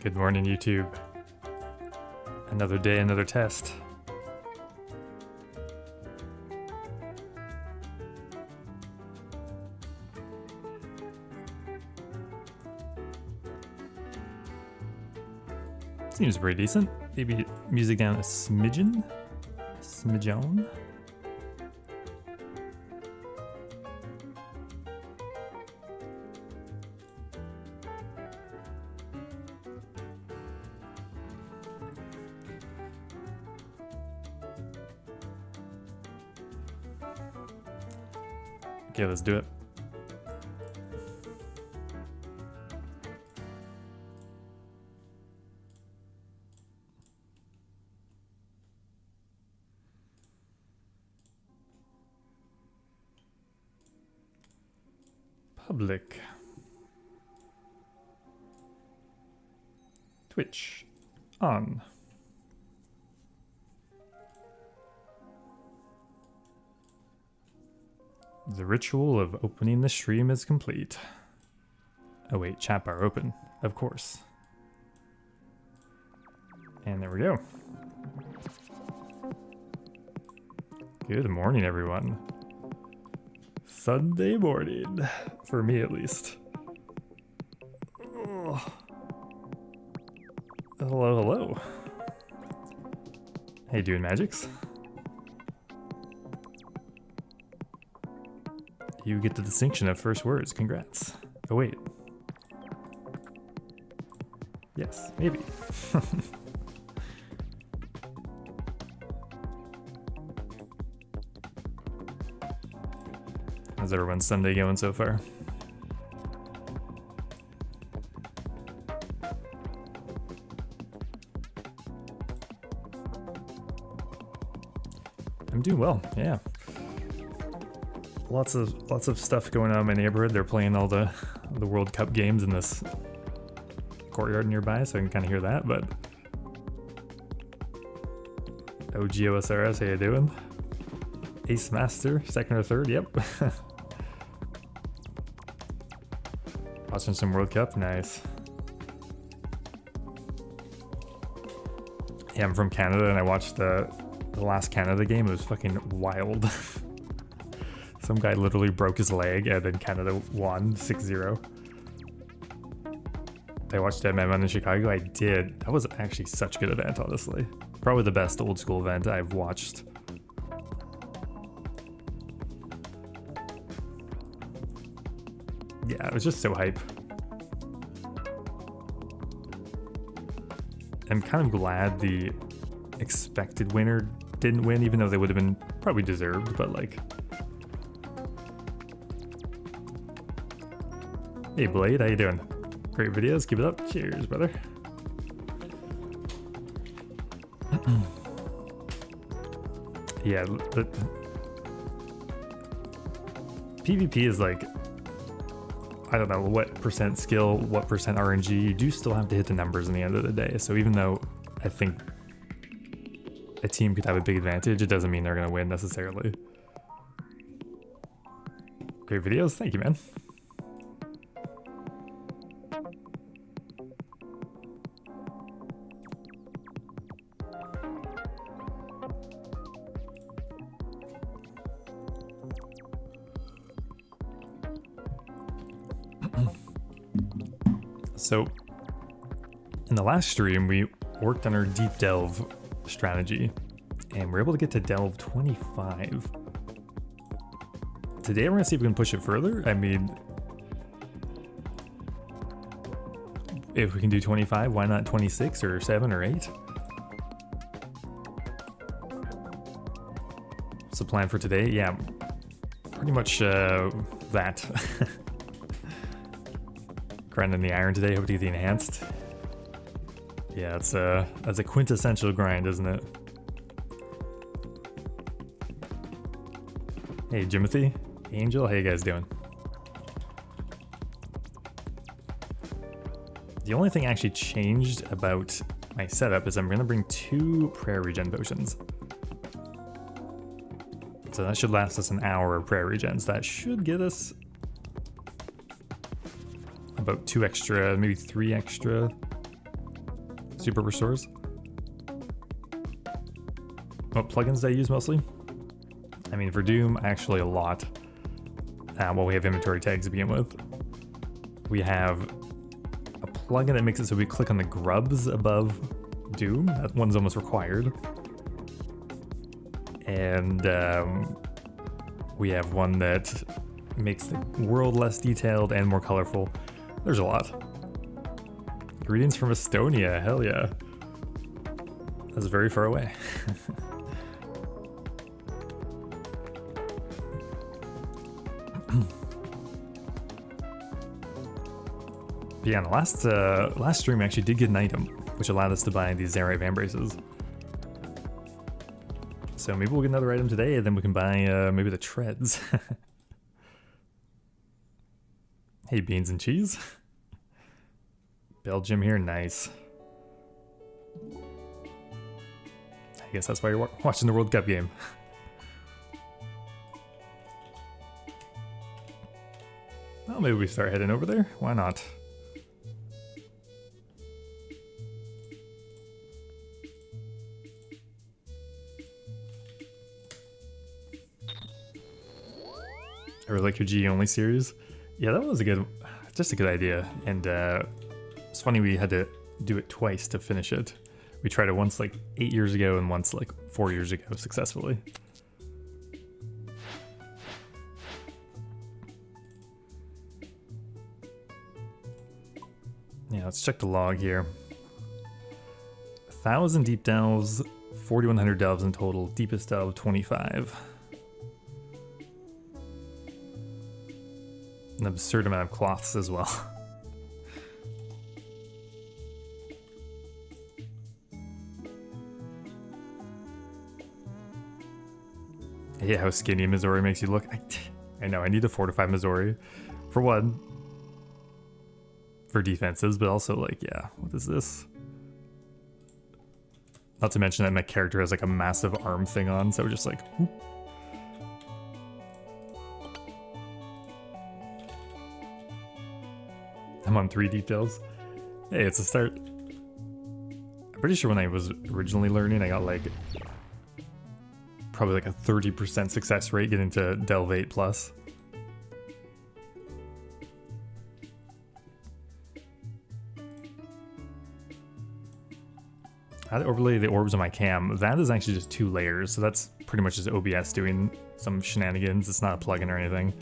Good morning, YouTube. Another day, another test. Seems pretty decent. Maybe music down a smidgen? Smidjon? Okay, let's do it. Public. Twitch. On. The ritual of opening the stream is complete. Oh wait, chat bar open, of course. And there we go. Good morning, everyone. Sunday morning, for me at least. Oh. Hello, hello. How you doing, Magics? You get the distinction of first words. Congrats. Oh, wait. Yes, maybe. How's everyone's Sunday going so far? I'm doing well, yeah. Lots of stuff going on in my neighborhood. They're playing all the World Cup games in this courtyard nearby, so I can kind of hear that. But OGOSRS, how you doing? Ace Master, second or third? Yep. Watching some World Cup, nice. Yeah, I'm from Canada, and I watched the last Canada game. It was fucking wild. Some guy literally broke his leg, and then Canada won 6-0. I watched that event in Chicago. I did. That was actually such a good event, honestly. Probably the best old school event I've watched. Yeah, it was just so hype. I'm kind of glad the expected winner didn't win, even though they would have been probably deserved, but like... Hey Blade, how you doing? Great videos, keep it up. Cheers, brother. Yeah, the PvP is like, I don't know what percent skill, what percent RNG. You do still have to hit the numbers in the end of the day. So even though I think a team could have a big advantage, it doesn't mean they're going to win necessarily. Great videos, thank you, man. So, in the last stream, we worked on our deep delve strategy, and we're able to get to delve 25. Today, we're gonna see if we can push it further. I mean, if we can do 25, why not 26 or 7 or 8? What's the plan for today? Yeah, pretty much that. Grinding the iron today, hope to get the enhanced. Yeah, that's a quintessential grind, isn't it? Hey, Jimothy, Angel, how you guys doing? The only thing actually changed about my setup is I'm gonna bring 2 prayer regen potions. So that should last us an hour of prayer regens. That should get us about 2 extra, maybe 3 extra Super restores. What plugins do I use mostly? I mean, for Doom, actually a lot. Well, we have inventory tags to begin with. We have a plugin that makes it so we click on the grubs above Doom. That one's almost required. And we have one that makes the world less detailed and more colorful. There's a lot. Greetings from Estonia, hell yeah. That's very far away. Yeah, on the last stream I actually did get an item, which allowed us to buy these Zarite Van Braces. So maybe we'll get another item today, and then we can buy maybe the treads. Hey, beans and cheese. Belgium here, nice. I guess that's why you're watching the World Cup game. Well, maybe we start heading over there. Why not? I really like your G-only series. Yeah, that was just a good idea. And it's funny we had to do it twice to finish it. We tried it once like 8 years ago and once like 4 years ago successfully. Yeah, let's check the log here. 1,000 deep delves, 4,100 delves in total, deepest delve 25. An absurd amount of cloths as well. Yeah, how skinny Missouri makes you look. I know, I need to fortify Missouri. For one, for defenses, but also like, yeah, what is this? Not to mention that my character has like a massive arm thing on, so just like, whoop. I'm on 3 details. Hey, it's a start. I'm pretty sure when I was originally learning, I got like probably like a 30% success rate getting to Delve 8 plus. I had to overlay the orbs on my cam. That is actually just 2 layers, so that's pretty much just OBS doing some shenanigans. It's not a plugin or anything.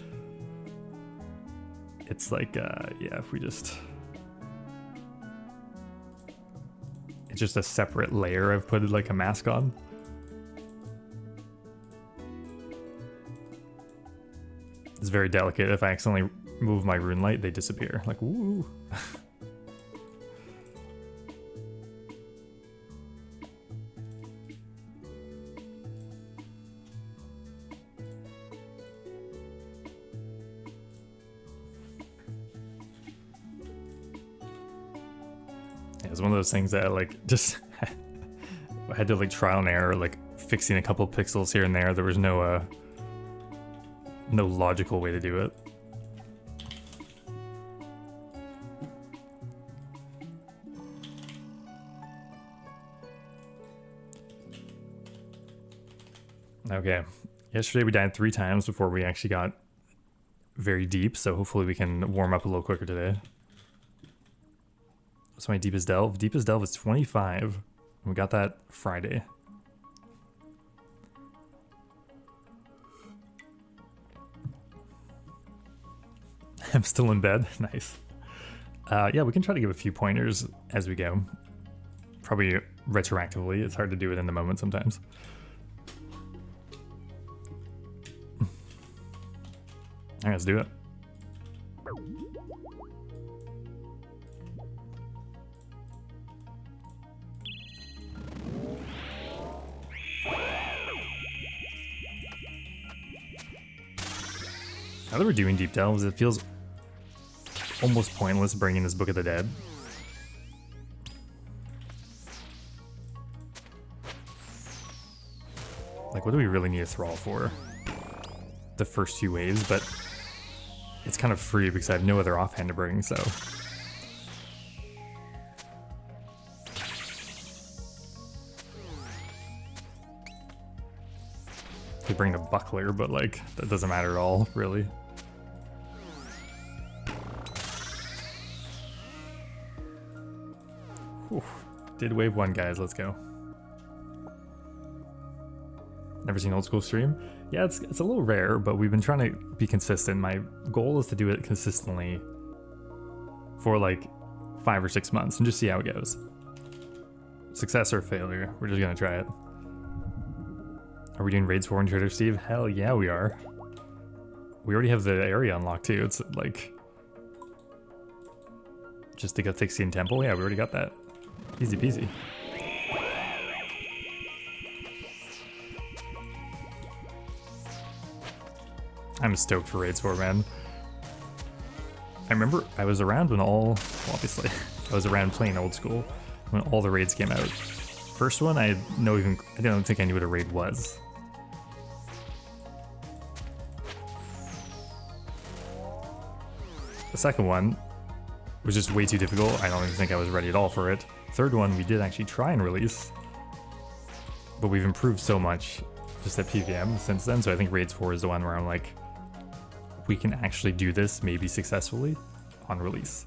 It's like, yeah, if we just... It's just a separate layer I've put like a mask on. It's very delicate. If I accidentally move my rune light, they disappear. Like, woo! It's one of those things that like just I had to like trial and error, like fixing a couple pixels here and there. There was no no logical way to do it. Okay, yesterday we died 3 times before we actually got very deep, so hopefully we can warm up a little quicker today. What's my deepest delve? Deepest delve is 25. And we got that Friday. I'm still in bed. Nice. Yeah, we can try to give a few pointers as we go. Probably retroactively. It's hard to do it in the moment sometimes. Alright, let's do it. Now that we're doing deep delves, it feels almost pointless bringing this Book of the Dead. Like, what do we really need a Thrall for? The first 2 waves, but it's kind of free because I have no other offhand to bring, so... could bring the buckler, but like that doesn't matter at all, really. Whew. Did wave 1, guys. Let's go. Never seen Old School stream? Yeah, it's a little rare, but we've been trying to be consistent. My goal is to do it consistently for like 5 or 6 months and just see how it goes. Success or failure, we're just gonna try it. Are we doing raids 4 in Trader Steve? Hell yeah, we are. We already have the area unlocked too. It's like just to go Thixian Temple. Yeah, we already got that. Easy peasy. I'm stoked for raids 4, man. I remember I was around when all, well, obviously, I was around playing Old School when all the raids came out. First one, I don't think I knew what a raid was. The second one was just way too difficult. I don't even think I was ready at all for it. Third one, we did actually try and release, but we've improved so much just at PVM since then. So I think raids 4 is the one where I'm like, we can actually do this maybe successfully on release.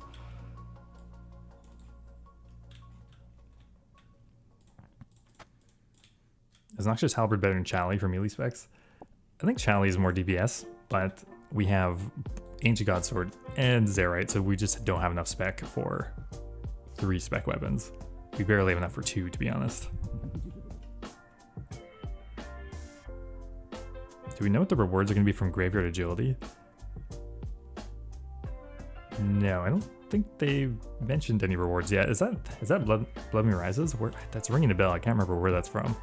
Is Noxious Halberd better than Chally for melee specs? I think Chally is more DPS, but we have Ancient Godsword and Zerite, so we just don't have enough spec for 3 spec weapons. We barely have enough for 2, to be honest. Do we know what the rewards are going to be from Graveyard Agility? No, I don't think they mentioned any rewards yet. Is that Blood Me Rises? Where, that's ringing a bell. I can't remember where that's from.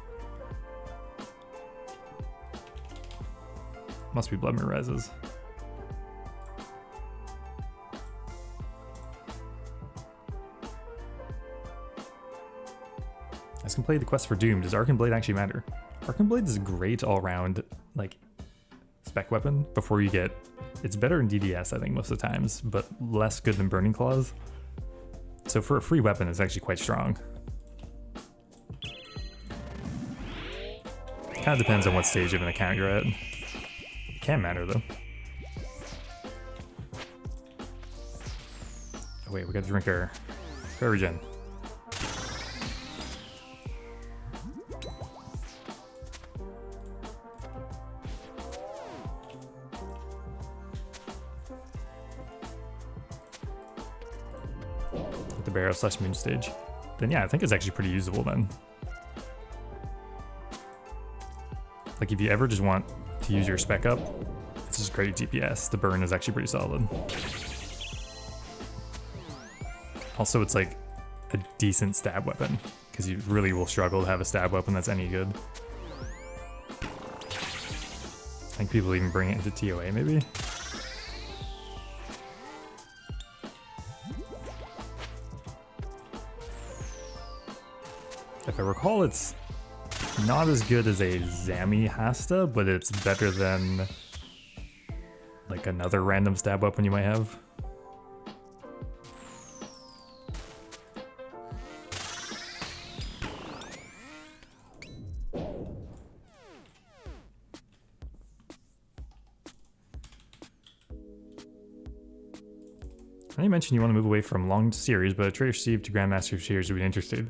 Must be Blood Me Rises. Let's complete the quest for Doom. Does Arcane Blade actually matter? Arcane Blade is a great all-round like spec weapon before you get. It's better in DDS, I think, most of the times, but less good than Burning Claws. So for a free weapon, it's actually quite strong. Kind of depends on what stage of an account you're at. It can matter though. Oh wait, we gotta drink our regen. The barrow / moon stage. Then yeah, I think it's actually pretty usable then. Like if you ever just want to use your spec up, it's just great DPS. The burn is actually pretty solid. Also, it's like a decent stab weapon because you really will struggle to have a stab weapon that's any good. I think people even bring it into TOA maybe. If I recall, it's not as good as a Zami Hasta, but it's better than like another random stab weapon you might have. I know you mentioned you want to move away from long series, but Trader Steve to Grandmaster series would be interested.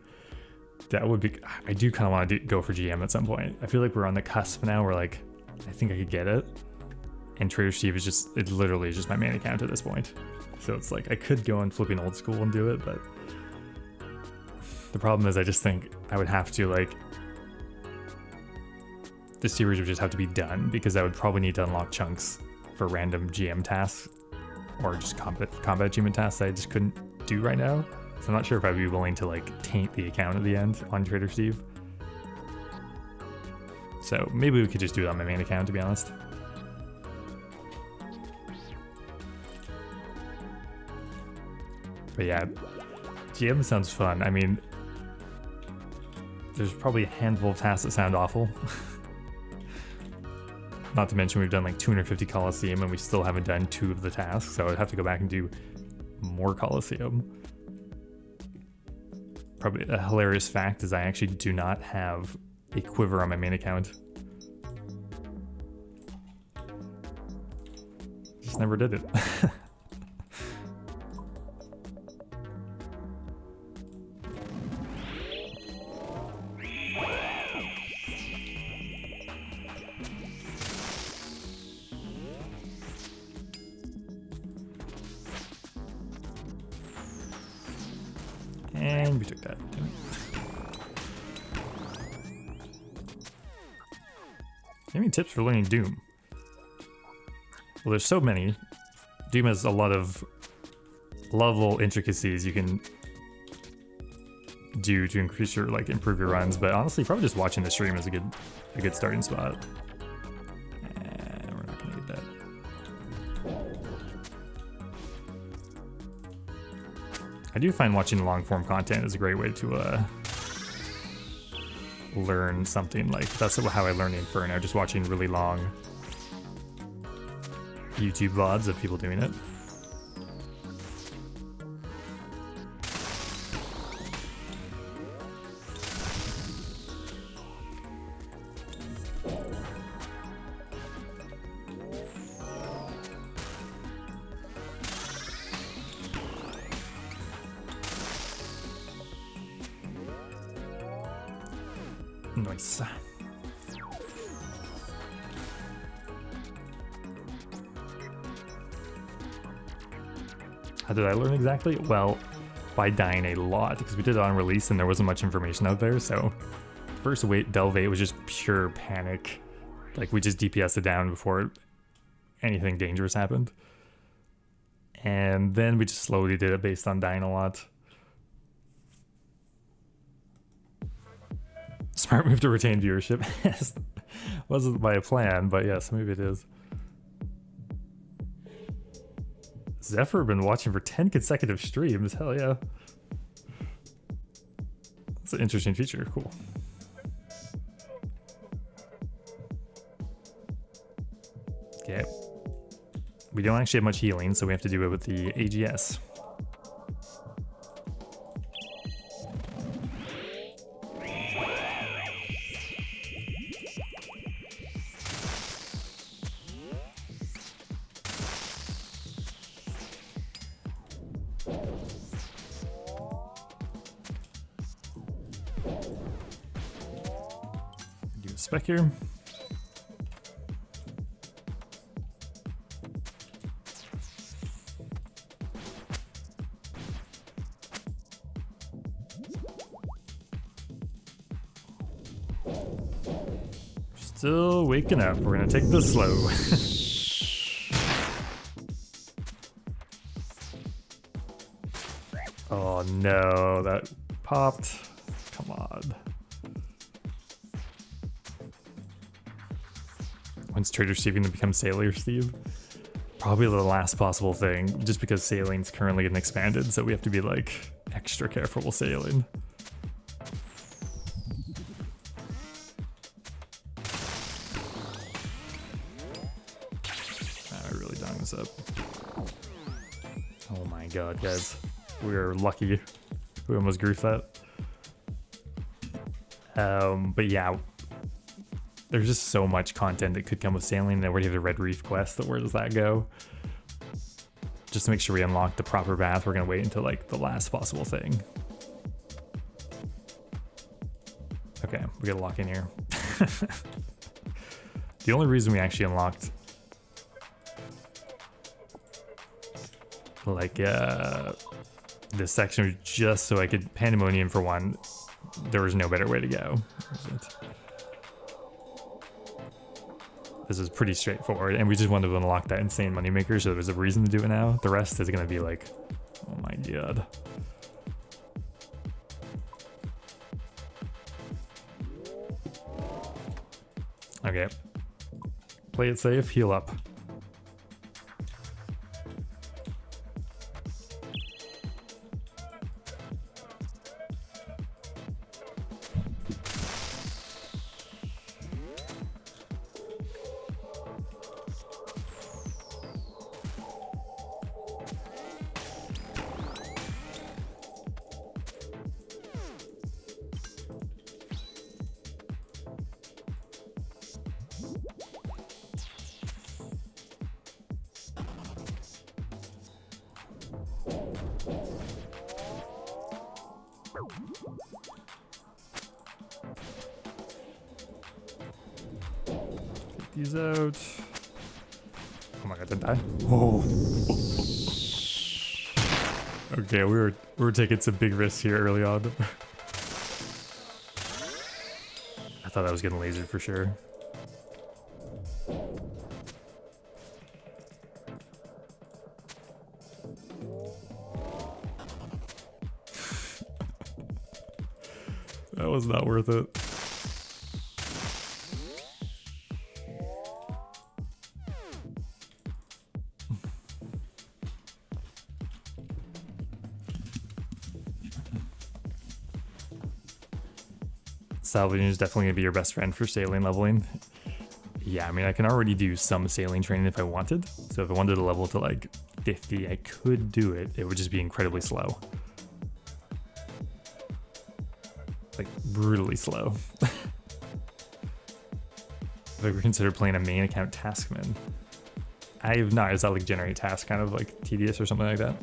That would be. I do kind of want to go for GM at some point. I feel like we're on the cusp now where like I think I could get it, and Trader Steve is just, it literally is just my main account at this point. So it's like I could go on flipping Old School and do it, but the problem is I just think I would have to like, the series would just have to be done because I would probably need to unlock chunks for random GM tasks or just combat achievement tasks that I just couldn't do right now. So I'm not sure if I'd be willing to like taint the account at the end on Trader Steve. So maybe we could just do it on my main account, to be honest. But yeah, GM sounds fun. I mean, there's probably a handful of tasks that sound awful. Not to mention we've done like 250 Coliseum and we still haven't done 2 of the tasks, so I'd have to go back and do more Coliseum. Probably a hilarious fact is I actually do not have a quiver on my main account. Just never did it. And we took that. Any tips for learning Doom? Well, there's so many. Doom has a lot of level intricacies you can do to increase your, like, improve your runs, but honestly, probably just watching the stream is a good starting spot. And we're not gonna get that. I do find watching long form content is a great way to learn something. Like, that's how I learned Inferno, just watching really long YouTube VODs of people doing it. Nice. How did I learn exactly? Well, by dying a lot, because we did it on release and there wasn't much information out there, so first Delve 8 was just pure panic. Like, we just DPS'd it down before anything dangerous happened. And then we just slowly did it based on dying a lot. Smart move to retain viewership. Wasn't my plan, but yes, maybe it is. Zephyr been watching for 10 consecutive streams. Hell yeah. That's an interesting feature. Cool. Okay. We don't actually have much healing, so we have to do it with the AGS. Do a spec here. Still waking up. We're gonna take this slow. Oh no, that popped. Come on. When's Trader Steve gonna become Sailor Steve? Probably the last possible thing, just because sailing's currently getting expanded, so we have to be like extra careful with sailing. Up. Oh my god, guys. We are lucky. We almost griefed that. But yeah, there's just so much content that could come with sailing. And I already have the Red Reef quest, where does that go? Just to make sure we unlock the proper path, we're gonna wait until like the last possible thing. Okay, we gotta lock in here. The only reason we actually unlocked like this section was just so I could Pandemonium for one. There was no better way to go. This is pretty straightforward, and we just wanted to unlock that insane moneymaker, so there was a reason to do it now. The rest is gonna be like, oh my god. Okay. Play it safe, heal up. these out. Oh my god, did I die? Oh. Okay, we were taking some big risks here early on. I thought I was getting lasered for sure. That was not worth it. Salvaging is definitely going to be your best friend for saline leveling. Yeah, I mean, I can already do some saline training if I wanted. So if I wanted to level to like 50, I could do it. It would just be incredibly slow. Like, brutally slow. If I ever consider playing a main account taskman. I have not. Is that like generate tasks kind of like tedious or something like that?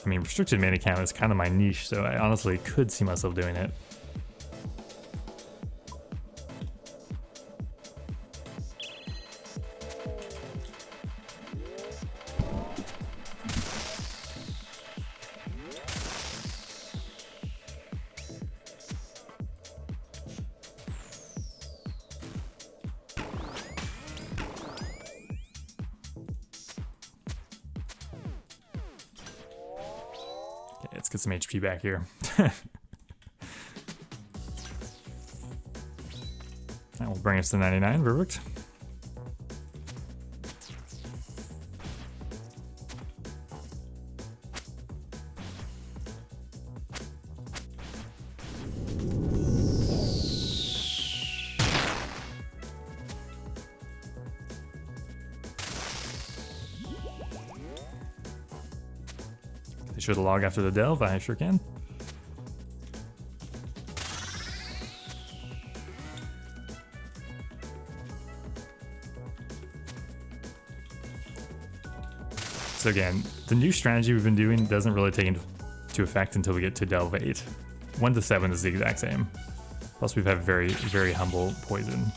I mean, restricted main account is kind of my niche, so I honestly could see myself doing it. Let's get some HP back here. That will bring us to 99, perfect. Should log after the delve, I sure can. So again, the new strategy we've been doing doesn't really take into effect until we get to delve 8. 1 to 7 is the exact same. Plus we've had very, very humble poison.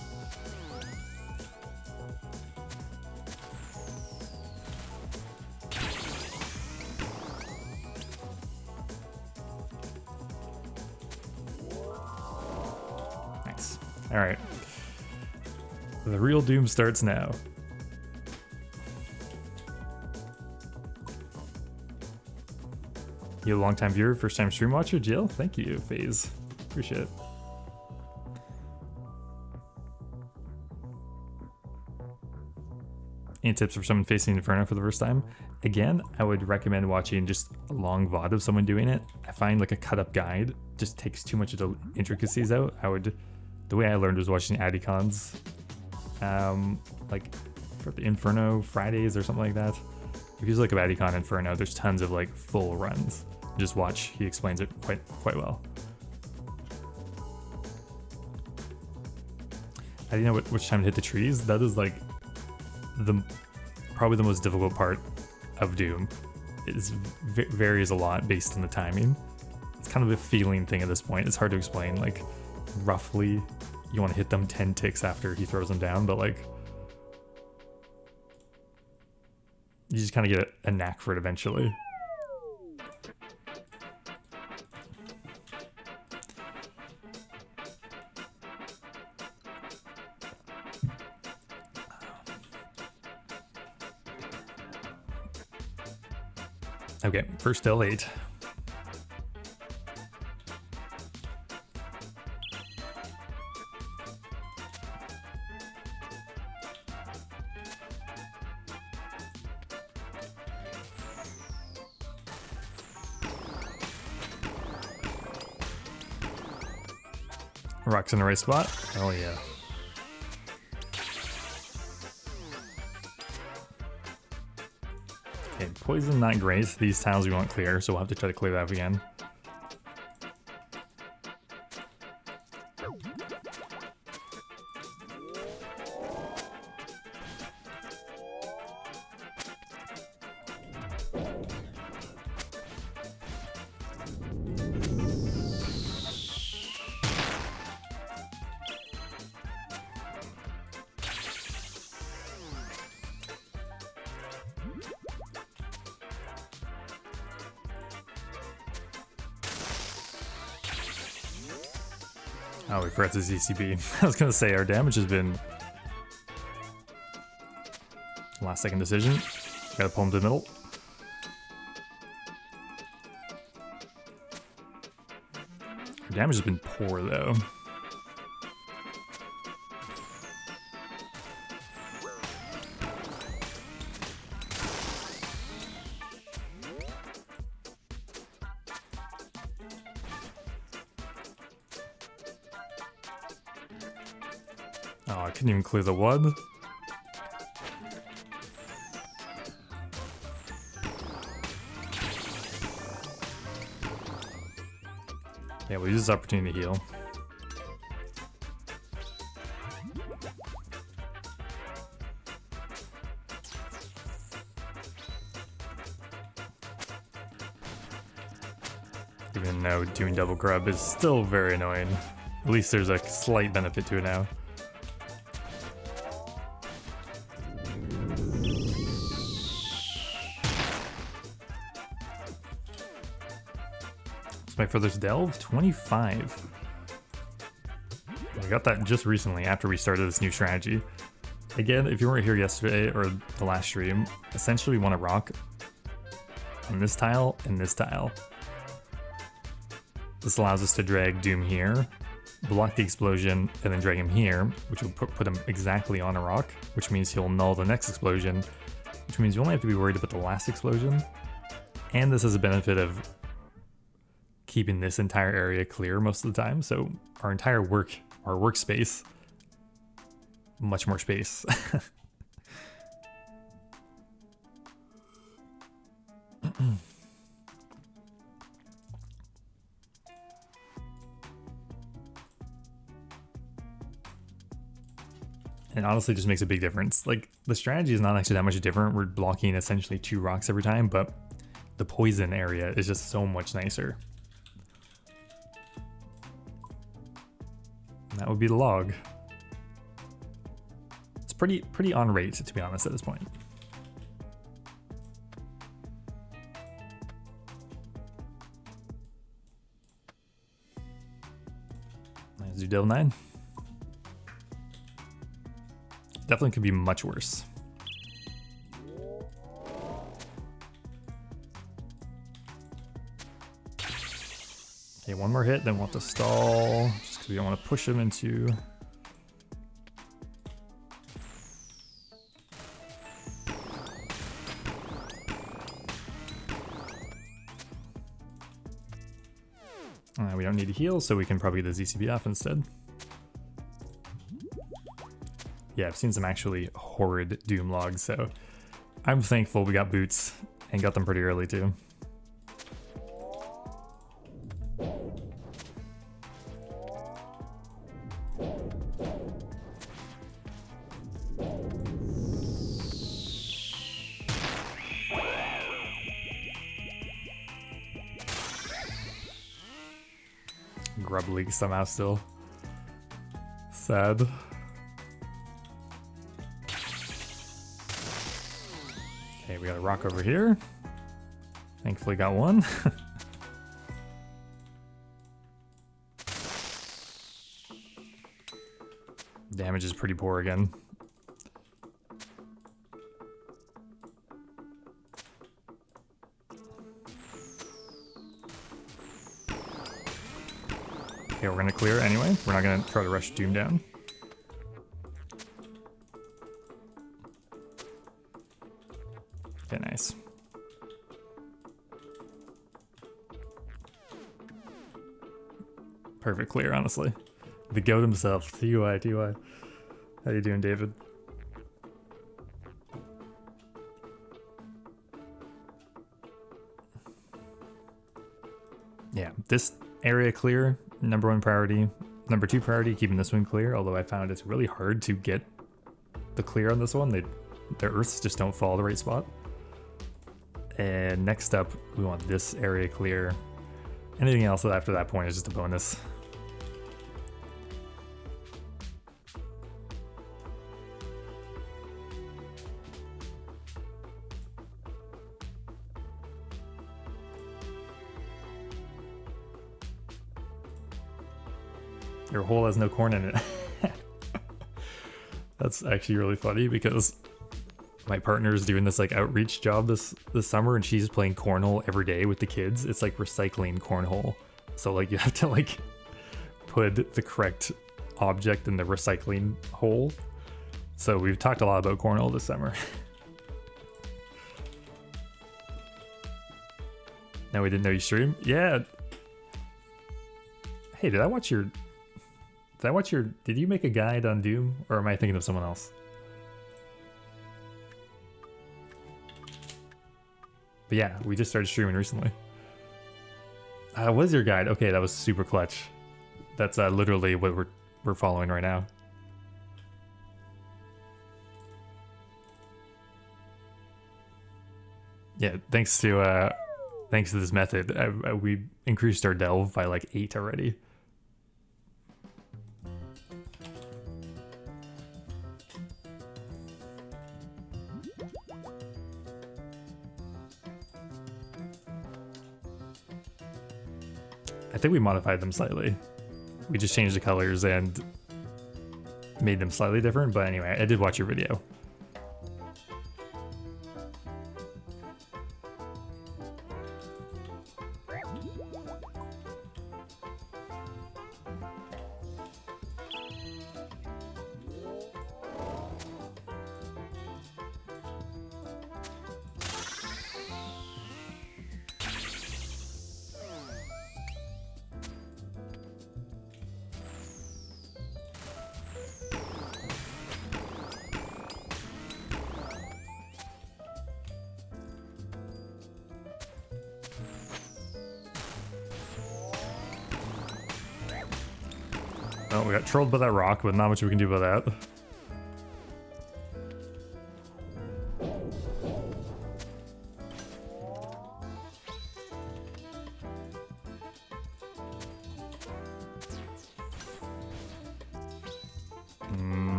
All right, the real doom starts now. You a long-time viewer, first-time stream watcher, Jill? Thank you, FaZe. Appreciate it. Any tips for someone facing Inferno for the first time? Again, I would recommend watching just a long VOD of someone doing it. I find like a cut-up guide just takes too much of the intricacies out. The way I learned was watching Adicons, like for the Inferno Fridays or something like that. If you look up Adicon Inferno, there's tons of like full runs. Just watch, he explains it quite well. I didn't know which time to hit the trees. That is like probably the most difficult part of Doom. It varies a lot based on the timing. It's kind of a feeling thing at this point. It's hard to explain. Like roughly, you want to hit them 10 ticks after he throws them down, but like you just kind of get a knack for it eventually. Okay, first delve 8. Rock's in the right spot. Oh yeah. Okay, poison not great. These tiles we won't clear, so we'll have to try to clear that again. Oh, we forgot to ZCB. I was gonna say our damage has been last second decision. Gotta pull him to the middle. Our damage has been poor though. Oh, I couldn't even clear the one. Yeah, we'll use this opportunity to heal. Even though doing double grub is still very annoying. At least there's a slight benefit to it now. My furthest delve, 25. We got that just recently after we started this new strategy. Again, if you weren't here yesterday or the last stream, essentially we want to rock on this tile and this tile. This allows us to drag Doom here, block the explosion, and then drag him here, which will put him exactly on a rock, which means he'll null the next explosion, which means you only have to be worried about the last explosion. And this has a benefit of keeping this entire area clear most of the time, so our entire workspace, much more space. It honestly just makes a big difference. Like, the strategy is not actually that much different. We're blocking essentially 2 rocks every time, but the poison area is just so much nicer. That would be the log. It's pretty on rate, to be honest, at this point. Let's do Devil 9. Definitely could be much worse. Okay, one more hit, then we'll have to stall. Because we don't want to push him into... we don't need to heal, so we can probably get the ZCB off instead. Yeah, I've seen some actually horrid Doom logs, so I'm thankful we got boots and got them pretty early too. Grub leak somehow still. Sad. Okay, we got a rock over here. Thankfully got one. Damage is pretty poor again. Okay, we're gonna clear anyway. We're not gonna try to rush Doom down. Okay, nice. Perfect clear, honestly. The goat himself. TUI, TUI. How you doing, David? Yeah, this area clear, #1 priority. #2 priority, keeping this one clear, although I found it's really hard to get the clear on this one. The earths just don't fall the right spot. And next up, we want this area clear. Anything else after that point is just a bonus. Your hole has no corn in it. That's actually really funny because my partner's doing this like outreach job this summer, and she's playing cornhole every day with the kids. It's like recycling cornhole. So like you have to like put the correct object in the recycling hole. So we've talked a lot about cornhole this summer. No, we didn't know you stream? Yeah. Hey, did you make a guide on Doom, or am I thinking of someone else? But yeah, we just started streaming recently. What was your guide? Okay, that was super clutch. That's literally what we're following right now. Yeah, thanks to this method, we increased our delve by like 8 already. I think we modified them slightly. We just changed the colors and made them slightly different, but anyway, I did watch your video. Oh, we got trolled by that rock, but not much we can do about that.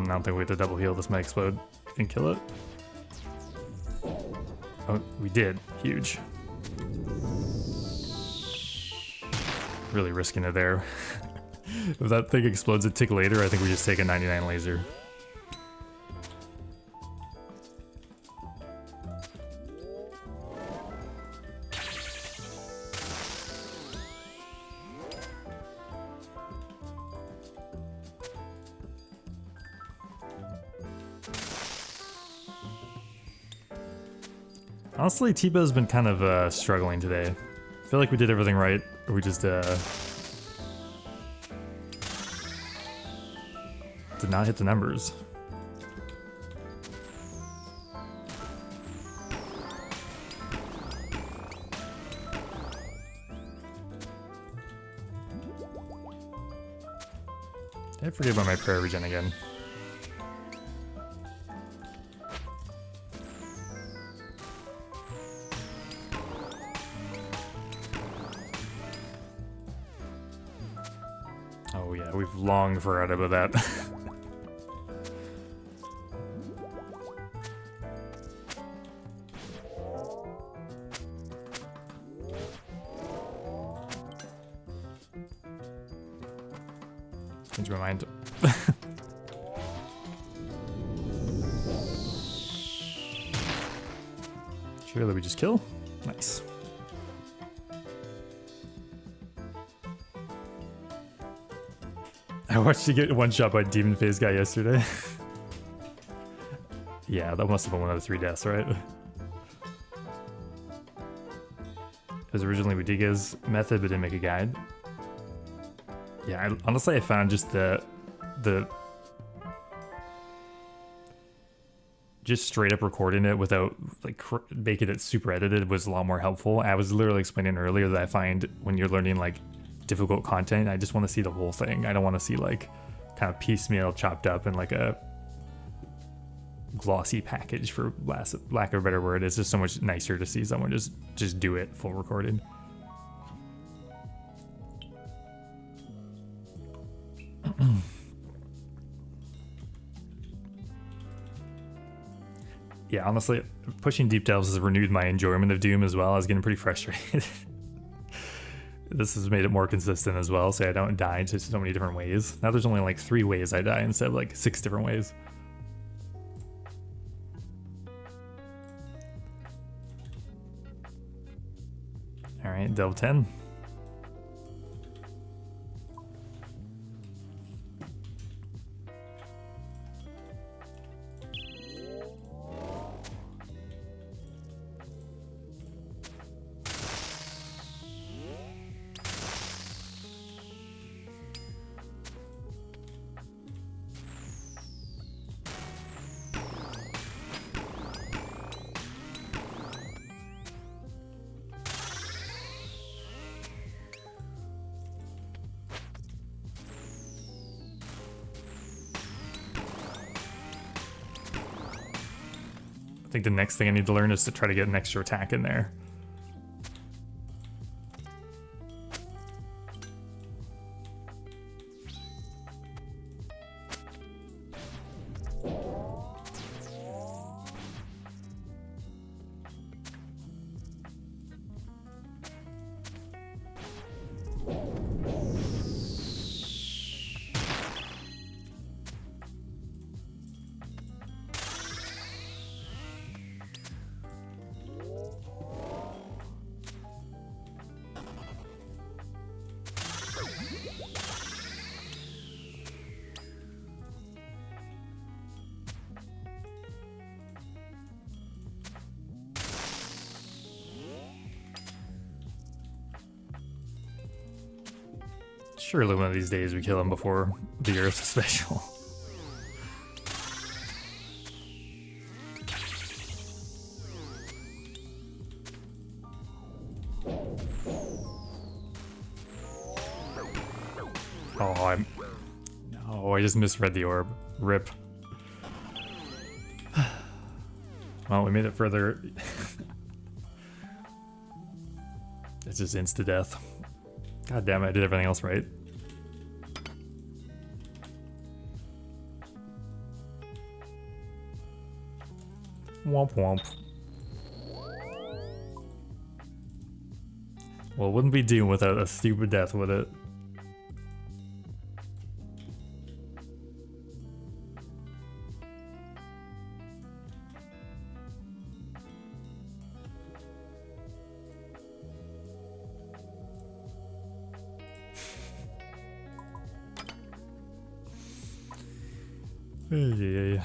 I don't think we have to double heal. This might explode and kill it. Oh, we did. Huge. Really risking it there. If that thing explodes a tick later, I think we just take a 99 laser. Honestly, T-Bow's been kind of struggling today. I feel like we did everything right. We just did not hit the numbers. I forget about my prayer regen again. Oh yeah, we've long forgot about that. Change my mind. Surely we just kill? Nice. I watched you get one shot by Demon Phase guy yesterday. Yeah, that must have been one of the 3 deaths, right? It was originally Rudiga's method, but didn't make a guide. Yeah, honestly, I found just the just straight up recording it without like making it super edited was a lot more helpful. I was literally explaining earlier that I find when you're learning like difficult content, I just want to see the whole thing. I don't want to see like kind of piecemeal chopped up in like a glossy package, for lack of a better word. It's just so much nicer to see someone just do it full recording. Yeah, honestly, pushing deep delves has renewed my enjoyment of Doom as well. I was getting pretty frustrated. this has made it more consistent as well, so I don't die in so many different ways. Now there's only like 3 ways I die instead of like 6 different ways. All right, delve 10. I think the next thing I need to learn is to try to get an extra attack in there. Surely one of these days we kill him before the Earth special. Oh, I just misread the orb. Rip. Well, we made it further. It's just insta-death. God damn it, I did everything else right. Womp womp. Well, it wouldn't be Doom without a stupid death, would it? Yeah.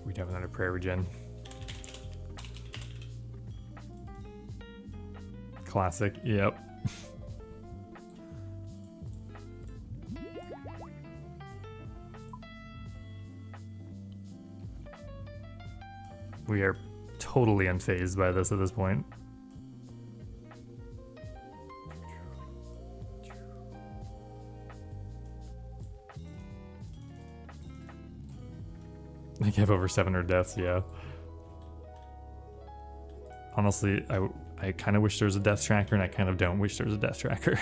We'd have another prayer regen. Classic, yep. We are totally unfazed by this at this point. I have over 700 deaths, yeah. Honestly, I kind of wish there was a death tracker, and I kind of don't wish there was a death tracker.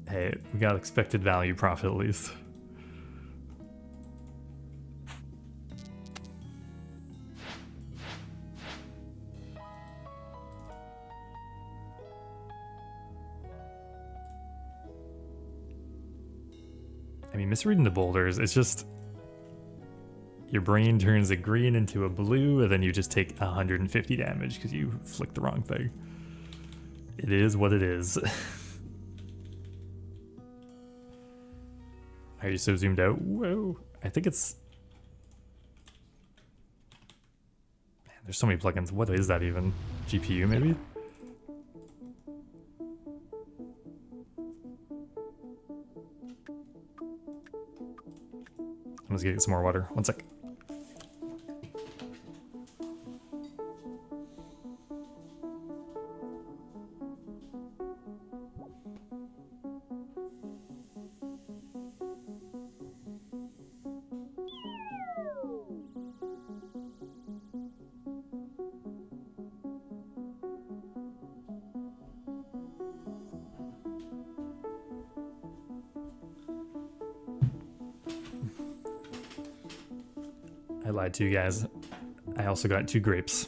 Hey, we got expected value profit at least. I mean, misreading the boulders, it's just... Your brain turns a green into a blue, and then you just take 150 damage because you flicked the wrong thing. It is what it is. Are you so zoomed out? Whoa. I think it's... Man, there's so many plugins. What is that even? GPU, maybe? I'm just getting some more water. One sec. I lied to you guys. I also got 2 grapes.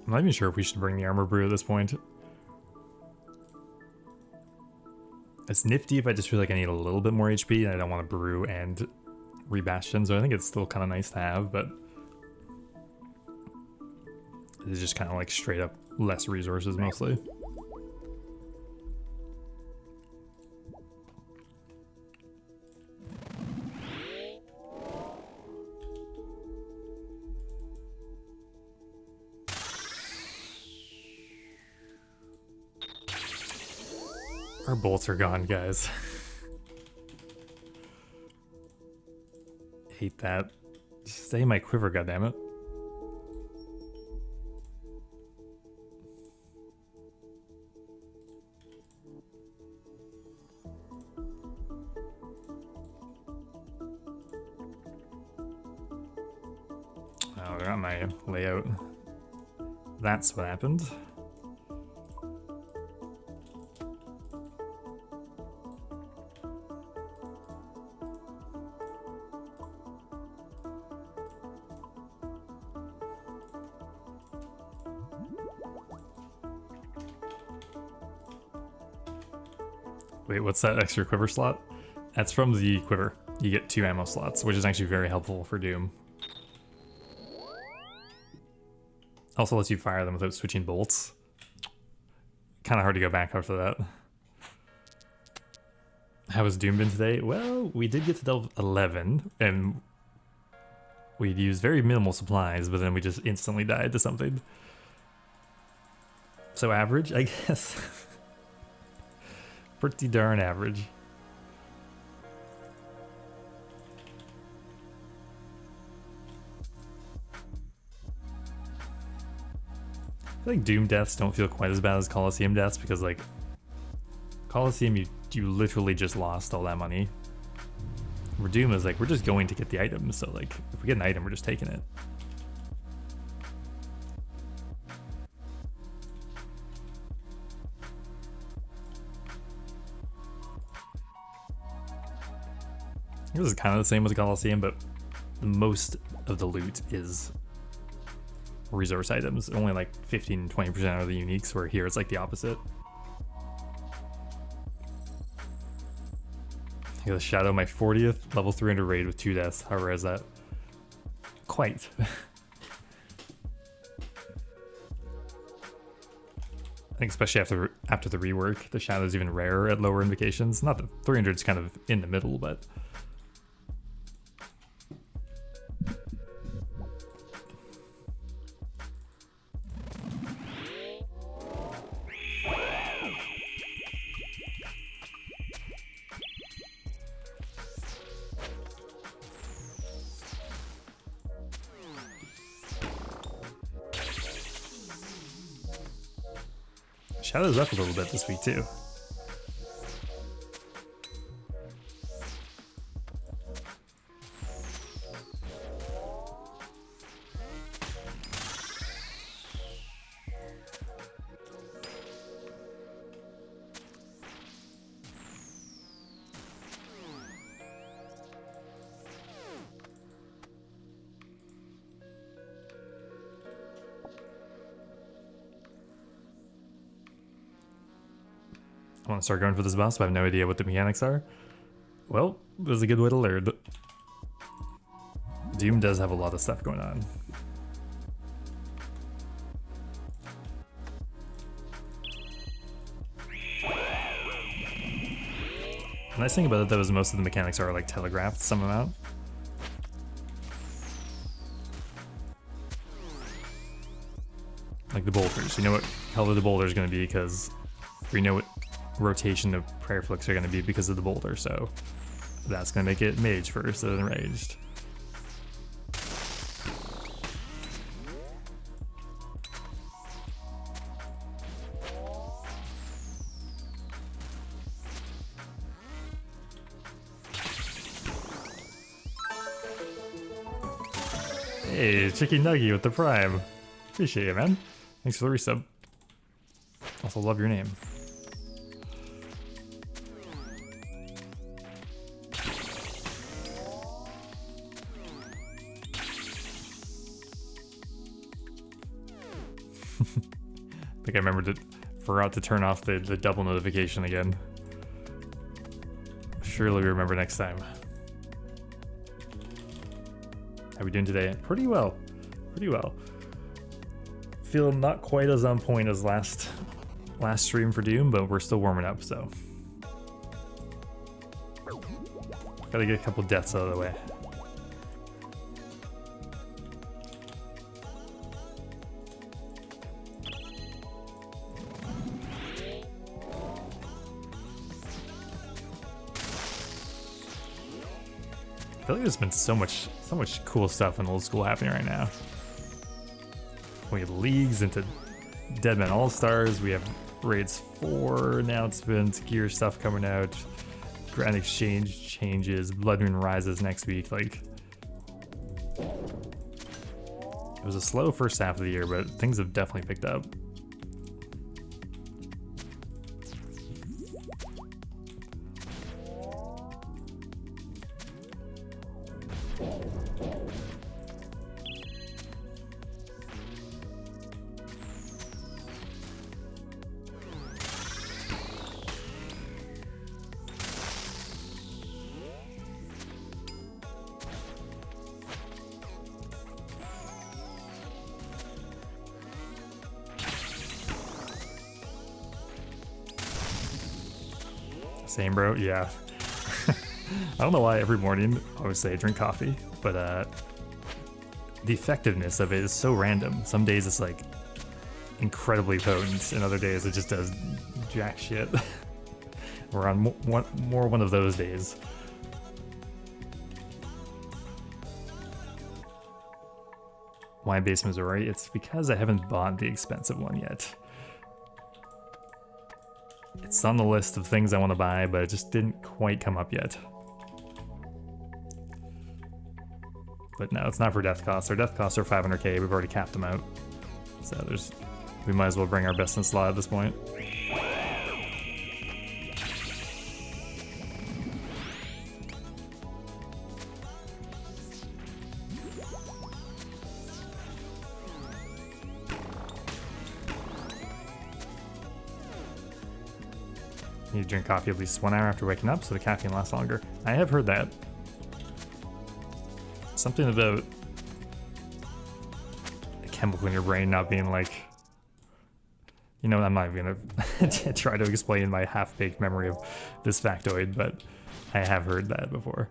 I'm not even sure if we should bring the armor brew at this point. It's nifty if I just feel like I need a little bit more HP and I don't want to brew and rebastion, so I think it's still kind of nice to have, but it's just kind of like straight up less resources mostly. Our bolts are gone, guys. Hate that. Stay in my quiver, goddammit. Oh, they're on my layout. That's what happened. Wait, what's that extra quiver slot? That's from the quiver. You get 2 ammo slots, which is actually very helpful for Doom. Also lets you fire them without switching bolts. Kind of hard to go back after that. How has Doom been today? Well, we did get to level 11, and we'd used very minimal supplies, but then we just instantly died to something. So average, I guess. Pretty darn average. I feel like Doom deaths don't feel quite as bad as Coliseum deaths because, like, Coliseum, you literally just lost all that money. Where Doom is like, we're just going to get the item, so, like, if we get an item, we're just taking it. This is kind of the same with Coliseum, but most of the loot is resource items. Only like 15-20% are the uniques, where here it's like the opposite. I got a Shadow, my 40th level 300 raid with 2 deaths. How rare is that? Quite. I think especially after the rework, the Shadow's even rarer at lower invocations. Not that 300's kind of in the middle, but Shadow's up a little bit this week too. I want to start going for this boss, but I have no idea what the mechanics are. Well, this is a good way to learn. Doom does have a lot of stuff going on. The nice thing about it though is most of the mechanics are like telegraphed some amount. Like the boulders, you know what color the boulder is going to be because we know what rotation of prayer flicks are going to be because of the boulder, so that's going to make it mage first and then ranged. Hey, Chicky Nuggy with the Prime. Appreciate it, man. Thanks for the resub. Also love your name. I think I forgot to turn off the double notification again. Surely remember next time. How we doing today? Pretty well. Pretty well. Feel not quite as on point as last stream for Doom, but we're still warming up, so. Gotta get a couple deaths out of the way. I feel like there's been so much cool stuff in Old School happening right now. We have leagues into Deadman All-Stars, we have Raids 4 announcements, gear stuff coming out, Grand Exchange changes, Blood Moon Rises next week. Like, it was a slow first half of the year, but things have definitely picked up. Same, bro. Yeah. I don't know why every morning I always say drink coffee, but the effectiveness of it is so random. Some days it's like incredibly potent, and other days it just does jack shit. We're on more one of those days. Why basements are right? It's because I haven't bought the expensive one yet. It's on the list of things I want to buy, but it just didn't quite come up yet. But no, it's not for death costs. Our death costs are 500k. We've already capped them out. So we might as well bring our best in slot at this point. You need to drink coffee at least 1 hour after waking up so the caffeine lasts longer. I have heard that. Something about a chemical in your brain not being like... You know, I'm not even gonna try to explain my half-baked memory of this factoid, but I have heard that before.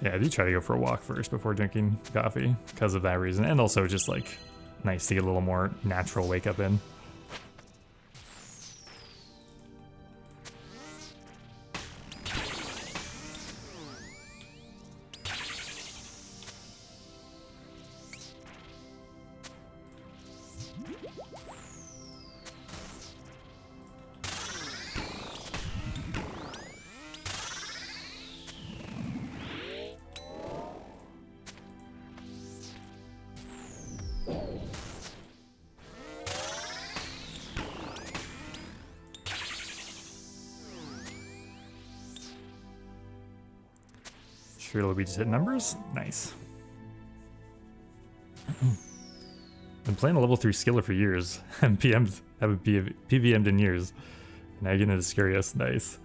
Yeah, I do try to go for a walk first before drinking coffee because of that reason, and also just like nice to get a little more natural wake up in. Sure, we just hit numbers? Nice. Been playing a level 3 skiller for years. And haven't PVM'd in years. Now you're getting into Scurious. Nice.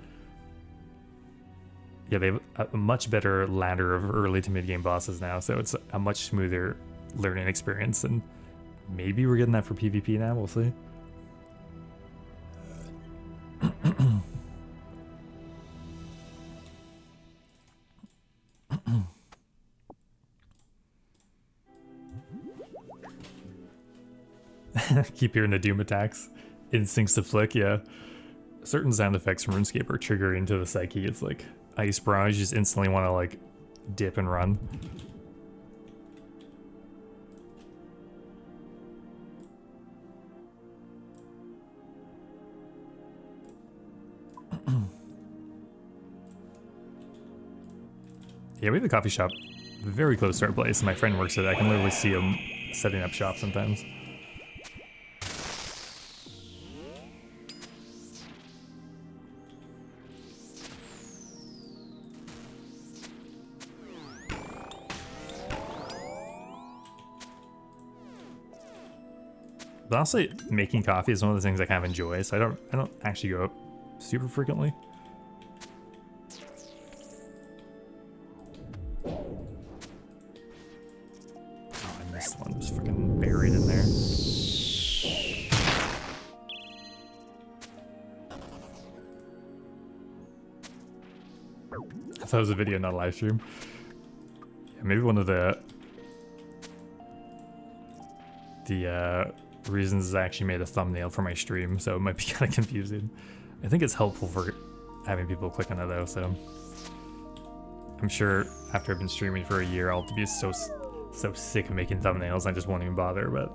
Yeah, they have a much better ladder of early to mid game bosses now, so it's a much smoother learning experience, and maybe we're getting that for PvP now, we'll see. Keep hearing the Doom attacks. Instincts to flick, yeah. Certain sound effects from Runescape are triggered into the psyche. It's like Ice Barrage, you just instantly want to like dip and run. Yeah, we have a coffee shop very close to our place. My friend works at it. I can literally see him setting up shop sometimes. But honestly, making coffee is one of the things I kind of enjoy, so I don't actually go out super frequently. Oh, I missed one. It was freaking buried in there. I thought it was a video, not a live stream. Yeah, maybe one of the reasons I actually made a thumbnail for my stream, so it might be kind of confusing. I think it's helpful for having people click on it though, so I'm sure after I've been streaming for a year, I'll be so sick of making thumbnails I just won't even bother. But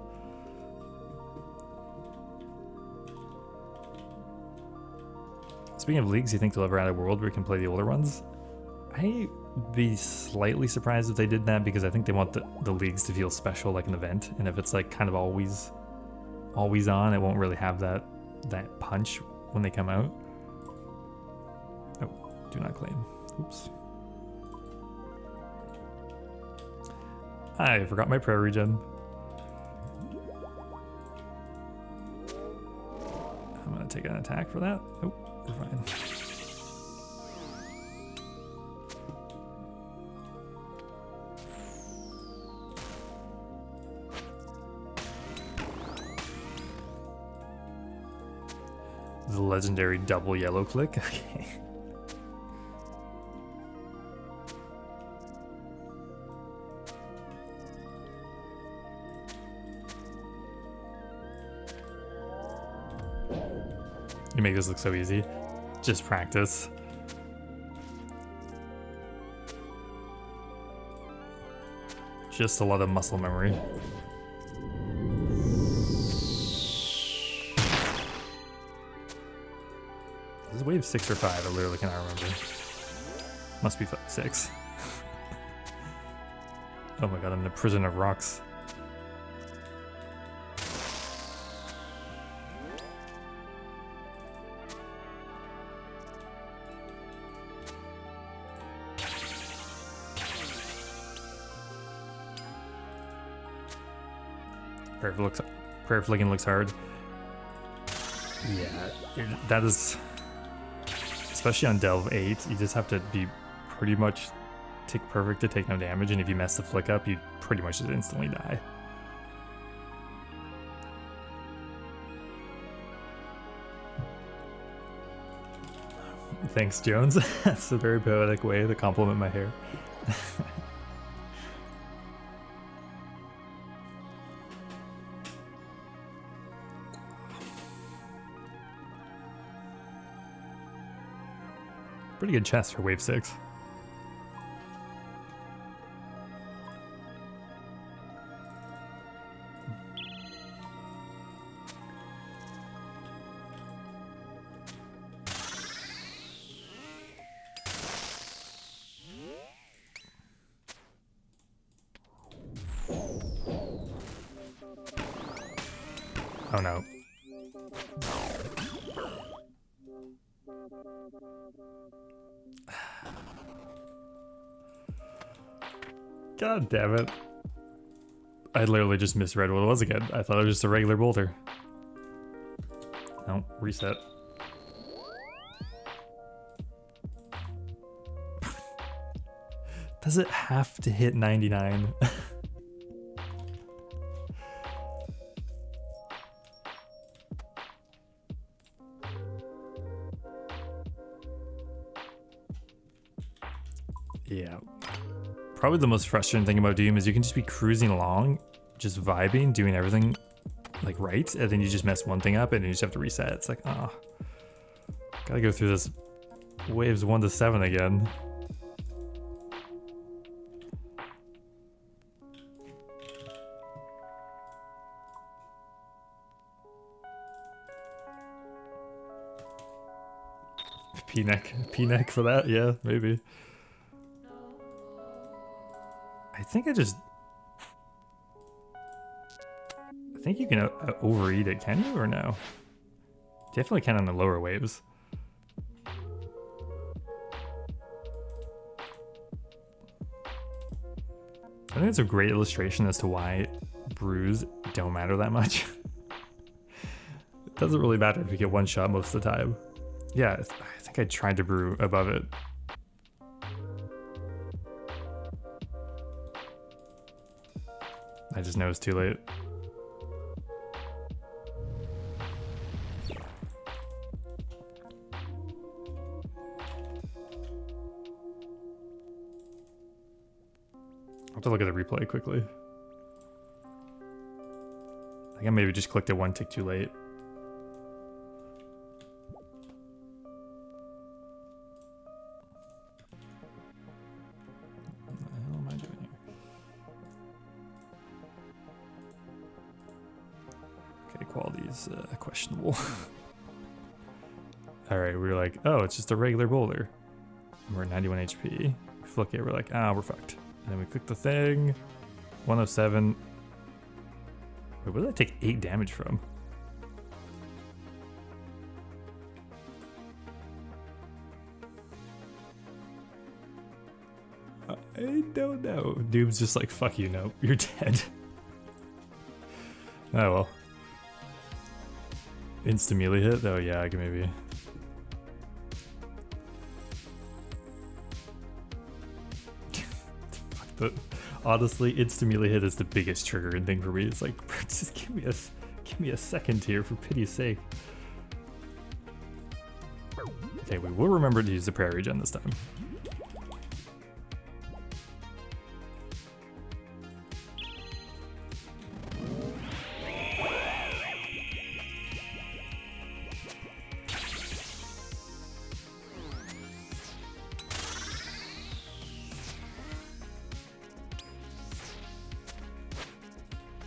speaking of leagues, you think they'll ever add a world where you can play the older ones? I'd be slightly surprised if they did that, because I think they want the leagues to feel special, like an event, and if it's like kind of always on, it won't really have that punch when they come out. Oh, do not claim. Oops. I forgot my prayer regen. I'm gonna take an attack for that. Oh, we're fine. The legendary double yellow click. Okay. You make this look so easy. Just practice. Just a lot of muscle memory. Is it wave 6 or 5? I literally cannot remember. Must be 6. Oh my god, I'm in a prison of rocks. Prayer flicking looks hard. Yeah, that is... Especially on Delve 8, you just have to be pretty much tick perfect to take no damage, and if you mess the flick up, you pretty much just instantly die. Thanks, Jones. That's a very poetic way to compliment my hair. Pretty good chest for wave 6. Oh no. God damn it. I literally just misread what it was again. I thought it was just a regular boulder. No, reset. Does it have to hit 99? Yeah. Probably the most frustrating thing about Doom is you can just be cruising along, just vibing, doing everything like right, and then you just mess one thing up and you just have to reset. It's like, oh, gotta go through this waves 1 to 7 again. P-neck for that? Yeah, maybe. think I think you can overeat it, can you, or no? Definitely can on the lower waves. I think it's a great illustration as to why brews don't matter that much. It doesn't really matter if you get one shot most of the time. Yeah, I think I tried to brew above it. I just know it's too late. I'll have to look at the replay quickly. I think I maybe just clicked it one tick too late. What the hell am I doing here? Okay, quality's questionable. Alright, we were like, oh, it's just a regular boulder. We're at 91 HP. We flick it, we're like, ah, we're fucked. And then we click the thing. 107. Wait, where did I take 8 damage from? I don't know. Doom's just like, fuck you, no, you're dead. Oh well. Insta-melee hit? Oh yeah, I can maybe. But honestly, insta-melee hit is the biggest triggering thing for me. It's like, just give me a second here, for pity's sake. Okay, we will remember to use the prayer regen this time.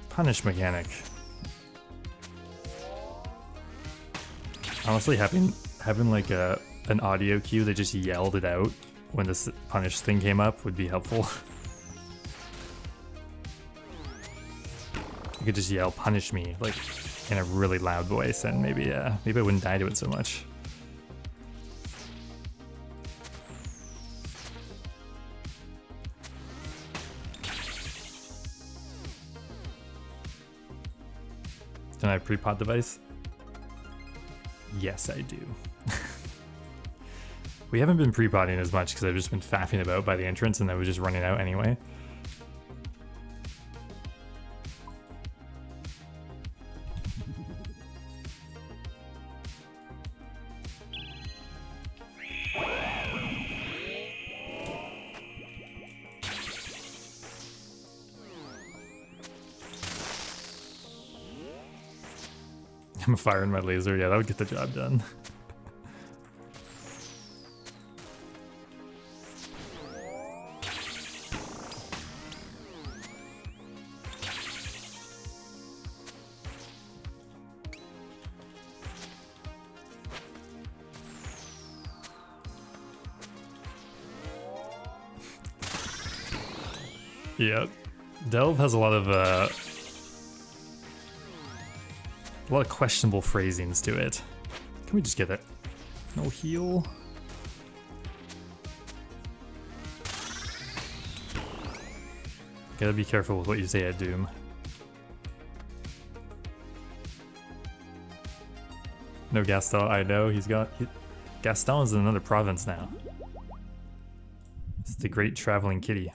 Punish mechanic. Honestly, having like an audio cue that just yelled it out when this punish thing came up would be helpful. You could just yell "punish me" like in a really loud voice, and maybe I wouldn't die to it so much. Can I pre-pot device? Yes, I do. We haven't been pre-potting as much because I've just been faffing about by the entrance and I was just running out anyway. I'm firing my laser. Yeah, that would get the job done. Yeah, Delve has a lot of questionable phrasings to it. Can we just get it? No heal. Gotta be careful with what you say at Doom. No Gaston, I know, Gaston's in another province now. It's the great traveling kitty.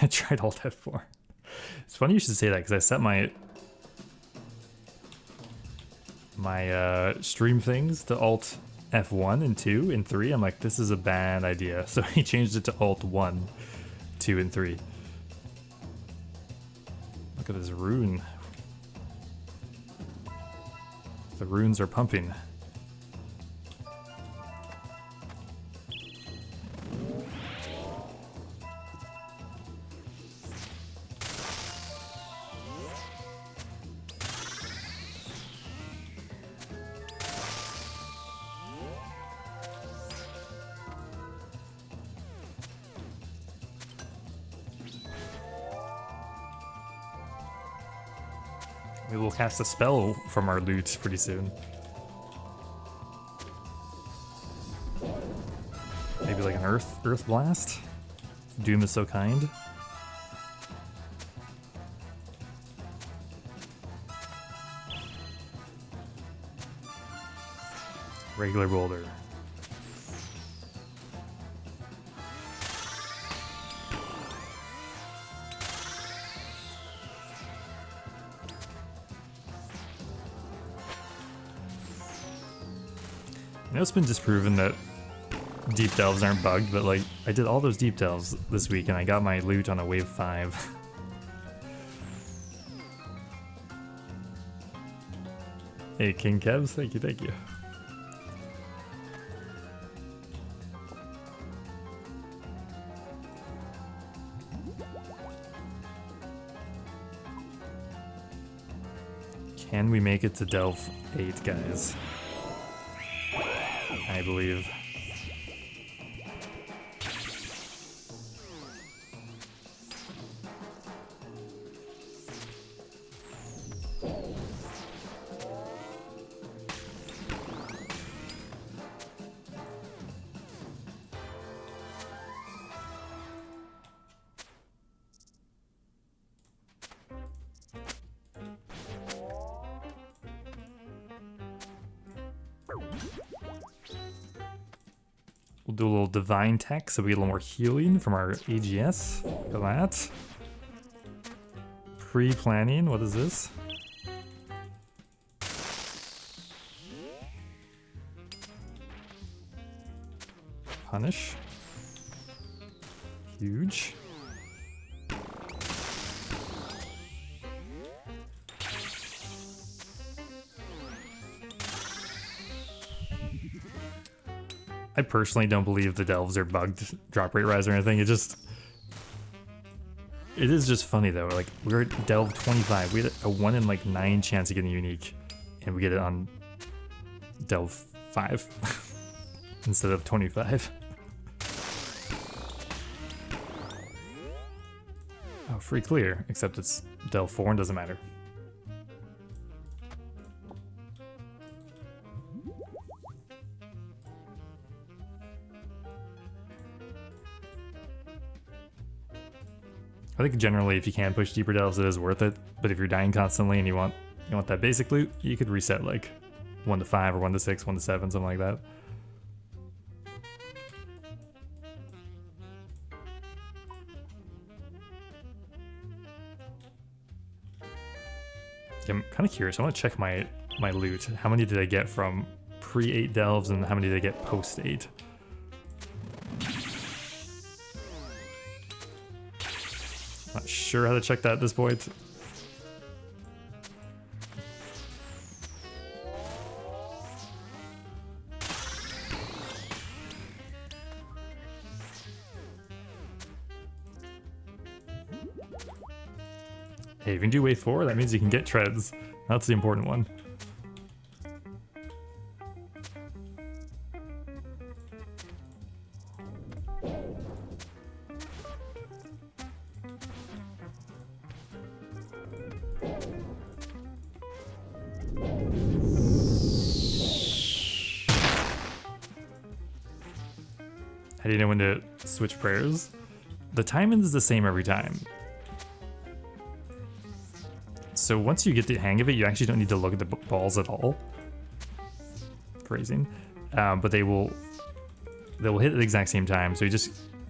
I tried Alt F4. It's funny you should say that because I set my stream things to Alt F1 and 2 and 3. I'm like, this is a bad idea. So he changed it to Alt 1, 2, and 3. Look at this rune. The runes are pumping. We will cast a spell from our loot pretty soon. Maybe like an earth blast? Doom is so kind. Regular boulder. I know it's been disproven that deep delves aren't bugged, but like I did all those deep delves this week and I got my loot on a wave 5. Hey King Kevs, thank you, thank you. Can we make it to Delve 8, guys? I believe. We'll do a little divine tech so we get a little more healing from our AGS. Look at that. Pre-planning, what is this? Punish. Huge. I personally don't believe the delves are bugged drop rate rise or anything. It is just funny though. Like we're at delve 25. We had a 1 in like 9 chance of getting unique, and we get it on delve 5 instead of 25. Oh, free clear, except it's delve 4 and doesn't matter. I think generally if you can push deeper delves, it is worth it. But if you're dying constantly and you want that basic loot, you could reset like 1 to 5 or 1 to 6, 1 to 7, something like that. I'm kind of curious. I want to check my loot. How many did I get from pre-8 delves and how many did I get post-8? Not sure how to check that at this point. Hey, if you can do wave 4, that means you can get treads. That's the important one. How do you know when to switch prayers? The timing is the same every time. So once you get the hang of it, you actually don't need to look at the balls at all. Phrasing. But they will hit at the exact same time. So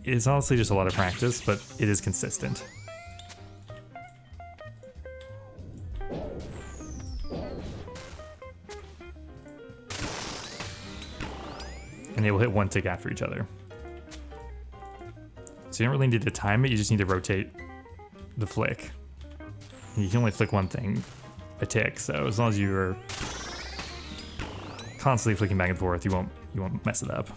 it's honestly just a lot of practice, but it is consistent. And they will hit one tick after each other. So you don't really need to time it, you just need to rotate the flick. And you can only flick one thing a tick, so as long as you're constantly flicking back and forth, you won't mess it up.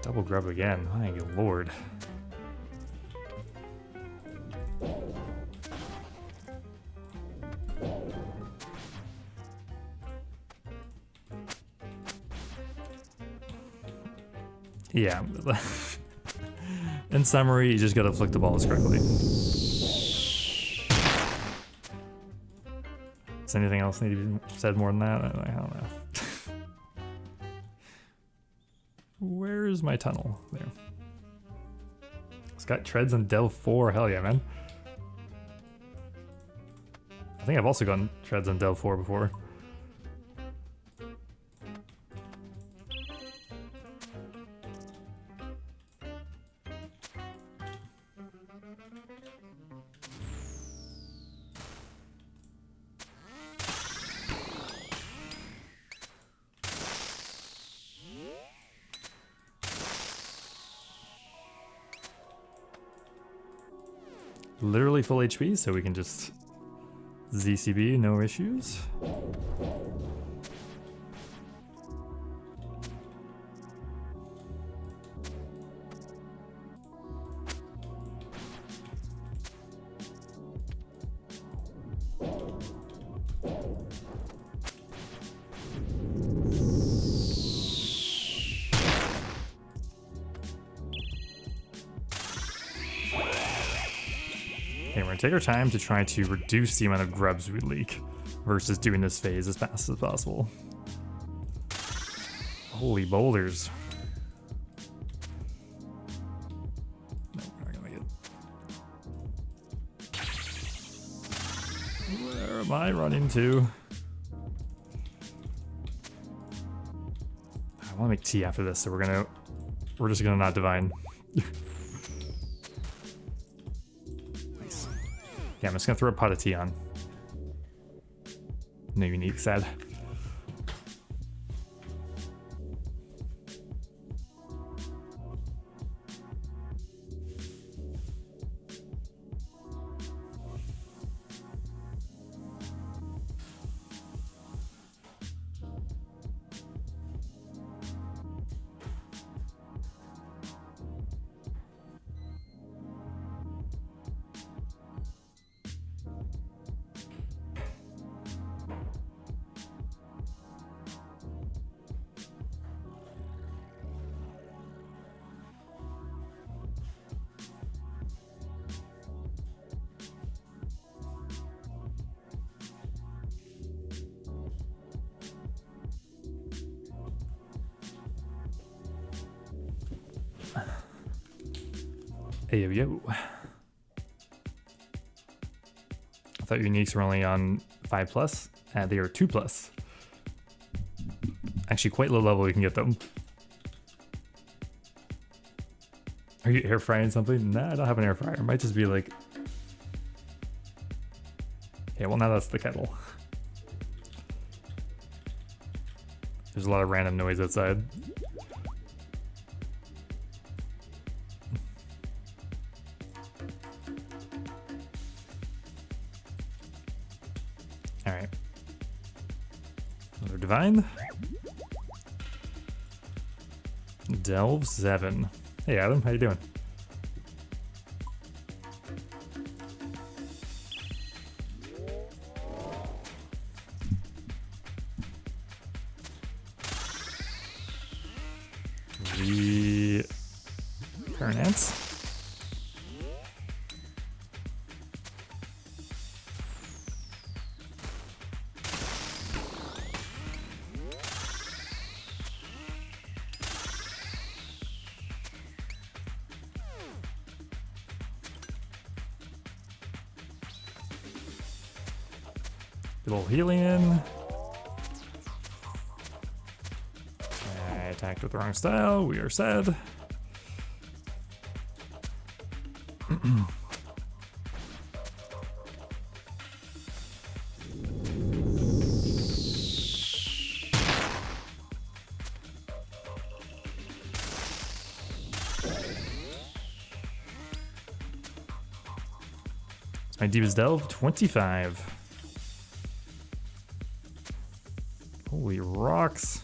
Double grub again, my lord. Yeah. In summary, you just gotta flick the balls correctly. Does anything else need to be said more than that? I don't know. Where's my tunnel? There. It's got treads on Delve 4. Hell yeah, man. I think I've also gotten treads on Delve 4 before. Literally full HP, so we can just ZCB, no issues. Okay, we're gonna take our time to try to reduce the amount of grubs we leak versus doing this phase as fast as possible. Holy boulders. No, we're not gonna make it. Where am I running to? I wanna make tea after this, so we're just gonna not divine. Yeah, I'm just gonna throw a pot of tea on. No unique sad. Hey, yo. I thought uniques were only on 5+. They are 2+. Actually, quite low level you can get them. Are you air frying something? Nah, I don't have an air fryer. It might just be like... Yeah, well now that's the kettle. There's a lot of random noise outside. Alright. Another divine. Delve 7. Hey Adam, how you doing? Permanence. Good old healing in. I attacked with the wrong style. We are sad. My Divas Delve 25. Holy rocks.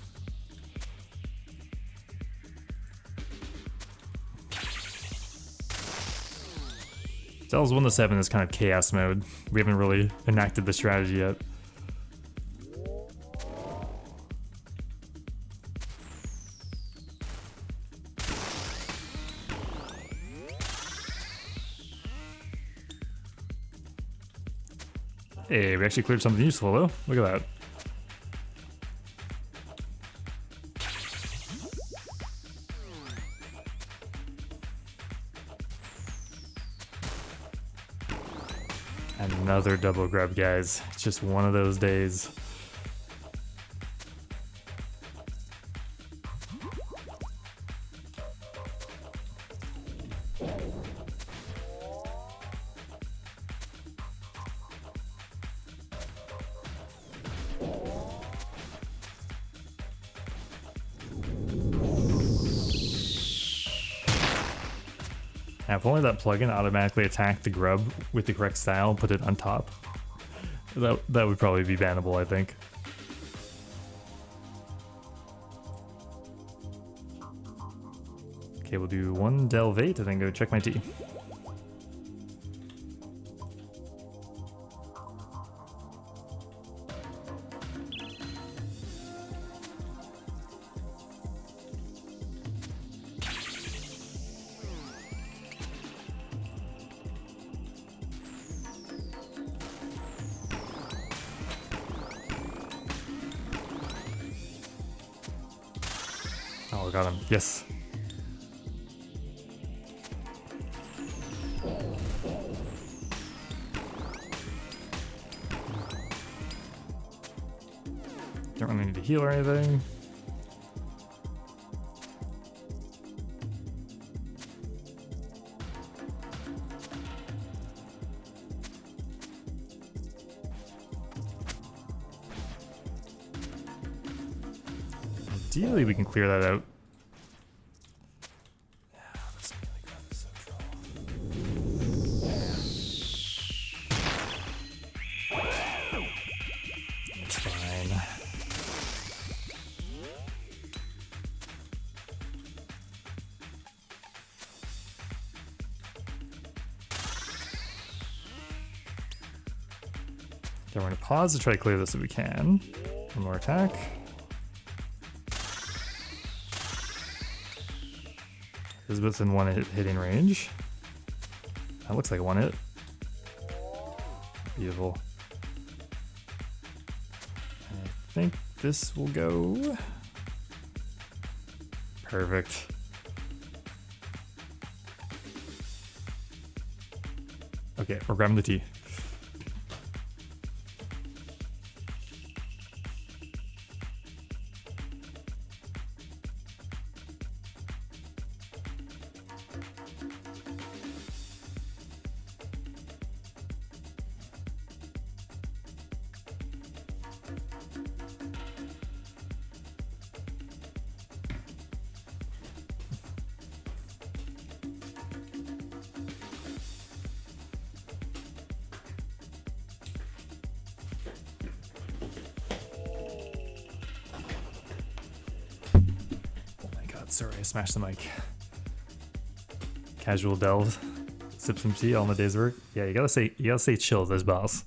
Delves 1 to 7 is kind of chaos mode. We haven't really enacted the strategy yet. Hey, we actually cleared something useful though. Look at that. Another double grub, guys. It's just one of those days. Now, if only that plugin automatically attacked the grub with the correct style and put it on top. That would probably be bannable, I think. Okay, we'll do one Delvate and then go check my tea. Oh, got him. Yes. Don't really need to heal or anything. Ideally, we can clear that out. It's fine. Okay, we're going to pause to try to clear this if we can. One more attack. Is within one hitting range. That looks like one hit. Beautiful. I think this will go. Perfect. Okay, we're grabbing the tea. Sorry, I smashed the mic. Casual delve. Sip some tea on the day's work. Yeah, you gotta say chill, this boss.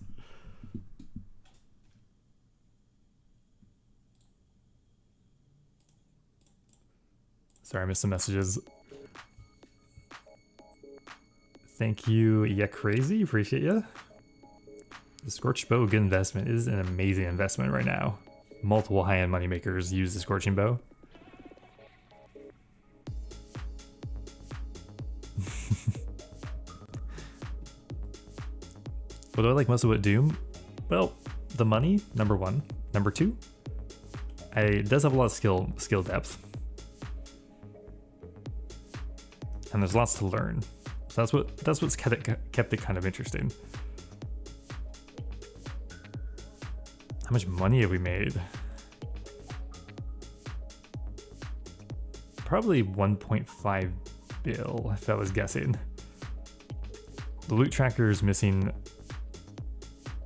Sorry, I missed some messages. Thank you, yeah, crazy. Appreciate you. The Scorched Bow, good investment. It is an amazing investment right now. Multiple high-end moneymakers use the Scorching Bow. What do I like most about Doom? Well, the money, number one. Number two, it does have a lot of skill depth. And there's lots to learn. So that's what's kept it kind of interesting. How much money have we made? Probably 1.5 bill, if I was guessing. The loot tracker is missing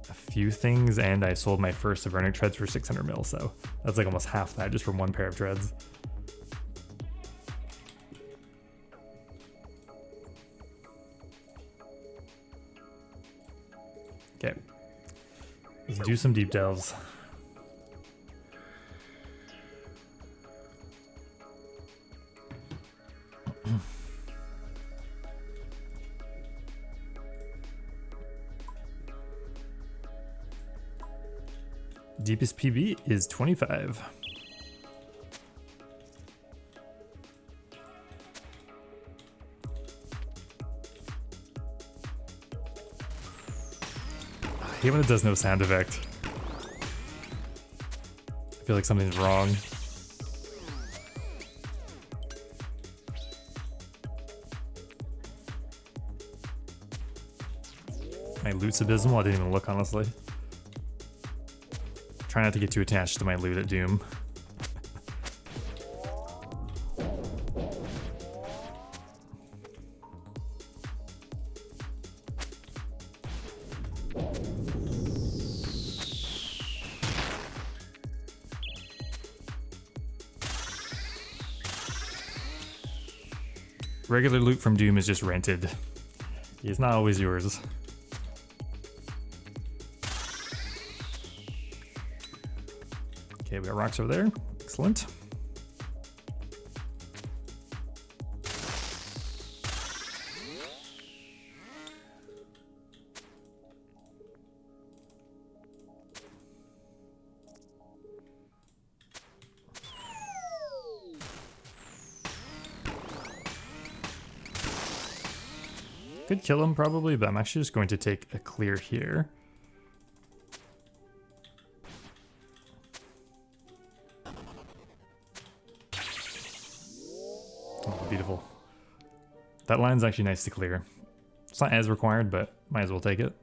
a few things, and I sold my first Avernic treads for 600 mil, so that's like almost half that just for one pair of treads. Okay, let's do some deep delves. Deepest PB is 25. I hate when it does no sound effect. I feel like something's wrong. My loot's abysmal. I didn't even look, honestly. Try not to get too attached to my loot at Doom. Regular loot from Doom is just rented. It's not always yours. Okay, we got rocks over there. Excellent. Could kill him probably, but I'm actually just going to take a clear here. Oh, beautiful. That line's actually nice to clear. It's not as required, but might as well take it.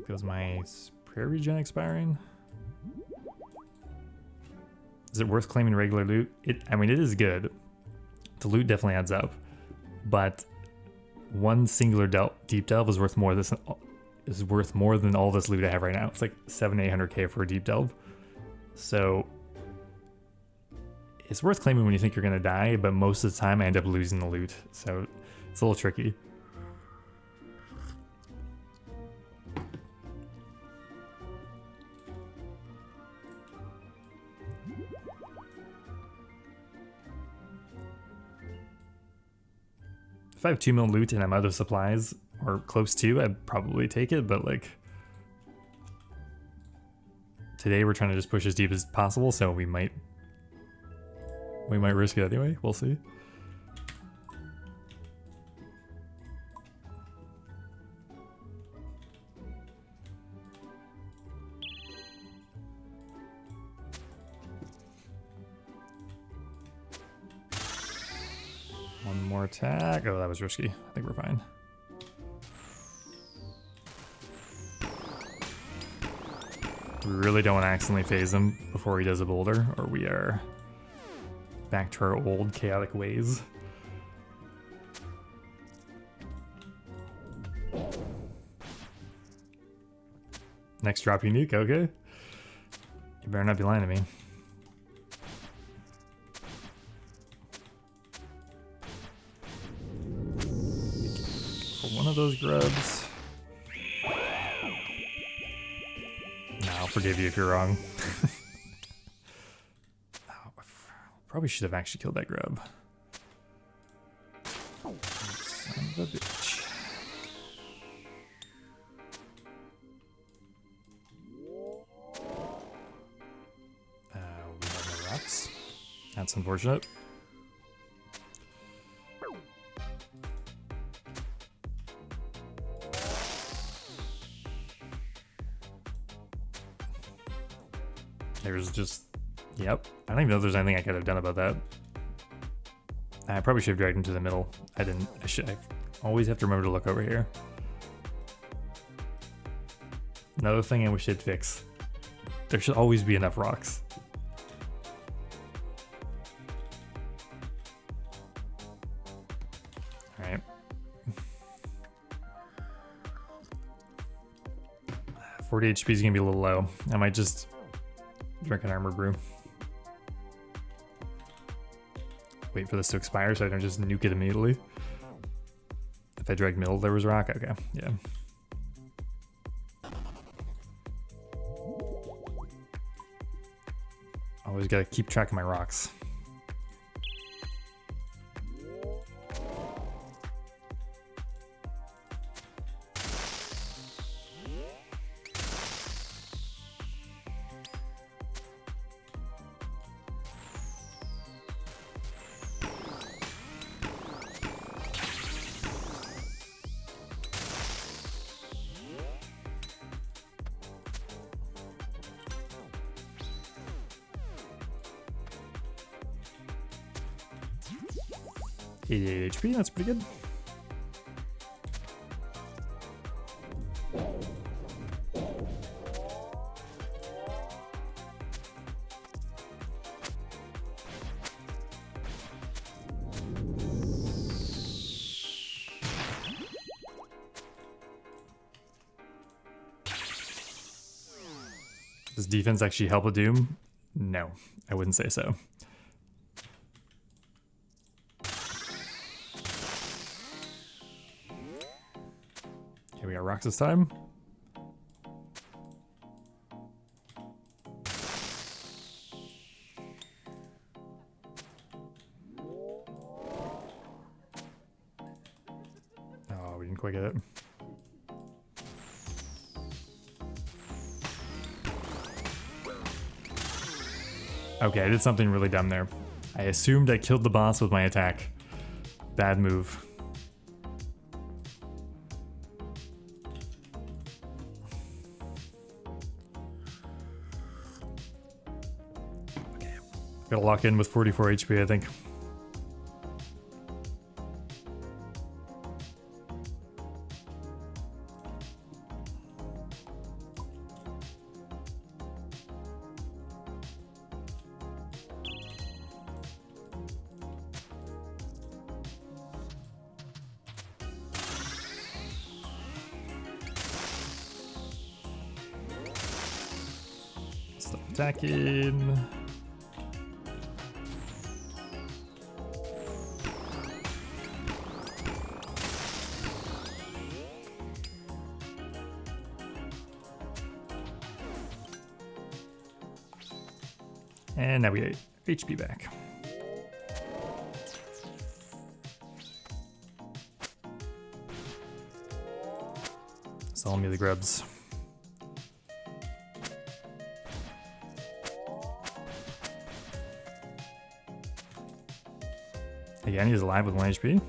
Goes my prayer regen expiring. Is it worth claiming regular loot? I mean, it is good. The loot definitely adds up. But one singular deep delve is worth more than all this loot I have right now. It's like 700-800k for a deep delve. So it's worth claiming when you think you're gonna die, but most of the time I end up losing the loot. So it's a little tricky. If I have 2 mil loot and I'm out of supplies, or close to, I'd probably take it, but like... Today we're trying to just push as deep as possible, so we might risk it anyway, we'll see. One more attack. Oh, that was risky. I think we're fine. We really don't want to accidentally phase him before he does a boulder, or we are back to our old chaotic ways. Next drop unique, okay. You better not be lying to me. One of those grubs. No, I'll forgive you if you're wrong. Oh, probably should have actually killed that grub. Son of a bitch. We have no rocks. That's unfortunate. There's just, yep. I don't even know if there's anything I could have done about that. I probably should have dragged him to the middle. I didn't. I always have to remember to look over here. Another thing I wish they'd fix. There should always be enough rocks. Alright. 40 HP is gonna be a little low. I might just drink an armor brew. Wait for this to expire so I don't just nuke it immediately. If I drag middle, there was rock. Okay, yeah. Always gotta keep track of my rocks. 88 HP, that's pretty good. Does defense actually help with Doom? No, I wouldn't say so. Okay, we got rocks this time. Oh, we didn't quite get it. Okay, I did something really dumb there. I assumed I killed the boss with my attack. Bad move. Okay, gotta lock in with 44 HP, I think. Stop attacking. And now we get HP back. Sell me the grubs. Again, he's alive with 1 HP.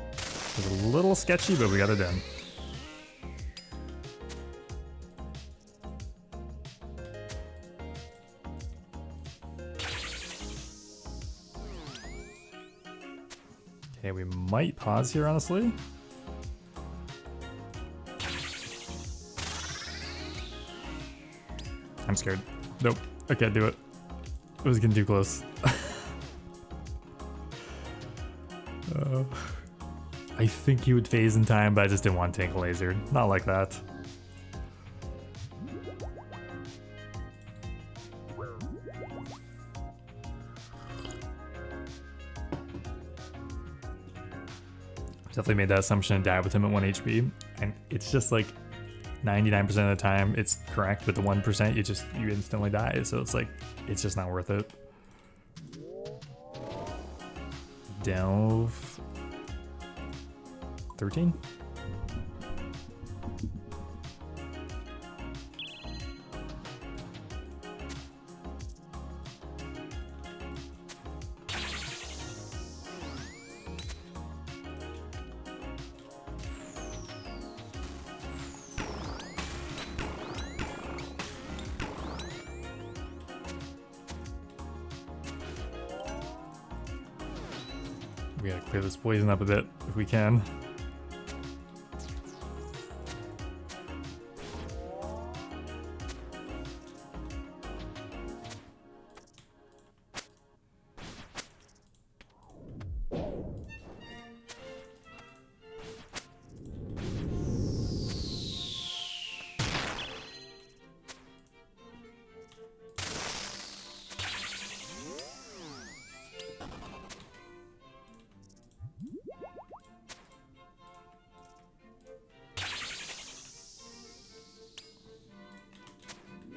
It was a little sketchy, but we got it done. Okay, we might pause here, honestly. I'm scared. Nope, I can't do it. It was getting too close. I think he would phase in time, but I just didn't want to tank a laser. Not like that. Definitely made that assumption and died with him at 1 HP. And it's just like 99% of the time it's correct, but the 1% you instantly die. So it's like, it's just not worth it. Delve 13. We gotta clear this poison up a bit if we can.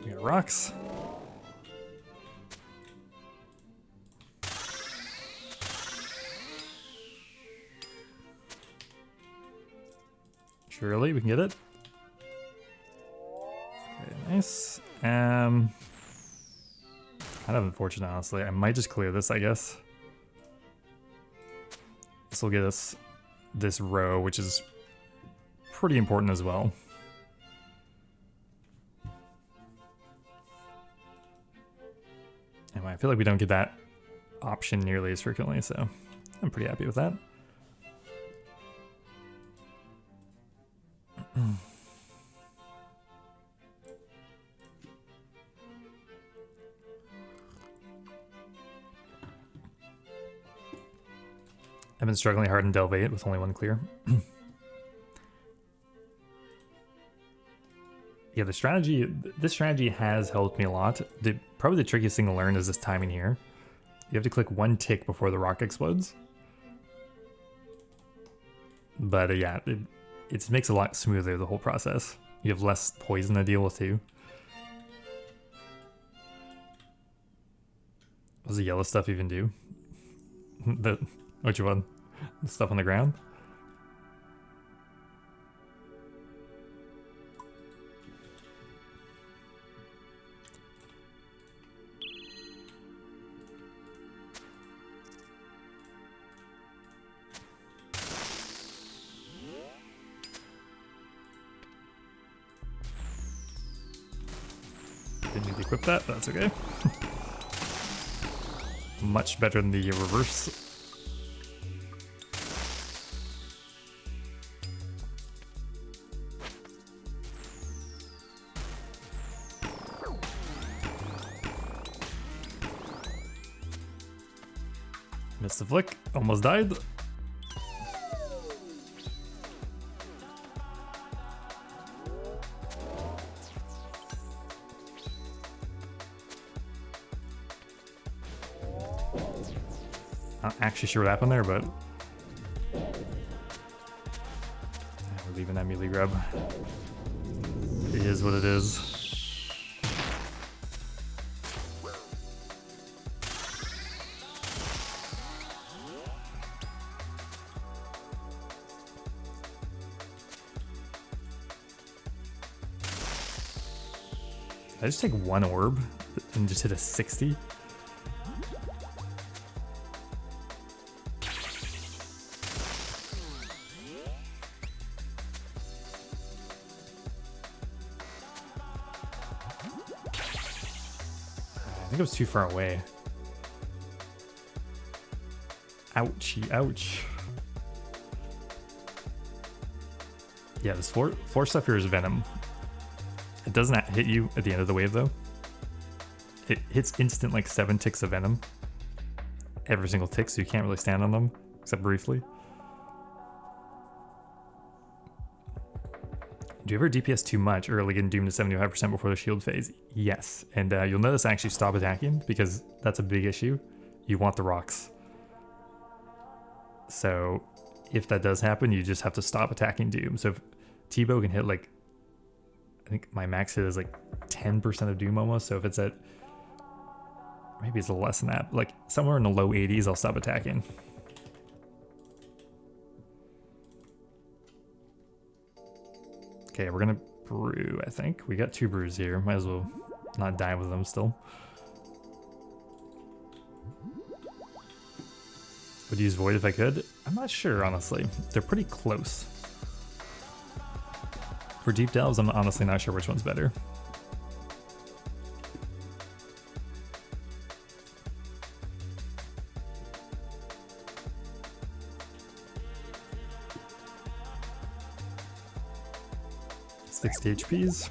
We got rocks. Surely we can get it. Okay, nice. Kind of unfortunate, honestly. I might just clear this, I guess. This will get us this row, which is pretty important as well. Anyway, I feel like we don't get that option nearly as frequently, so I'm pretty happy with that. I've been struggling hard in Delve 8 with only one clear. Yeah, this strategy has helped me a lot. Probably the trickiest thing to learn is this timing here. You have to click one tick before the rock explodes. But yeah, it makes it a lot smoother, the whole process. You have less poison to deal with too. What does the yellow stuff even do? Which one? The stuff on the ground? Didn't need to equip that, that's okay. Much better than the reverse. Missed the flick, almost died. Not actually sure what happened there, but we're leaving that melee grub. It is what it is. I just take one orb and just hit a 60. I think it was too far away. Ouchie, ouch. Yeah, this floor stuff here is venom. It doesn't hit you at the end of the wave though. It hits instant like 7 ticks of venom. Every single tick, so you can't really stand on them, except briefly. Do you ever DPS too much early and doom to 75% before the shield phase? Yes, and you'll notice I actually stop attacking because that's a big issue. You want the rocks. So if that does happen, you just have to stop attacking doom. So if T-Bow can hit like, I think my max hit is like 10% of doom almost, so if it's at, maybe it's a little less than that, like somewhere in the low 80s, I'll stop attacking. Okay, we're gonna brew, I think. We got 2 brews here. Might as well not die with them still. Would use Void if I could? I'm not sure, honestly. They're pretty close. For Deep Delves, I'm honestly not sure which one's better. $60 HPs.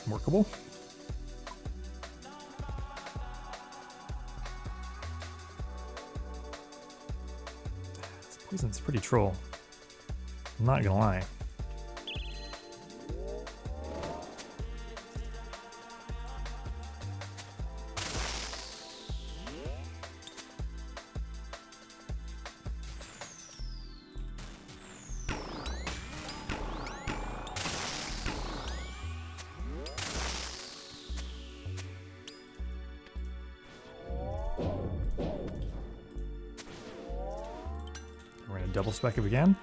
Workable. This poison's pretty troll. I'm not gonna lie. We're gonna double spec if we can.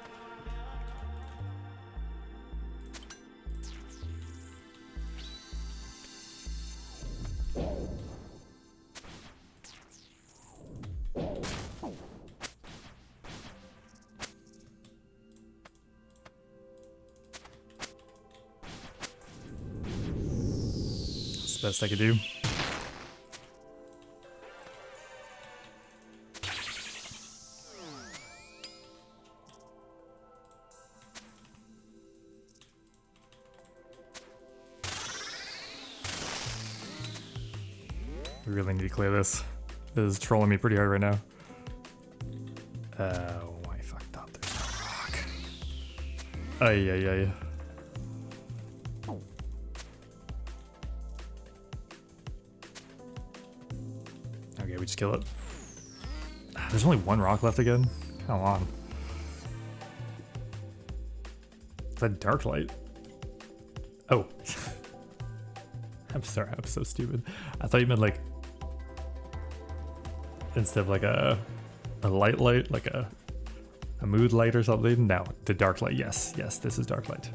the best I could do. We really need to clear this. This is trolling me pretty hard right now. Oh, I fucked up. There's no rock. Ay, ay, ay. Okay, we just kill it. There's only one rock left again? Come on. Is that dark light? Oh. I'm sorry, I'm so stupid. I thought you meant like, instead of like a light, like a mood light or something. No, the dark light. Yes, yes, this is dark light.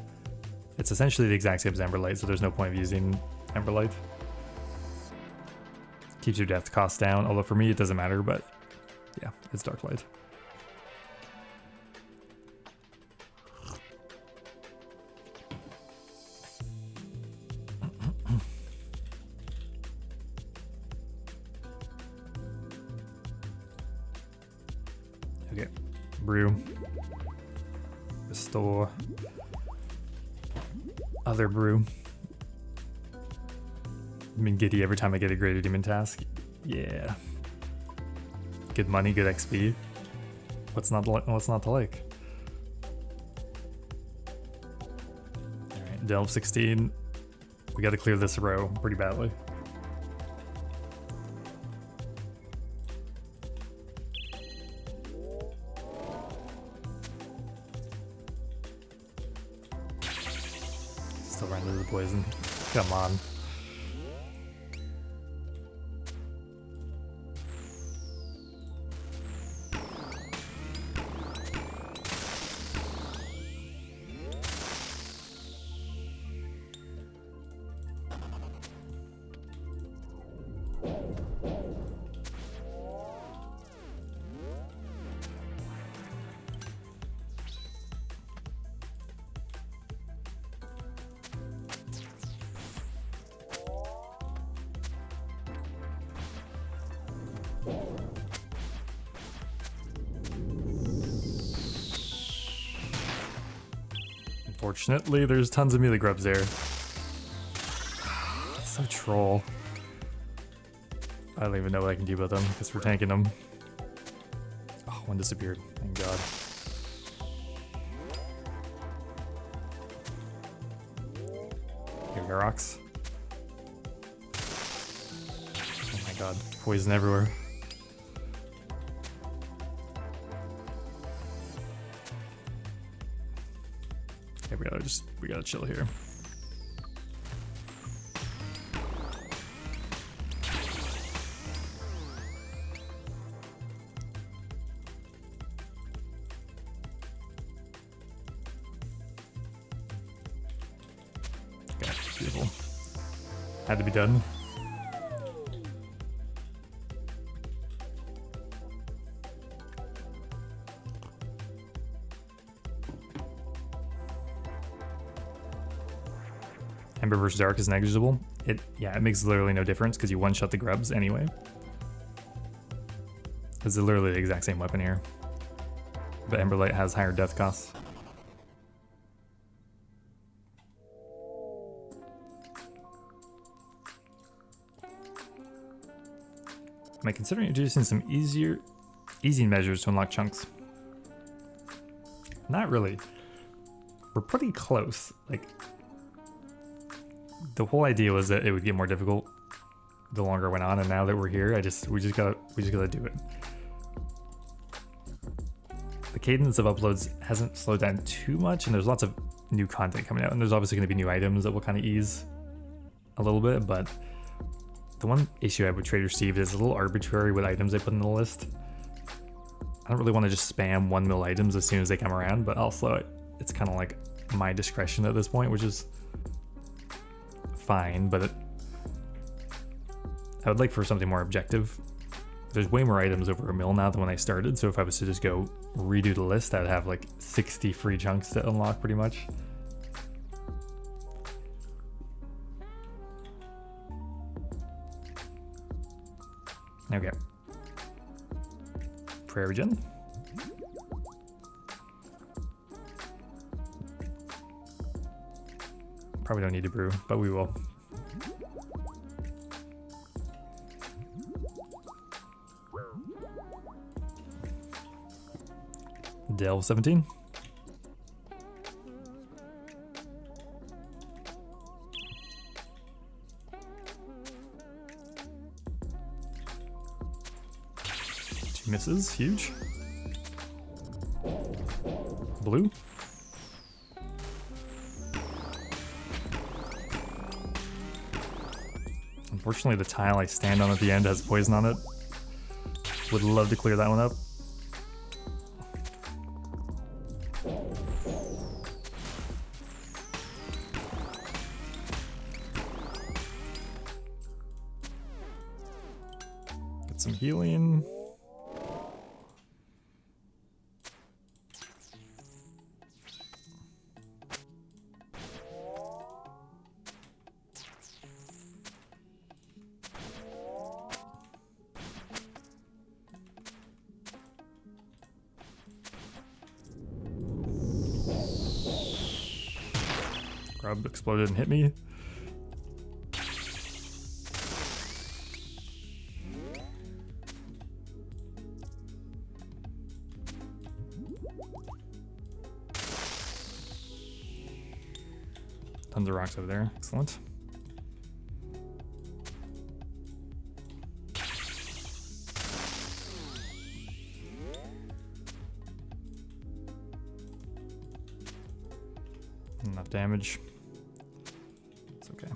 It's essentially the exact same as amber light, so there's no point of using amber light. Keeps your death cost down, although for me it doesn't matter, but yeah, it's dark light. Okay, brew, restore, other brew. I mean, giddy every time I get a greater demon task. Yeah. Good money, good XP. What's not to like? Alright, Delve 16. We gotta clear this row pretty badly. Still ran into the poison. Come on. Unfortunately, there's tons of melee grubs there. That's so troll. I don't even know what I can do about them because we're tanking them. Oh, one disappeared. Thank God. Here we go, rocks. Oh my God, poison everywhere. We gotta chill here. Okay, beautiful. Had to be done. Amber versus dark is negligible. It makes literally no difference because you one-shot the grubs anyway. It's literally the exact same weapon here. But Amber Light has higher death costs. Am I considering introducing some easy measures to unlock chunks? Not really. We're pretty close. Like, the whole idea was that it would get more difficult the longer it went on, and now that we're here, we just gotta do it. The cadence of uploads hasn't slowed down too much, and there's lots of new content coming out, and there's obviously going to be new items that will kind of ease a little bit, but the one issue I have with Trader Steve is a little arbitrary what items they put in the list. I don't really want to just spam 1 mil items as soon as they come around, but also it's kind of like my discretion at this point, which is fine, but I would like for something more objective. There's way more items over 1 mil now than when I started, so if I was to just go redo the list, I'd have like 60 free chunks to unlock pretty much. Okay. Prayer regen. Probably don't need to brew, but we will. Delve 17. Two misses, huge. Blue. Unfortunately, the tile I stand on at the end has poison on it. Would love to clear that one up. Get some healing. Grub exploded and hit me. Tons of rocks over there. Excellent. Enough damage. It's okay.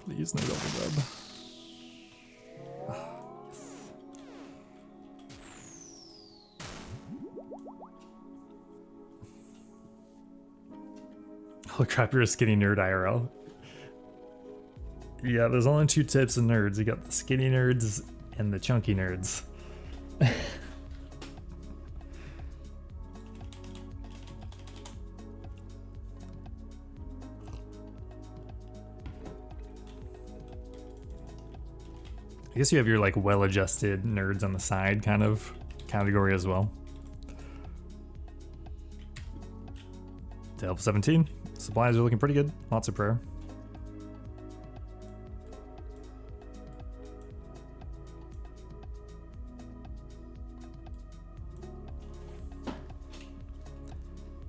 Please, no double grub. Oh crap, you're a skinny nerd IRL. Yeah, there's only two types of nerds. You got the skinny nerds and the chunky nerds. I guess you have your like well-adjusted nerds on the side kind of category as well. Delve 17. Supplies are looking pretty good. Lots of prayer.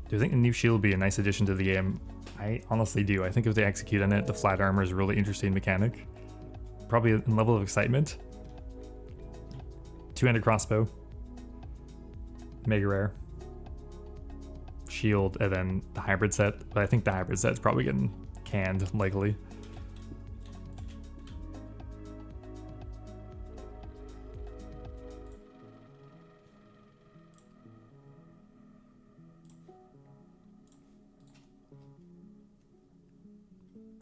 Do you think the new shield would be a nice addition to the game? I honestly do. I think if they execute on it, the flat armor is a really interesting mechanic. Probably a level of excitement. Two-handed crossbow. Mega rare. Shield, and then the hybrid set. But I think the hybrid set's probably getting canned, likely.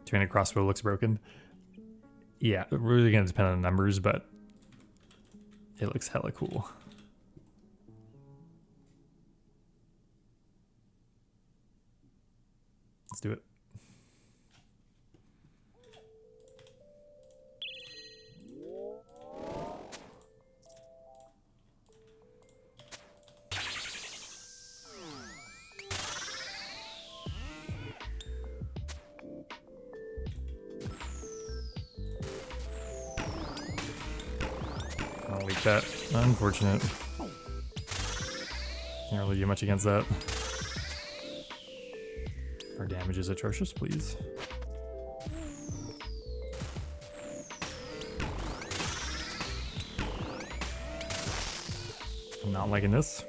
Two-handed crossbow looks broken. Yeah, really gonna depend on the numbers, but it looks hella cool. Let's do it. I'll leak that. Unfortunate. Can't really do much against that. Our damage is atrocious, please. I'm not liking this.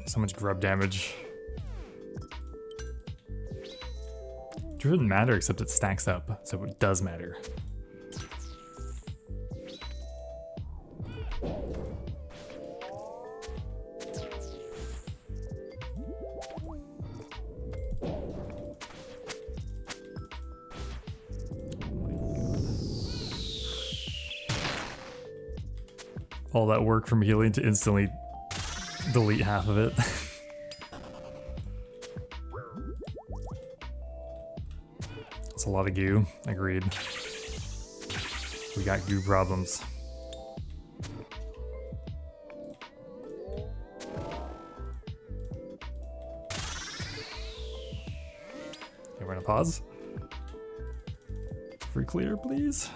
So much grub damage. It doesn't matter except it stacks up, so it does matter. all that work from healing to instantly delete half of it. It's a lot of goo, agreed. We got goo problems. Okay, we're gonna pause. Free clear, please.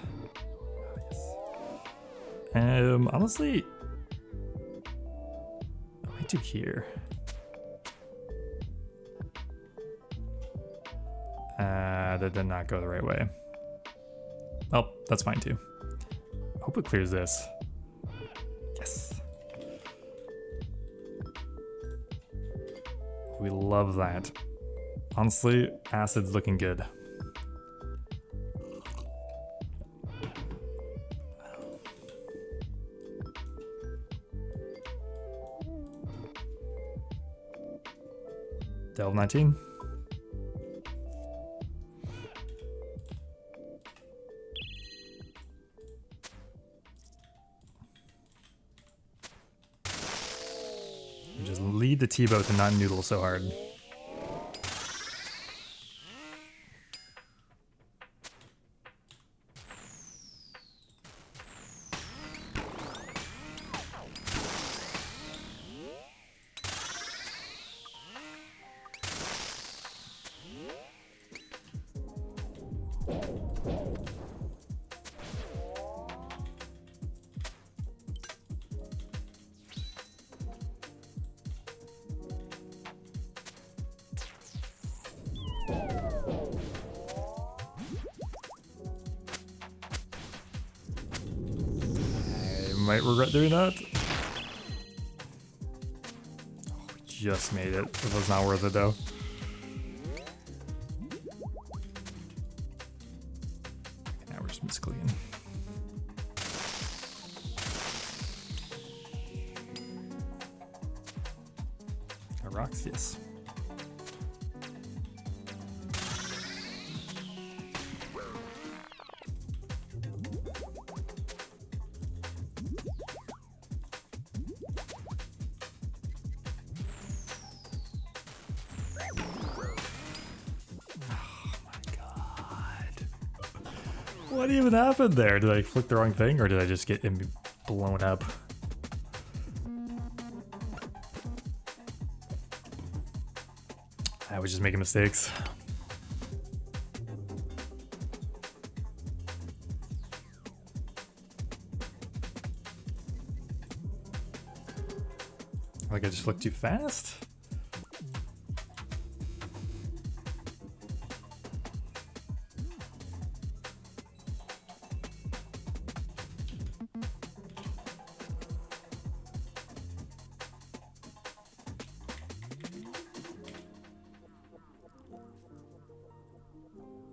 Honestly, what do I do here? That did not go the right way. Oh, that's fine too. Hope it clears this. Yes. We love that. Honestly, acid's looking good. Delve 19. Just lead the T-boat to not noodle so hard. Might regret doing that. Oh, we just made it. It was not worth it though. Okay, now we're just misclicking. Rocks, yes. What even happened there? Did I flick the wrong thing or did I just get blown up? I was just making mistakes. Like I just flicked too fast?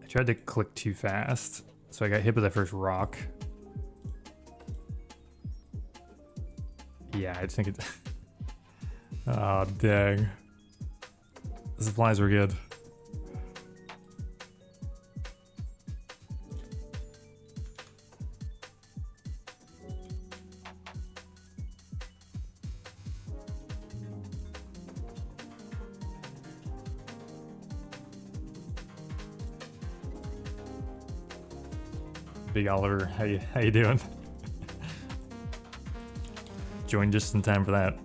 Tried to click too fast, so I got hit with that first rock. Yeah, I think it. Oh, dang. The supplies were good. Big Oliver, how you doing? Joined just in time for that.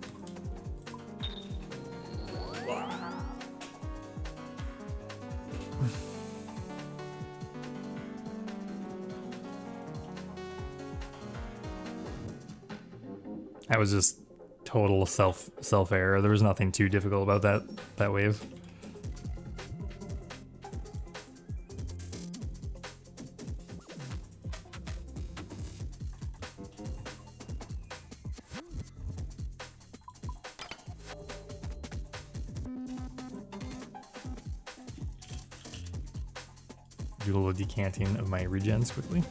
That was just total self error. There was nothing too difficult about that wave. Do a little decanting of my regens quickly.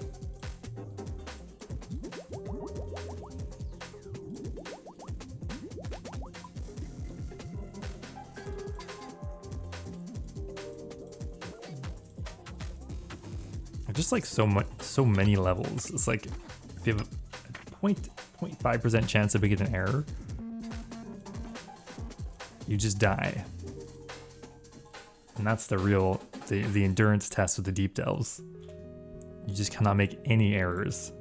Just like so many levels. It's like if you have a 0.5% chance that we get an error, you just die. And that's the real, the endurance test with the deep delves. You just cannot make any errors,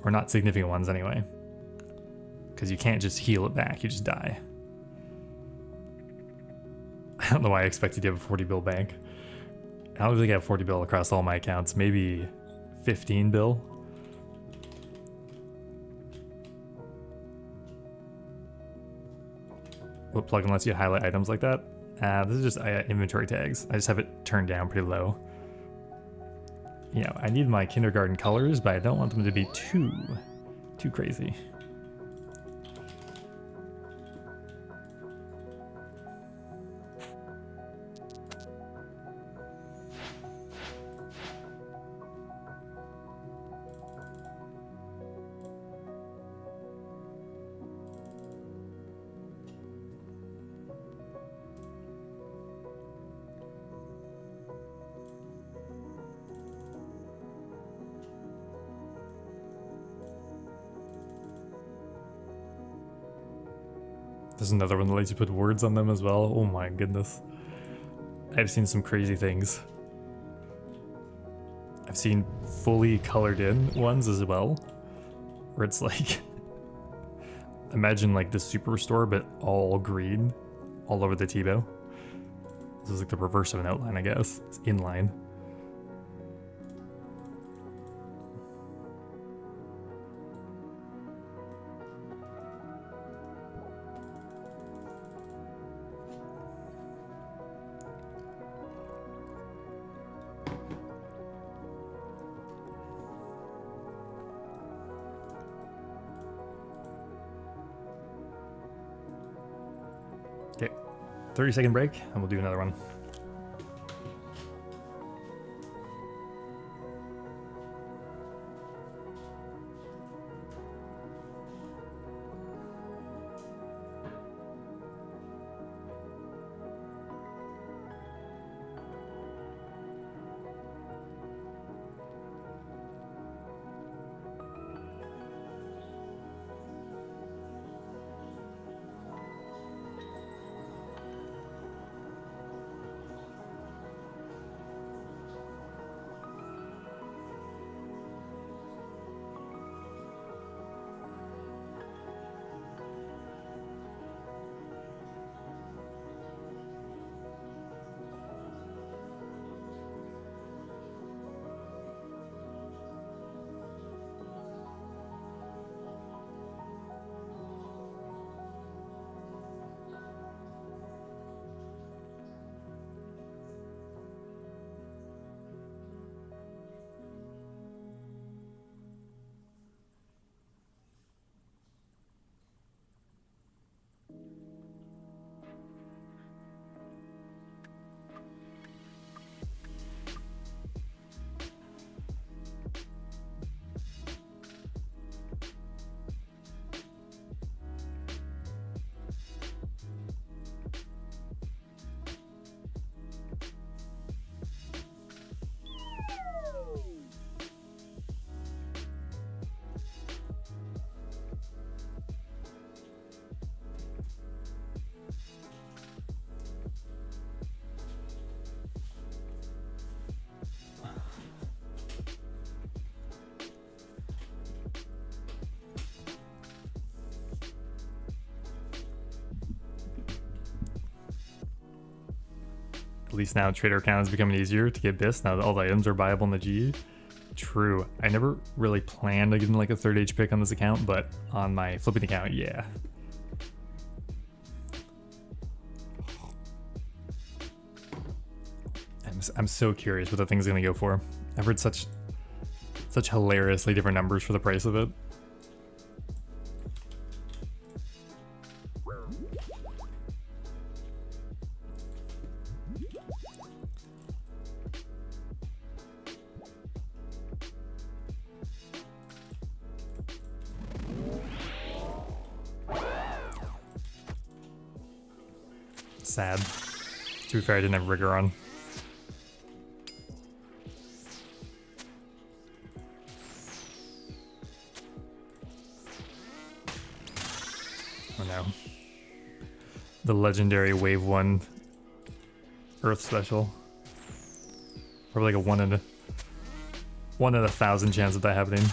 or not significant ones anyway, because you can't just heal it back, you just die. I don't know why I expected to have a 40 bill bank. I don't think I have 40 bill across all my accounts, maybe 15 bill. What plugin lets you highlight items like that? This is just inventory tags. I just have it turned down pretty low. You know, I need my kindergarten colors, but I don't want them to be too crazy. There's another one that lets you put words on them as well. Oh my goodness. I've seen some crazy things. I've seen fully colored in ones as well, where it's like, imagine like the Superstore, but all green, all over the T-bow. This is like the reverse of an outline, I guess. It's inline. Okay, 30-second break, and we'll do another one. At least now trader account is becoming easier to get BIS now that all the items are buyable in the G. True. I never really planned on getting like a third H pick on this account, but on my flipping account, yeah. I'm so curious what the thing's gonna go for. I've heard such hilariously different numbers for the price of it. Sad. To be fair, I didn't have rigor on. know. The legendary wave 1 Earth special. Probably like a 1 in 1,000 chance of that happening.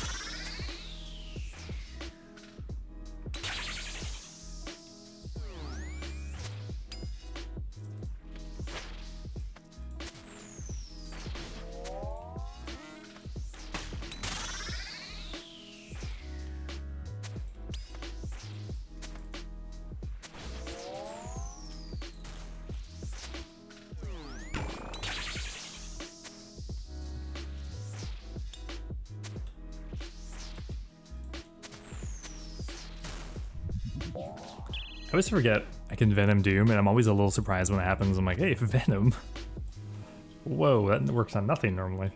I always forget I can Venom Doom, and I'm always a little surprised when it happens. I'm like, hey, Venom. Whoa, that works on nothing normally.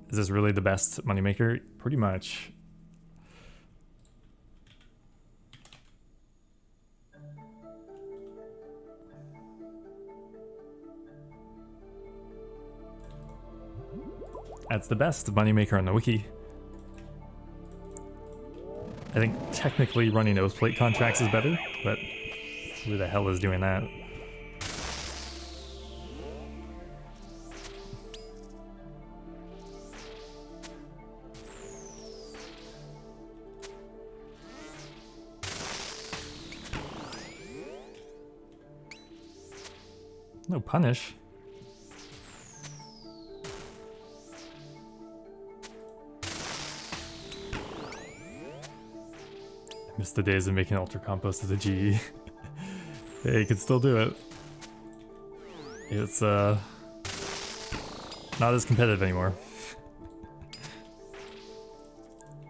Is this really the best moneymaker? Pretty much. That's the best moneymaker on the wiki. I think technically running those plate contracts is better, but who the hell is doing that? No punish. I miss the days of making Ultra Compost as a GE. Hey, you can still do it. It's not as competitive anymore.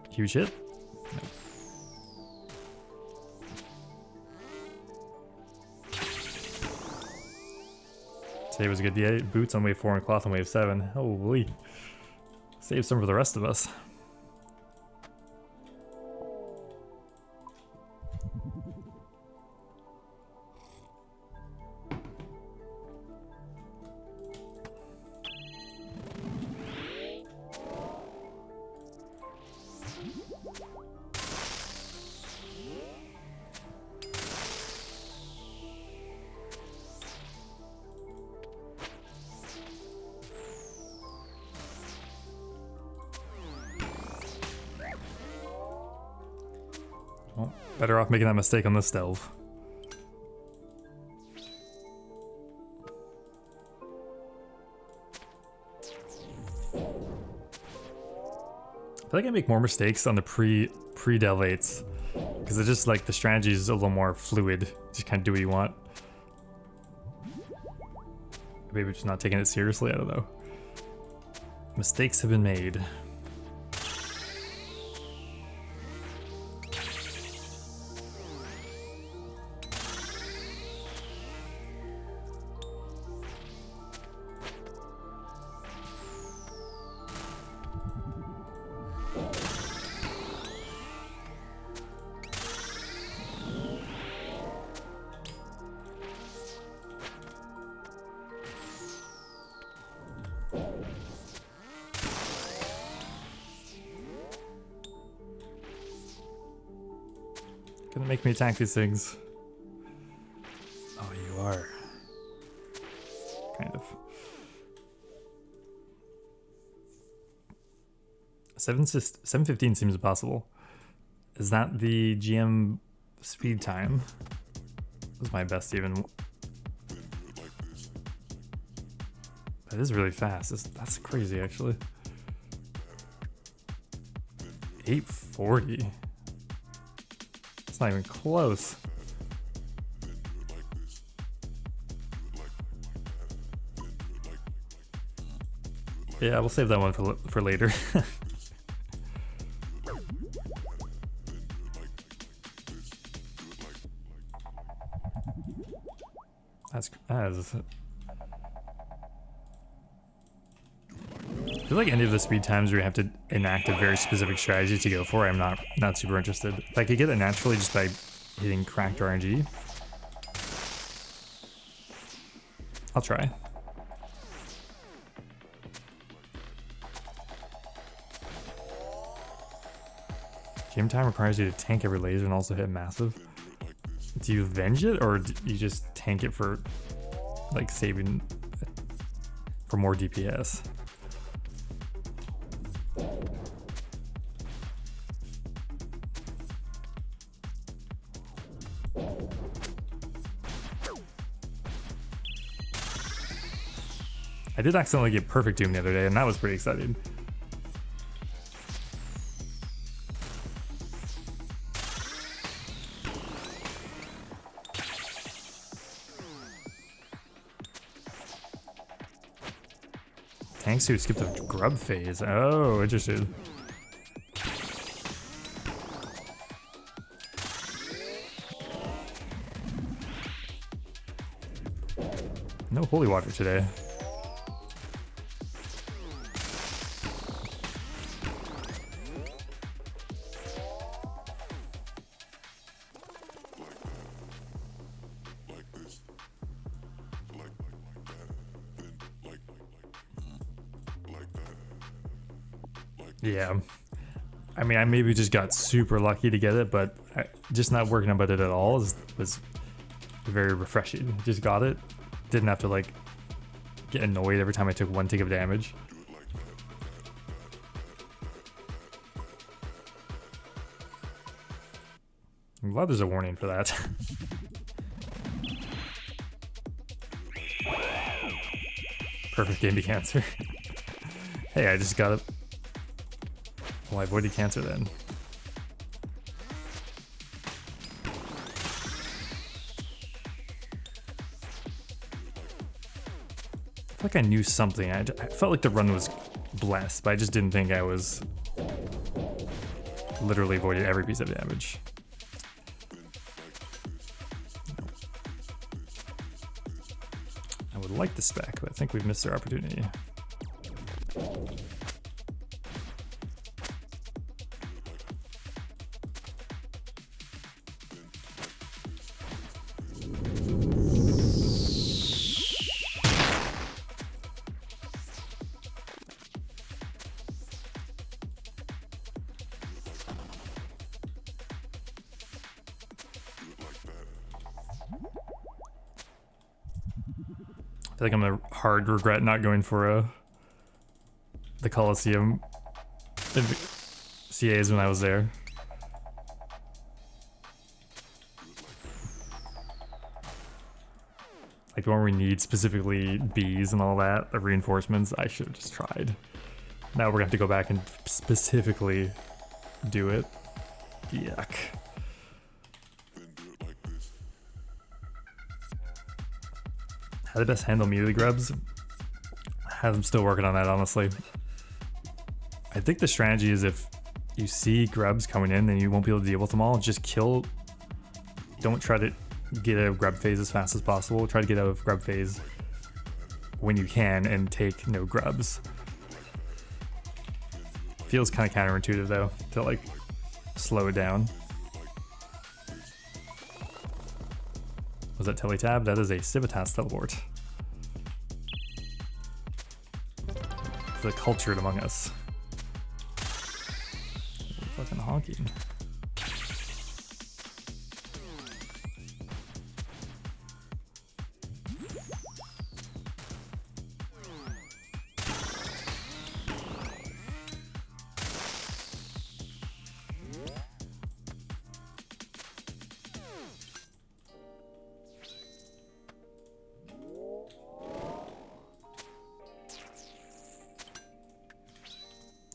Huge hit? Nope. Today was a good day. Boots on wave 4 and cloth on wave 7. Holy. Save some for the rest of us. Well, better off making that mistake on this delve. I feel like I make more mistakes on the pre-delve 8s because it's just like the strategy is a little more fluid. Just kind of do what you want. Maybe just not taking it seriously. I don't know. Mistakes have been made. Gonna make me attack these things. Oh, you are. Kind of. 7:15 seems impossible. Is that the GM speed time? That's my best even. That is really fast. That's crazy actually. 840. It's not even close. Yeah, we'll save that one for later. that is. I feel like any of the speed times where you have to enact a very specific strategy to go for, I'm not super interested. If I could get it naturally just by hitting cracked RNG, I'll try. Game time requires you to tank every laser and also hit massive. Do you avenge it, or do you just tank it for like saving for more DPS? I did accidentally get perfect Doom the other day, and that was pretty exciting. Tanks who skipped the grub phase. Oh, interesting. No holy water today. Yeah, I mean, I maybe just got super lucky to get it, but just not working about it at all was very refreshing. Just got it, didn't have to like get annoyed every time I took one tick of damage. I'm glad there's a warning for that. Perfect game to cancer. Hey, I just got it. Well, I avoided cancer then. I feel like I knew something. I felt like the run was blessed, but I just didn't think I was literally avoided every piece of damage. I would like the spec, but I think we've missed our opportunity. I feel like I'm gonna hard regret not going for the Coliseum CAs when I was there. Like the one we need specifically bees and all that, the reinforcements, I should have just tried. Now we're gonna have to go back and specifically do it. Yuck. How the best handle melee grubs? I'm still working on that, honestly. I think the strategy is if you see grubs coming in, then you won't be able to deal with them all. Just kill. Don't try to get out of grub phase as fast as possible. Try to get out of grub phase when you can and take no grubs. Feels kind of counterintuitive though, to like slow it down. Was that teletab? That is a Civitas teleport. The cultured among us. Fucking honking.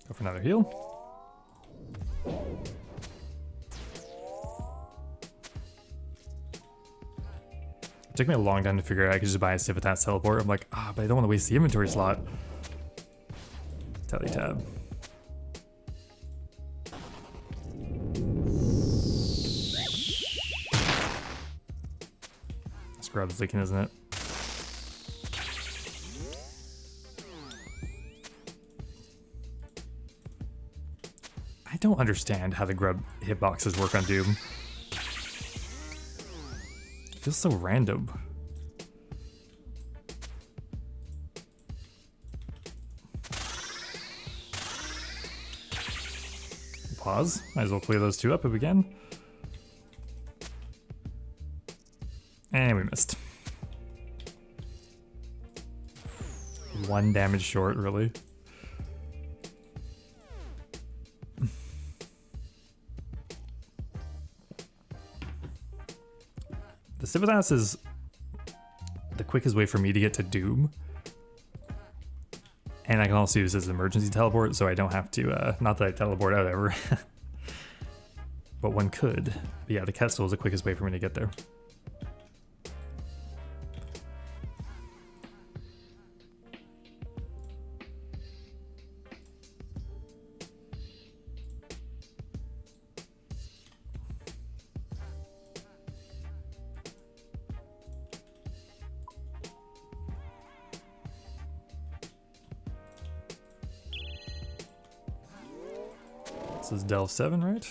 Go for another heal. It took me a long time to figure out I could just buy a Civitas teleport. I'm like, but I don't want to waste the inventory slot. Teletab. Scrub's leaking, isn't it? I don't understand how the grub hitboxes work on Doom. It feels so random. Pause. Might as well clear those two up if we can. And we missed. 1 damage short, really. The Civitas is the quickest way for me to get to Doom. And I can also use this as an emergency teleport, so I don't have to, not that I teleport out ever. But one could. But yeah, the Kestel is the quickest way for me to get there. This is Delve 7, right?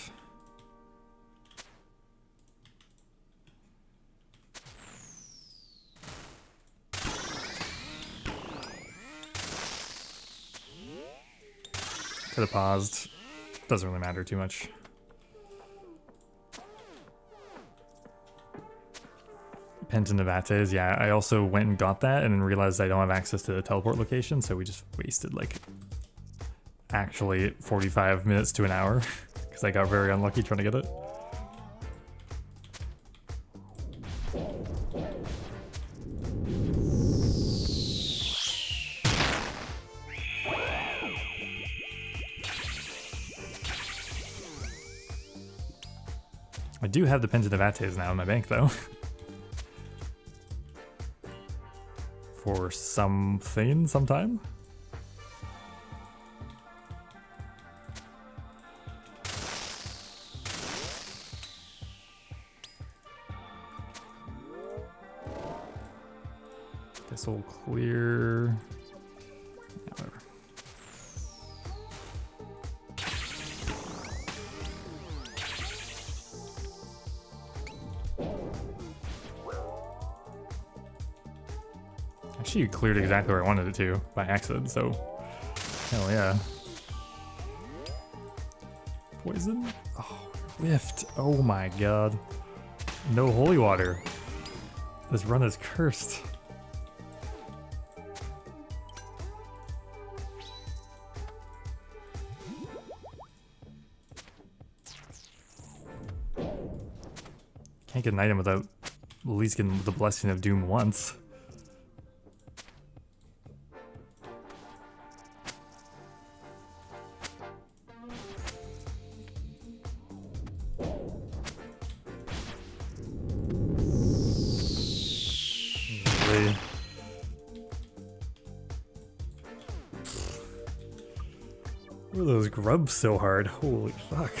Could have paused. Doesn't really matter too much. Penton of Ates, yeah, I also went and got that and then realized I don't have access to the teleport location, so we just wasted like actually 45 minutes to an hour because I got very unlucky trying to get it. I do have the Penton of Ates now in my bank though. For something, sometime. This will clear. Yeah, whatever. Actually, you cleared exactly where I wanted it to by accident, so hell yeah. Poison? Oh, whiffed. Oh my god. No holy water. This run is cursed. Can't get an item without at least getting the Blessing of Doom once. Really? What are those grubs so hard? Holy fuck.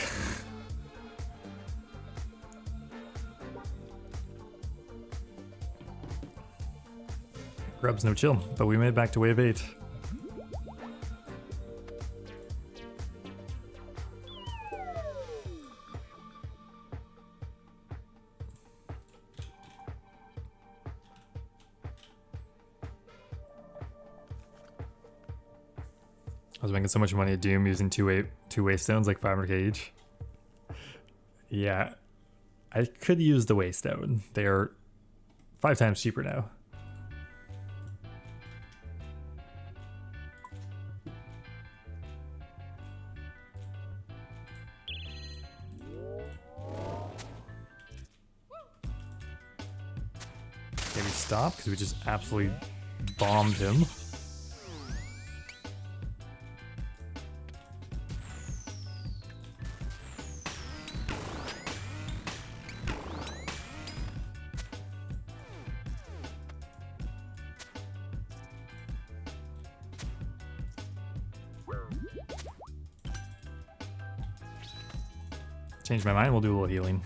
Grub's no chill, but we made it back to wave 8. I was making so much money at Doom using two-way stones, like 500k each. Yeah, I could use the waystone. They are 5 times cheaper now. Okay, we stopped because we just absolutely bombed him. Change my mind, we'll do a little healing.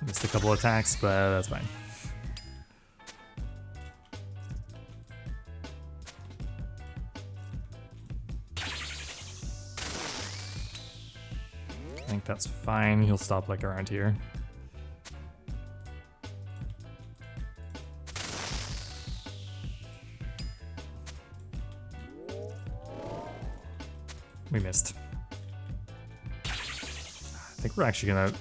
Missed a couple attacks, but that's fine. think that's fine. He'll stop like around here. We missed. I think we're actually gonna...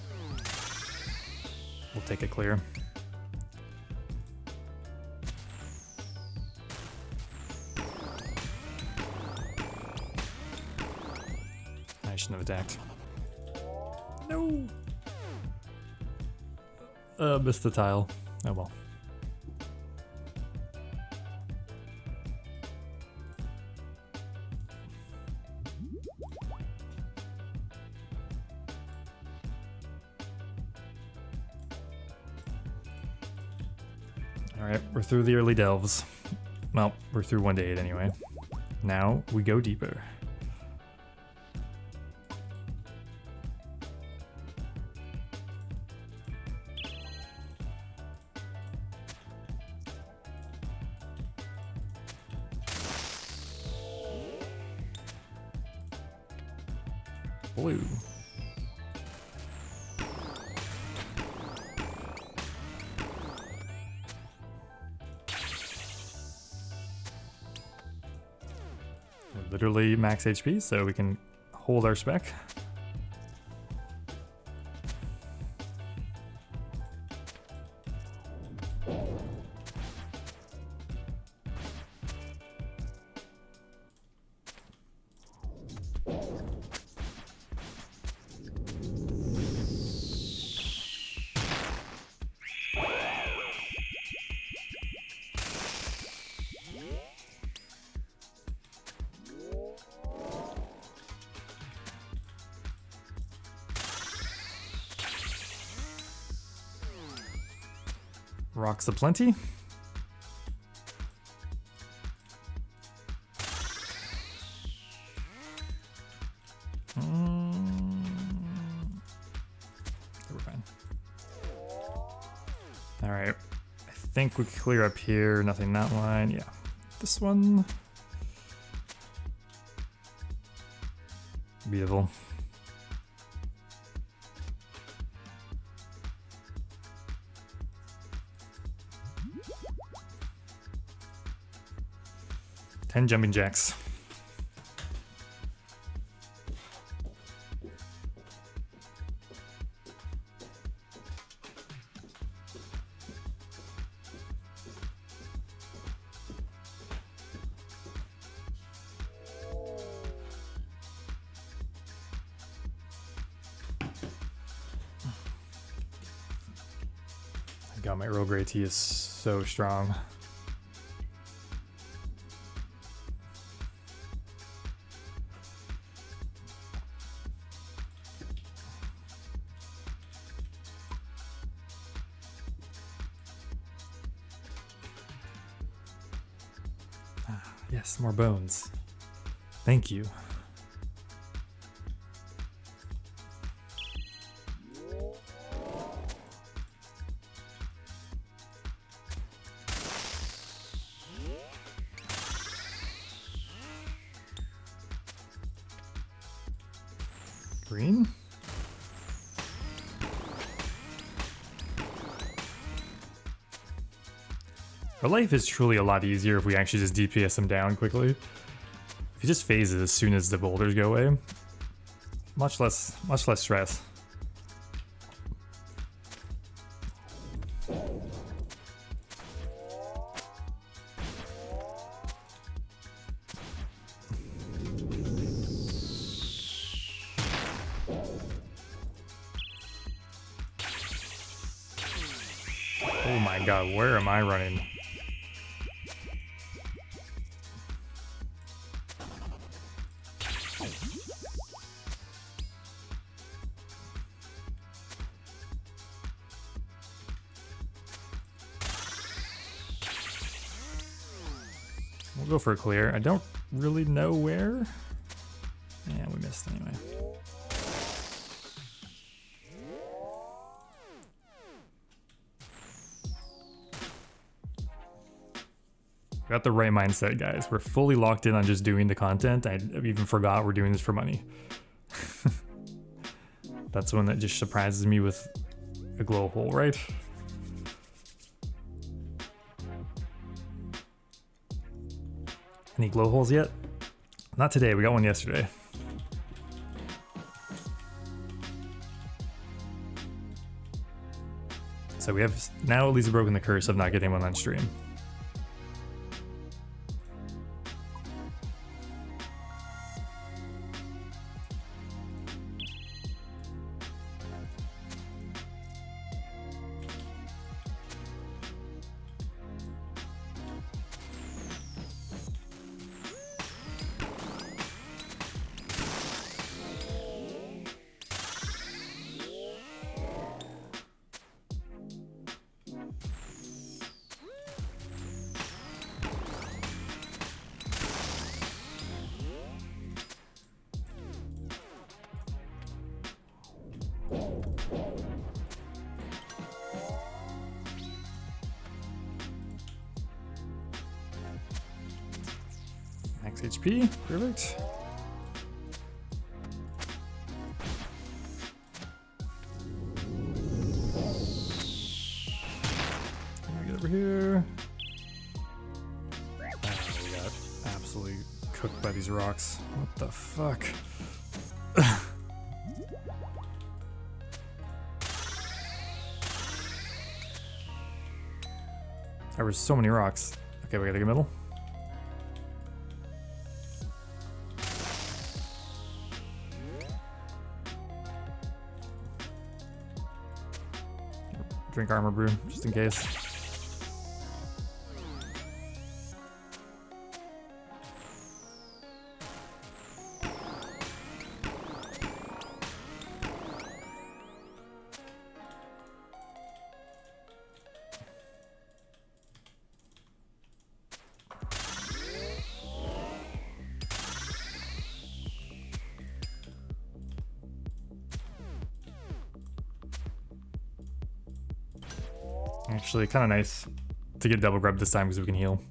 We'll take it clear. I shouldn't have attacked. No! Missed the tile. Oh well. Alright, we're through the early delves. Well, we're through 1 to 8 anyway. Now we go deeper. Blue. Literally max HP, so we can hold our spec. Rocks aplenty. We're fine. All right. I think we can clear up here. Nothing that line. Yeah. This one. Beautiful. Ten jumping jacks. God, my Earl Grey tea is so strong. Yes, more bones. Thank you. Green? Our life is truly a lot easier if we actually just DPS him down quickly. If he just phases as soon as the boulders go away, much less stress. Oh my god, where am I running? We'll go for a clear. I don't really know where. Yeah, we missed anyway. Got the right mindset, guys. We're fully locked in on just doing the content. I even forgot we're doing this for money. That's the one that just surprises me with a glow hole, right? Any glow holes yet? Not today, we got one yesterday. So we have now at least broken the curse of not getting one on stream. Max HP, perfect. Let me get over here. Oh, we got absolutely cooked by these rocks. What the fuck? There were so many rocks. Okay, we gotta get middle. Drink armor brew, just in case. Actually, kind of nice to get double grub this time because we can heal.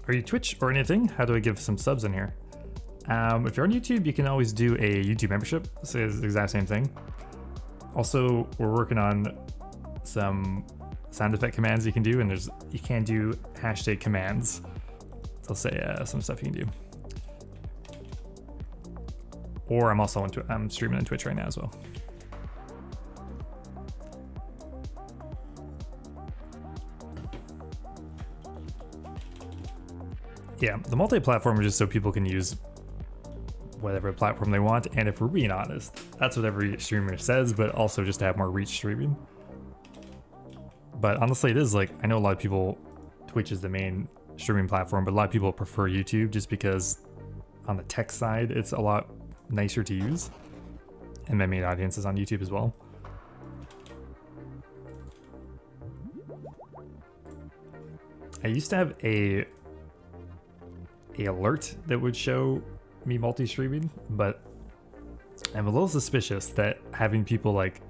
Are you Twitch or anything? How do I give some subs in here? If you're on YouTube, you can always do a YouTube membership. It's the exact same thing. Also, we're working on some sound effect commands you can do, and you can do hashtag commands. So I'll say some stuff you can do. Or I'm also I'm streaming on Twitch right now as well. Yeah, the multi-platform is just so people can use whatever platform they want, and if we're being honest, that's what every streamer says, but also just to have more reach streaming. But honestly, it is like, I know a lot of people, Twitch is the main streaming platform, but a lot of people prefer YouTube just because on the tech side, it's a lot nicer to use. And my main audience is on YouTube as well. I used to have a alert that would show me multi-streaming, but I'm a little suspicious that having people like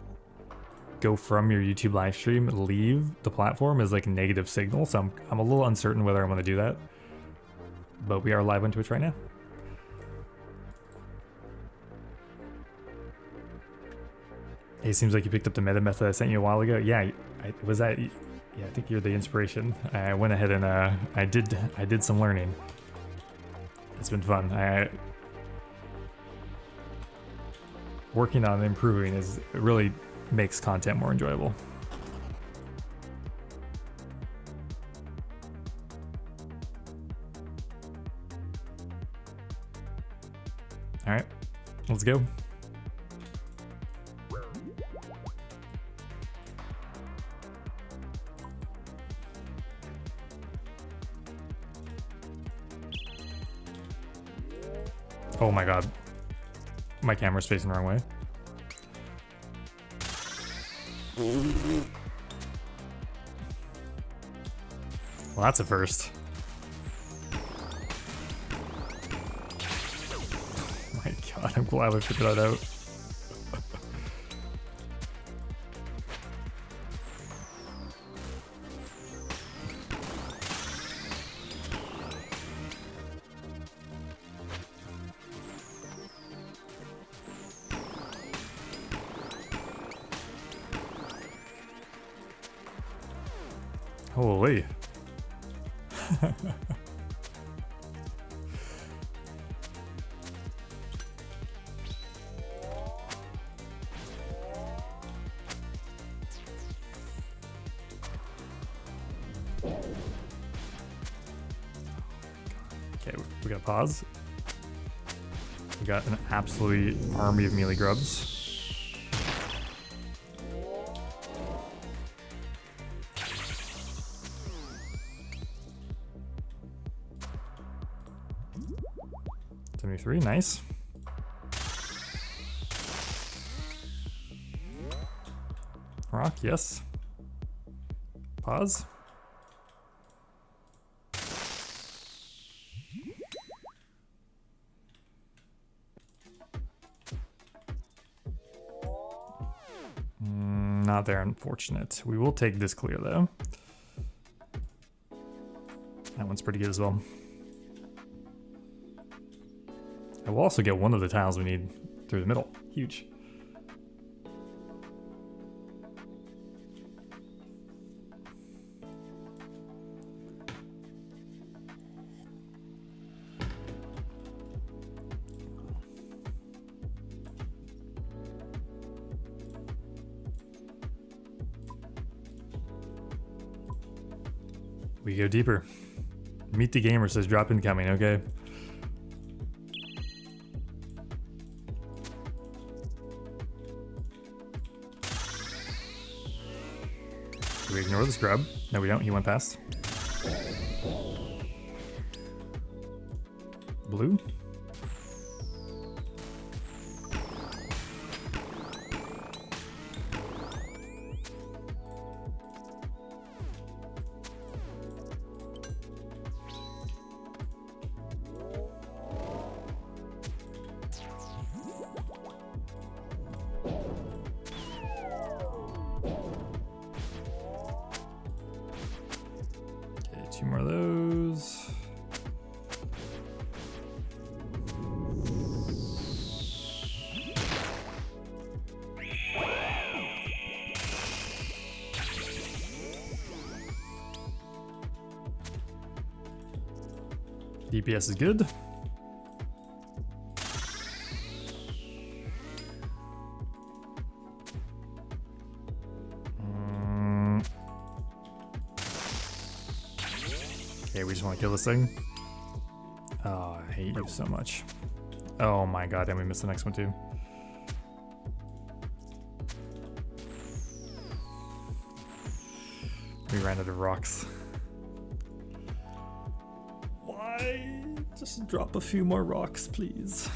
go from your YouTube live stream leave the platform is like a negative signal, so I'm a little uncertain whether I want to do that. But we are live on Twitch right now. It seems like you picked up the meta method I sent you a while ago. Yeah, was that? Yeah, I think you're the inspiration. I went ahead and I did some learning. It's been fun. Working on improving it really makes content more enjoyable. All right, let's go. Oh my god. My camera's facing the wrong way. Well, that's a first. Oh my god, I'm glad we figured that out. Holy. Okay, we gotta pause. We got an absolute army of melee grubs. Three, nice. Rock, yes. Pause. Not there, unfortunate. We will take this clear though. That one's pretty good as well. I will also get one of the tiles we need through the middle. Huge. We go deeper. Meet the Gamer says drop incoming, okay. Do we ignore this grub? No, we don't. He went past. Blue. Two more of those. DPS is good. Okay, we just want to kill this thing. Oh, I hate you so much. Oh my god, and we missed the next one too. We ran out of rocks. Why? Just drop a few more rocks, please.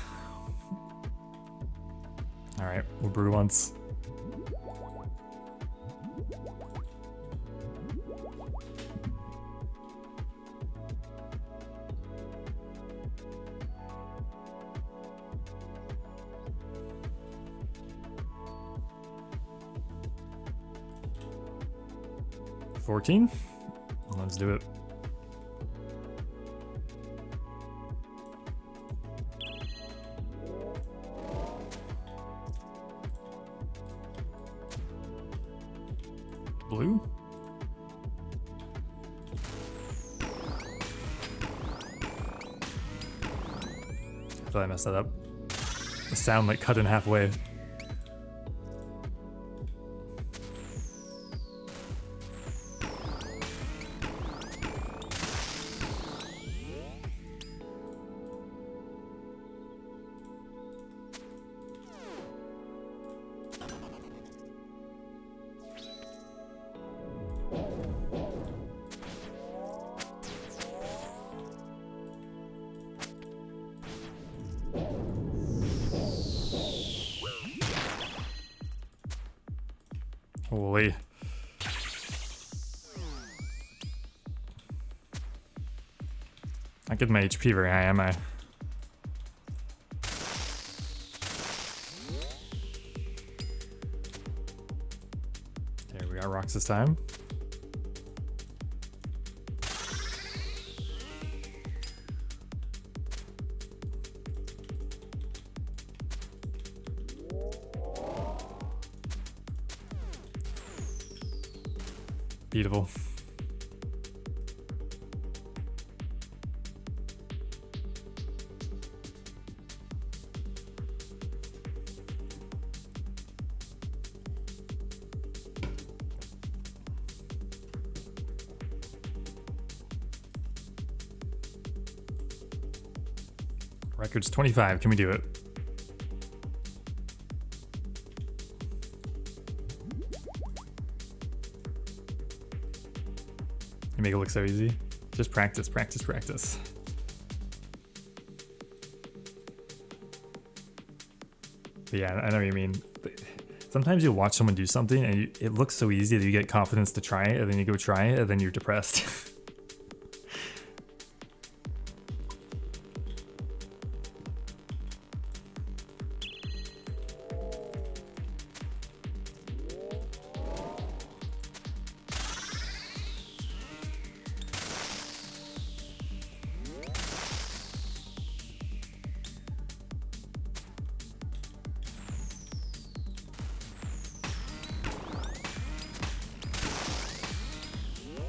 Alright, we'll brew once. $14. Let's do it. Blue. I thought I messed that up. The sound like cut in halfway. Holy. getting my HP very high, am I? Okay, we got rocks this time. Beautiful. Record's 25. Can we do it? You make it look so easy. Just practice, practice, practice. But yeah, I know what you mean. Sometimes you'll watch someone do something and it looks so easy that you get confidence to try it, and then you go try it, and then you're depressed.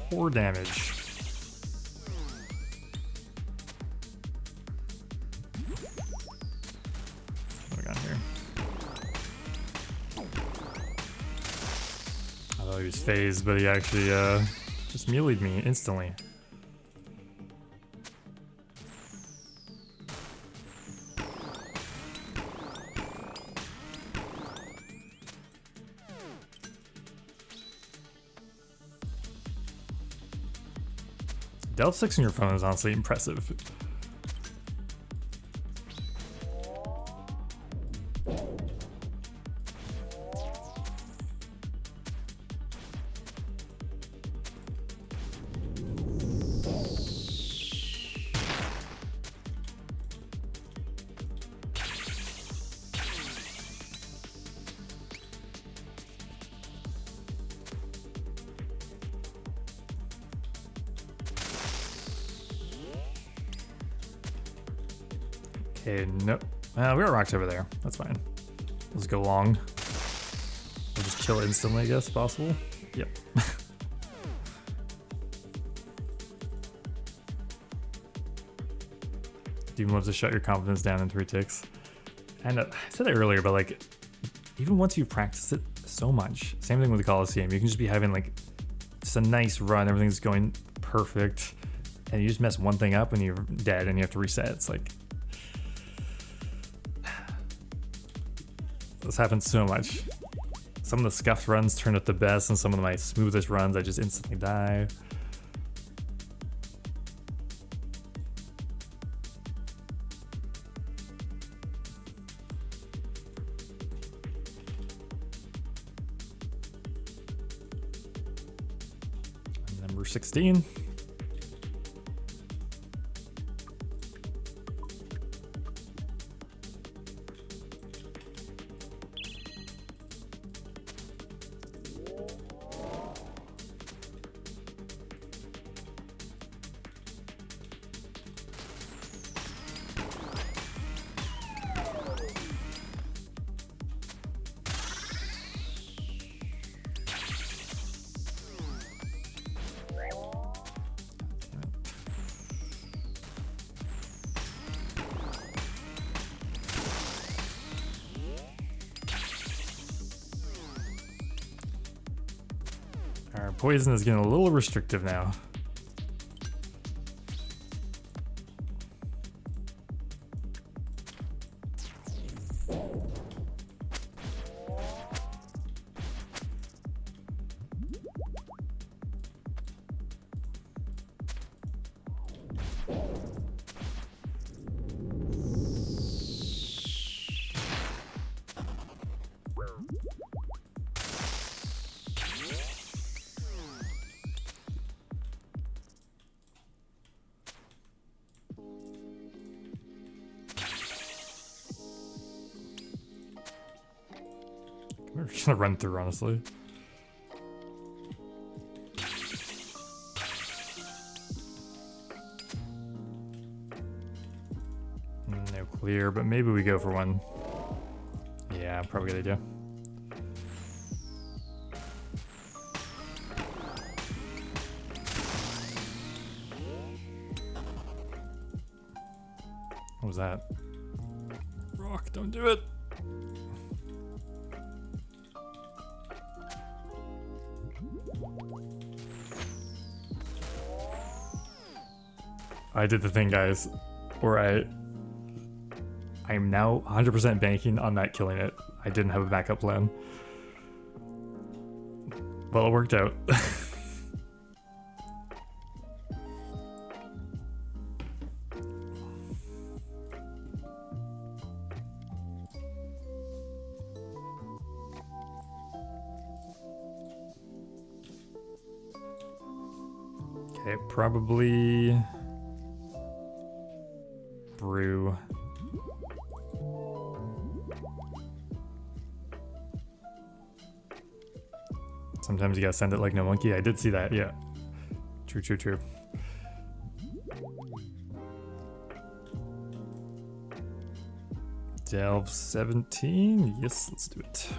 Poor damage. What do we got here? I thought he was phased, but he actually just meleeed me instantly. Delta 6 on your phone is honestly impressive. Okay, nope. We got rocks over there. That's fine. Let's go long. We'll just kill it instantly, I guess, possible. Yep. Demon loves to shut your confidence down in 3 ticks. And I said it earlier, but like, even once you've practiced it so much, same thing with the Coliseum, you can just be having like just a nice run, everything's going perfect, and you just mess one thing up and you're dead and you have to reset. It's like, this happens so much. Some of the scuffed runs turn out the best, and some of my smoothest runs I just instantly die. Number 16. Our poison is getting a little restrictive now. We're just gonna run through, honestly. No clear, but maybe we go for one. Yeah, probably a good idea. What was that? Rock, don't do it. I did the thing, guys, where I'm now 100% banking on that killing it. I didn't have a backup plan. Well, it worked out. Okay, probably brew. Sometimes you gotta send it like no monkey. I did see that, yeah. True, true, true. Delve 17. Yes, let's do it.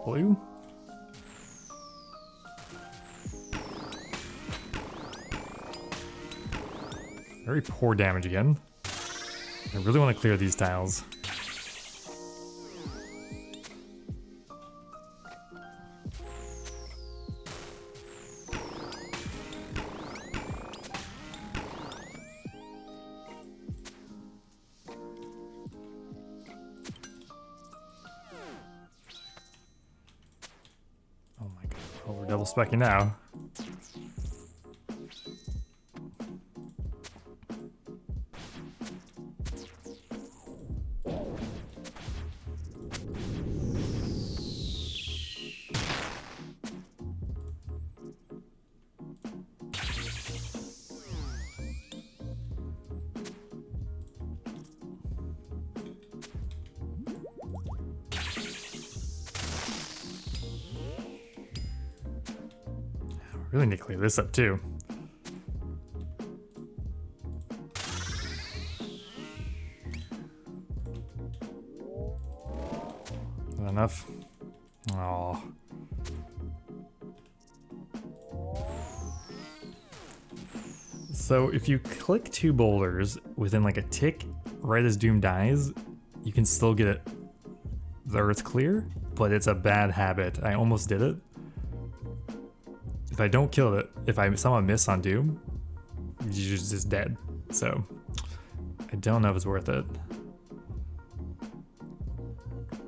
Blue. Very poor damage again. I really want to clear these tiles. Oh my god. Oh, we're double specking now. Really need to clear this up too. Not enough. Oh. So if you click two boulders within like a tick right as Doom dies, you can still get it the earth clear, but it's a bad habit. I almost did it. If I don't kill it, if I somehow miss on Doom, you're just dead. So I don't know if it's worth it.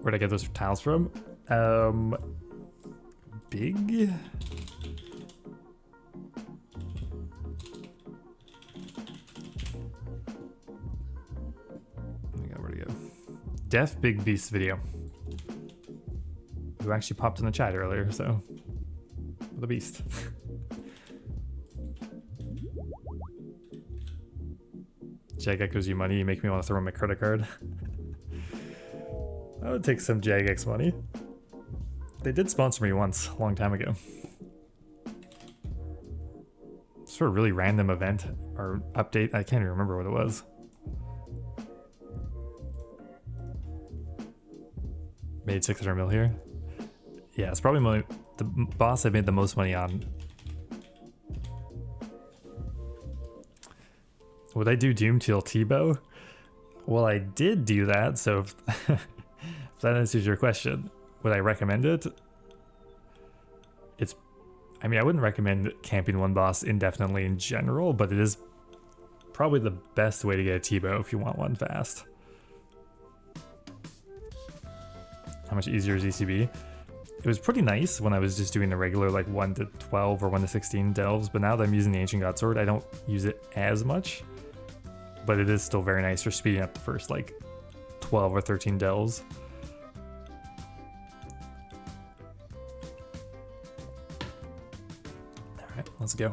Where'd I get those tiles from? Big? Where'd it go? Def Big Beast video. Who actually popped in the chat earlier, so. The beast. Jagex you money, you make me want to throw in my credit card. I would take some Jagex money. They did sponsor me once, a long time ago. It's for a really random event or update. I can't even remember what it was. Made 600 mil here. Yeah, it's probably the boss I made the most money on. Would I do Doom till T-Bow? Well, I did do that, so if that answers your question, would I recommend it? I mean, I wouldn't recommend camping one boss indefinitely in general, but it is probably the best way to get a T-Bow if you want one fast. How much easier is ECB? It was pretty nice when I was just doing the regular like 1 to 12 or 1 to 16 delves, but now that I'm using the Ancient God Sword, I don't use it as much. But it is still very nice for speeding up the first like 12 or 13 delves. right, let's go.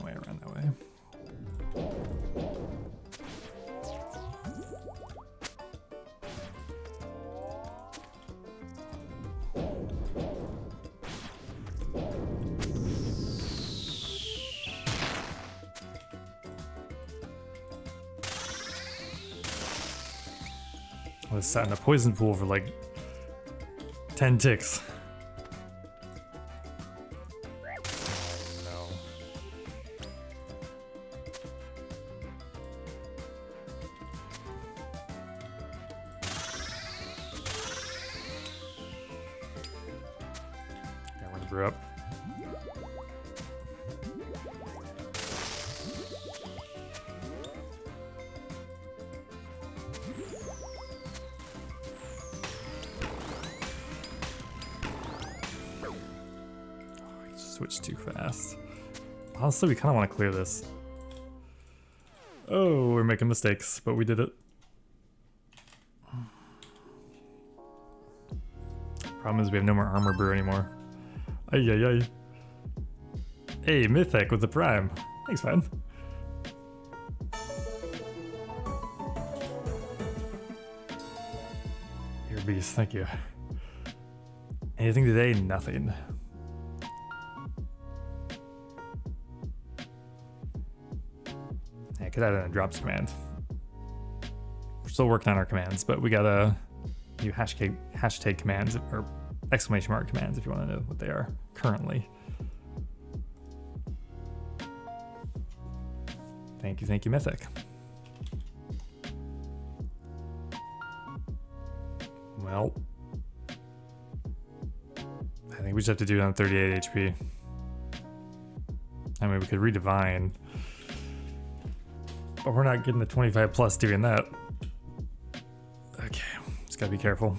Way around that way. I was sat in a poison pool for like 10 ticks. Brew up. Oh, I just switched too fast. Honestly, we kind of want to clear this. Oh, we're making mistakes, but we did it. Problem is we have no more armor brew anymore. Ay, ay, ay. Hey, Mythic with the Prime. Thanks, man. You're a beast, thank you. Anything today? Nothing. Yeah, could add in a drops command. We're still working on our commands, but we got a new hashtag commands, or exclamation mark commands if you want to know what they are currently. Thank you, Mythic. Well, I think we just have to do it on 38 HP. I mean, we could redivine, but we're not getting the 25 plus doing that. Okay, just gotta be careful.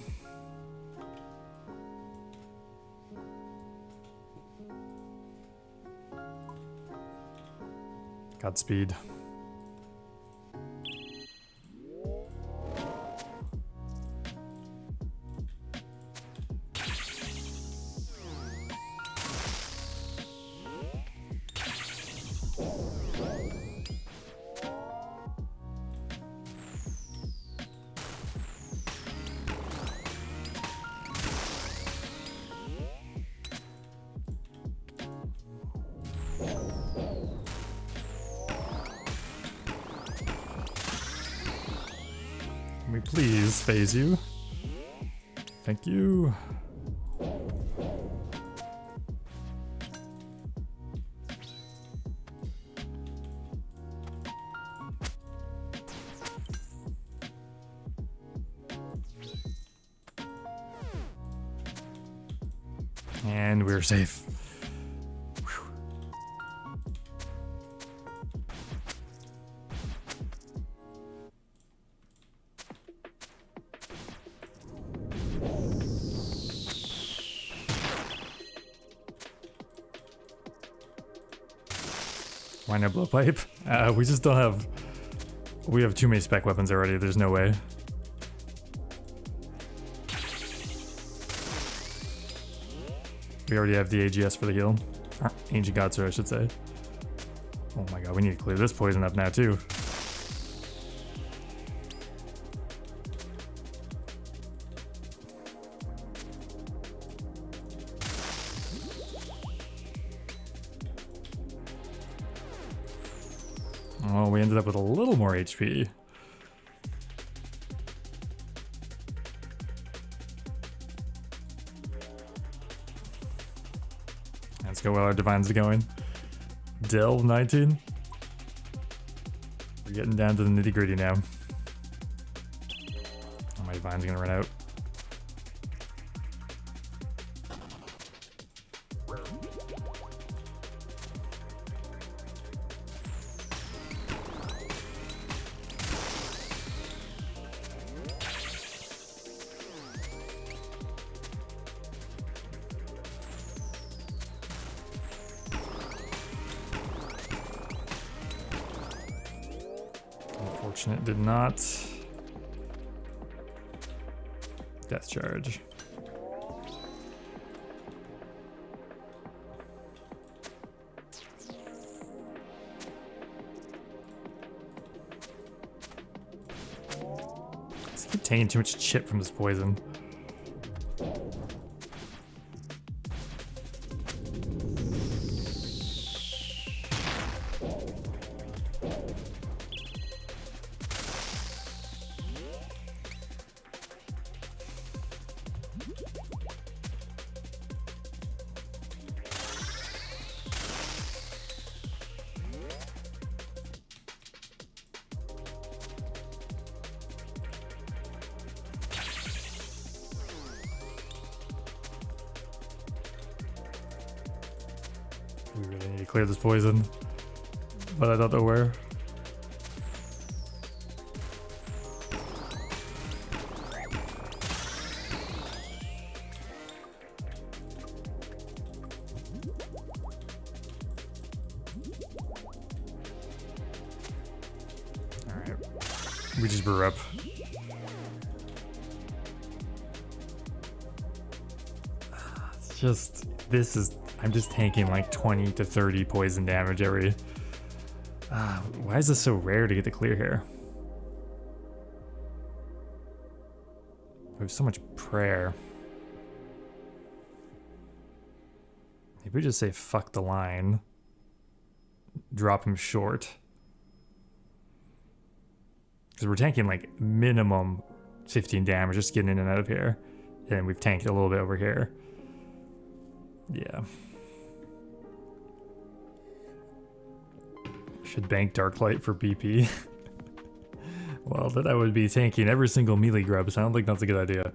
Godspeed. Can we please phase you? Thank you. And we're safe. Whew. Why no blowpipe? We just don't have... We have too many spec weapons already, there's no way. We already have the AGS for the heal. Ancient Godsir, I should say. Oh my god, we need to clear this poison up now too. Oh, we ended up with a little more HP. Let's go while our divines are going. Delve 19. We're getting down to the nitty gritty now. Oh, my divine's gonna run out. Fortunate did not. Death charge. Just keep taking too much chip from this poison. We really need to clear this poison, but I don't know where. Alright. We just brew up. It's just, this is, I'm just tanking like 20 to 30 poison damage every... why is this so rare to get the clear here? We have so much prayer. Maybe we just say fuck the line. Drop him short. Because we're tanking like minimum 15 damage just getting in and out of here. And we've tanked a little bit over here. Yeah. Should bank Darklight for BP. Well, then I would be tanking every single melee grub, so I don't think that's a good idea.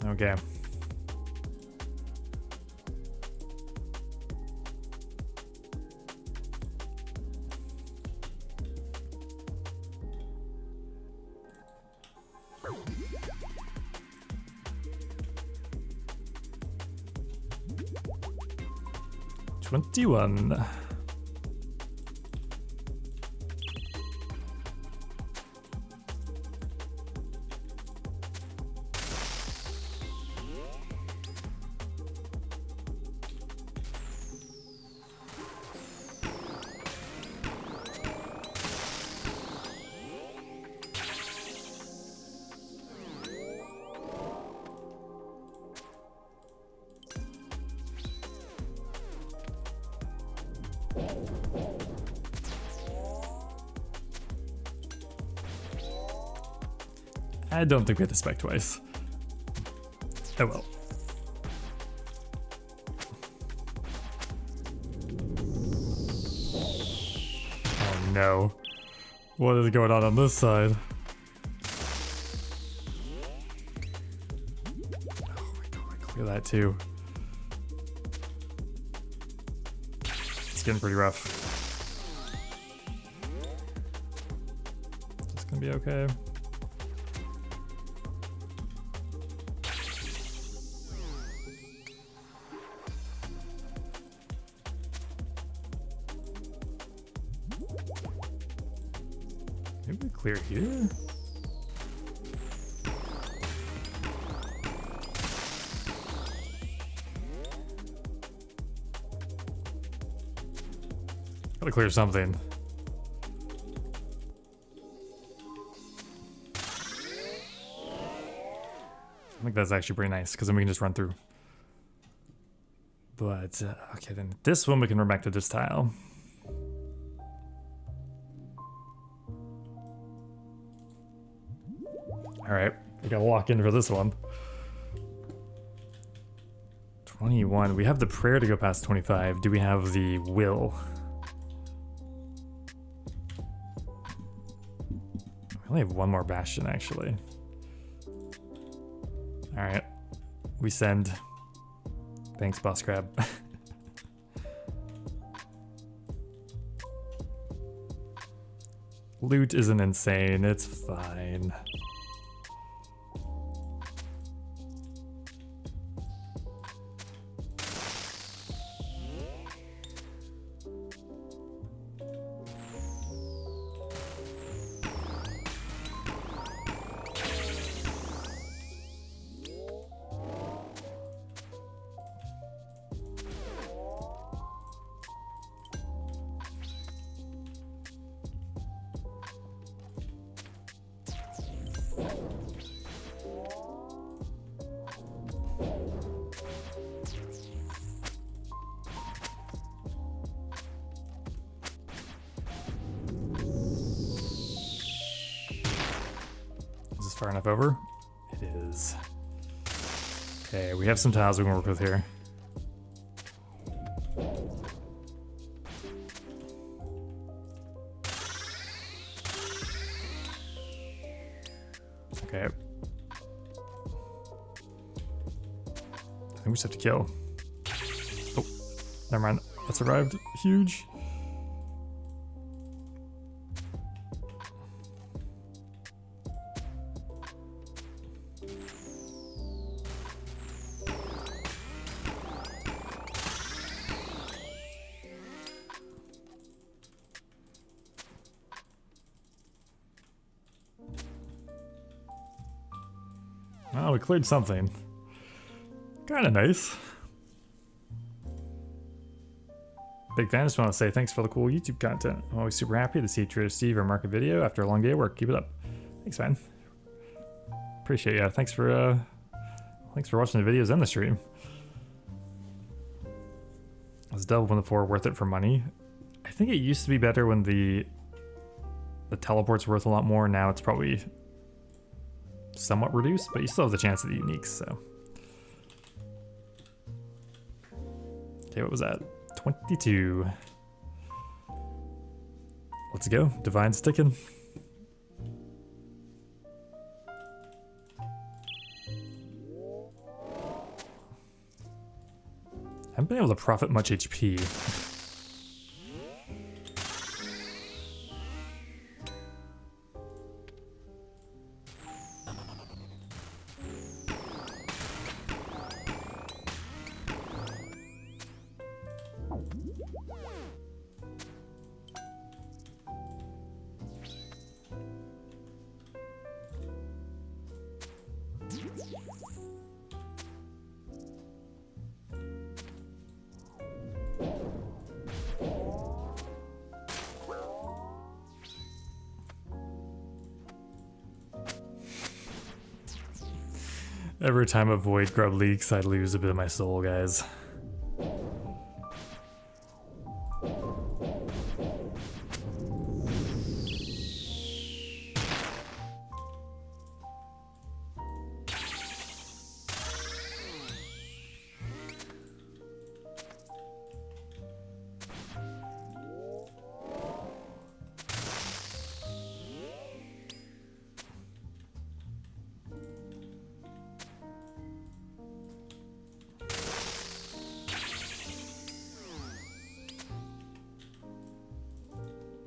Okay. $21. I don't think we have to spec twice. Oh well. Oh no. What is going on this side? Oh my god, I clear that too. It's getting pretty rough. It's gonna be okay. Maybe we clear here? Gotta clear something. I think that's actually pretty nice, because then we can just run through. But, okay, then this one we can run back to this tile. Alright, we gotta lock in for this one. 21. We have the prayer to go past 25. Do we have the will? We only have one more bastion, actually. Alright. We send. Thanks, Boss Crab. Loot isn't insane, it's fine. Far enough over? It is. Okay, we have some tiles we can work with here. Okay. I think we just have to kill. Oh, never mind. That survived. Huge. Oh, we cleared something. Kinda nice. Big fan, just want to say thanks for the cool YouTube content. I'm always super happy to see Trader Steve or Market Video after a long day of work. Keep it up. Thanks, man. Appreciate you. Thanks for watching the videos and the stream. Was Devil Within 4 worth it for money? I think it used to be better when the teleport's worth a lot more. Now it's probably somewhat reduced, but you still have the chance of the uniques, so. Okay, what was that? 22. Let's go. Divine sticking. Haven't been able to profit much HP. Every time a void grub leaks, I lose a bit of my soul, guys.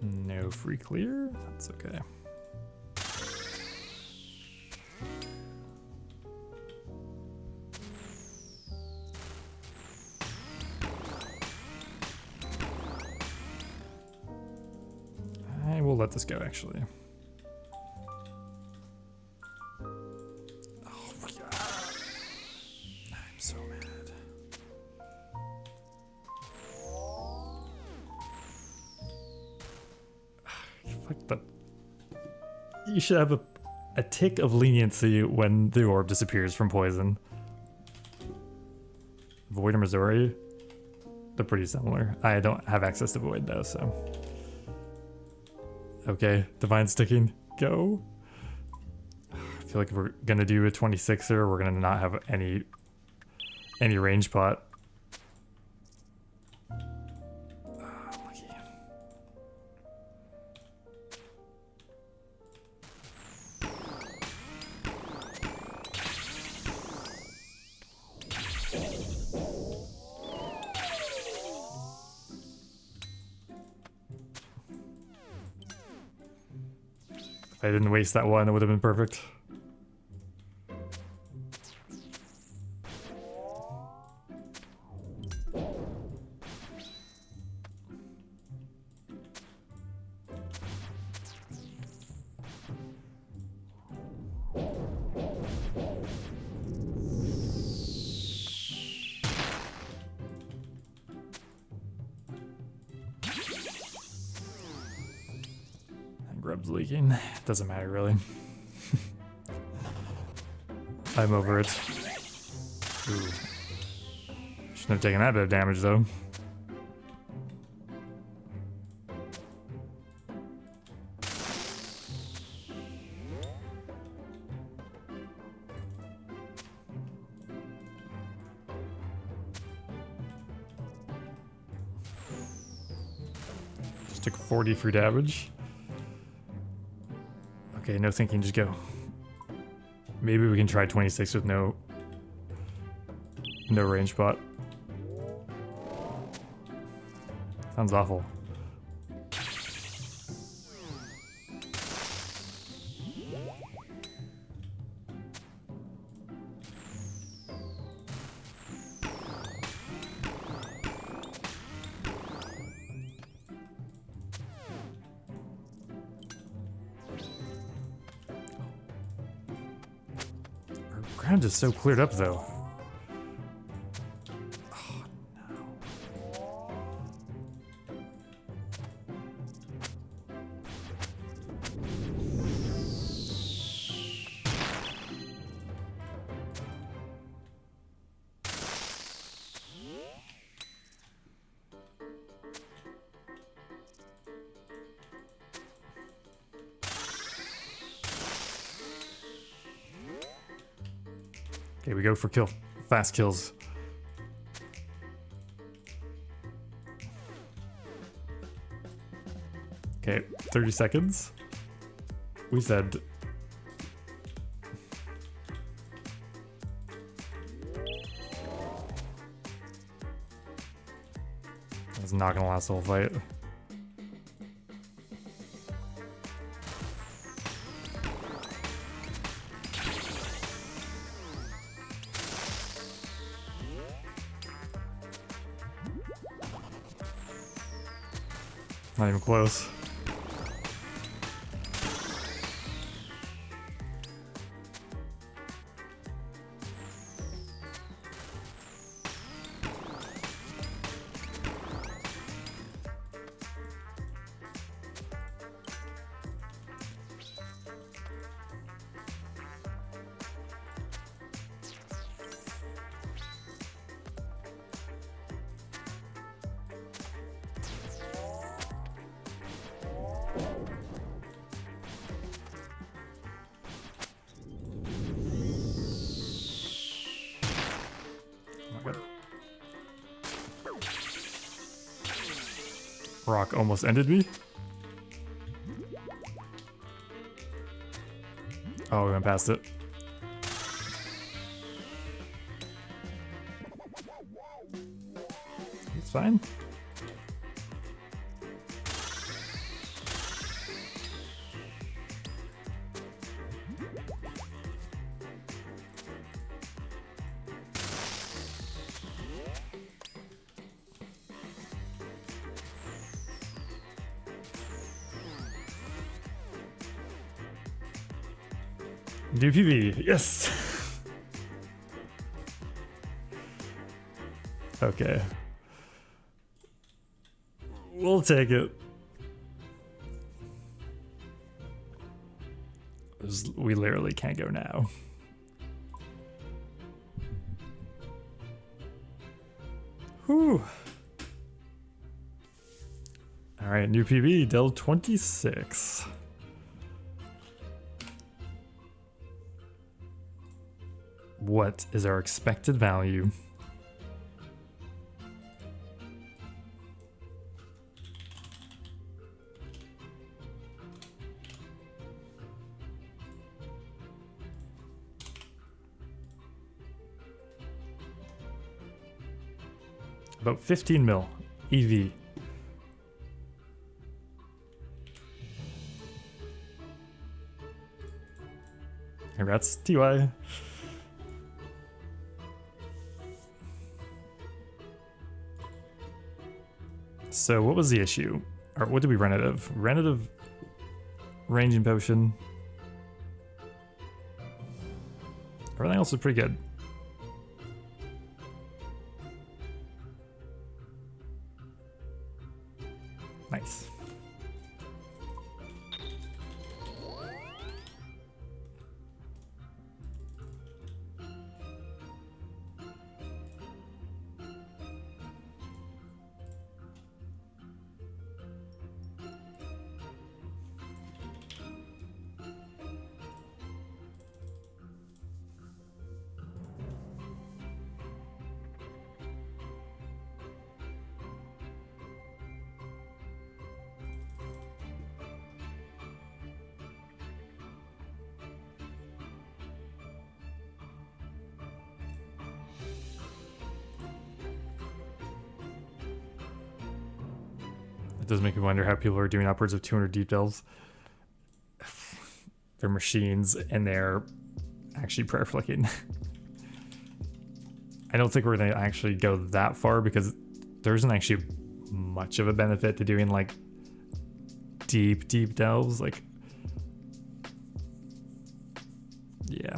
No free clear? That's okay. I will let this go, actually. Oh my god. I'm so mad. But you should have a tick of leniency when the orb disappears from poison. Void and Missouri, they're pretty similar. I don't have access to Void though, so. Okay, Divine Sticking, go. I feel like if we're gonna do a 26er, we're gonna not have any range pot. If I didn't waste that one, it would have been perfect. Grub's leaking. Doesn't matter really. I'm over it. Ooh. Shouldn't have taken that bit of damage though. Just took 40 free damage. Okay, no thinking, just go. Maybe we can try 26 with no range bot. Sounds awful. Ground is so cleared up though. Oh, no. Okay, we go for kill. Fast kills. Okay, 30 seconds. We said... That's not gonna last the whole fight. Not even close. Rock almost ended me. Oh, we went past it. It's fine. Do PV, yes. Okay. We'll take it. We literally can't go now. Whew. All right, new PV, Del 26. What is our expected value? About 15 mil EV. Congrats, TY. So what was the issue? Or what did we run out of? We ran out of ranging potion. Everything else is pretty good. Nice. It does make me wonder how people are doing upwards of 200 deep delves. They're machines and they're actually prayer flicking. I don't think we're gonna actually go that far because there isn't actually much of a benefit to doing like deep delves. Like, yeah,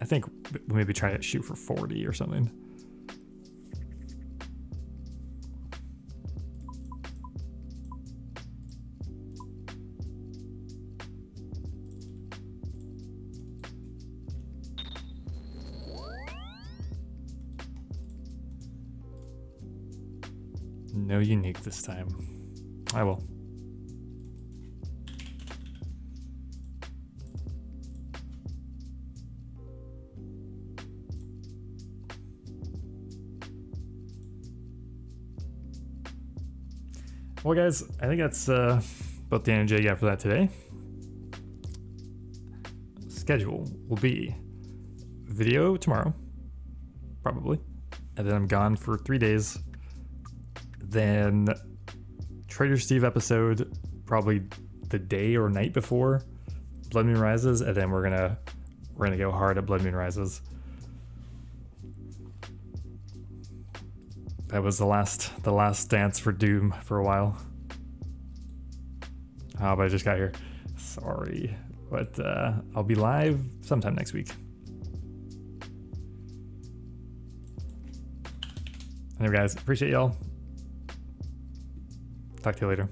I think we'll maybe try to shoot for 40 or something. No unique this time. I will. Well, guys, I think that's about the energy I got for that today. Schedule will be video tomorrow, probably, and then I'm gone for 3 days. Then Trader Steve episode probably the day or night before Blood Moon Rises, and then we're gonna go hard at Blood Moon Rises. That was the last dance for Doom for a while. Oh, but I just got here. Sorry, but I'll be live sometime next week. Anyway, guys, appreciate y'all. Talk to you later.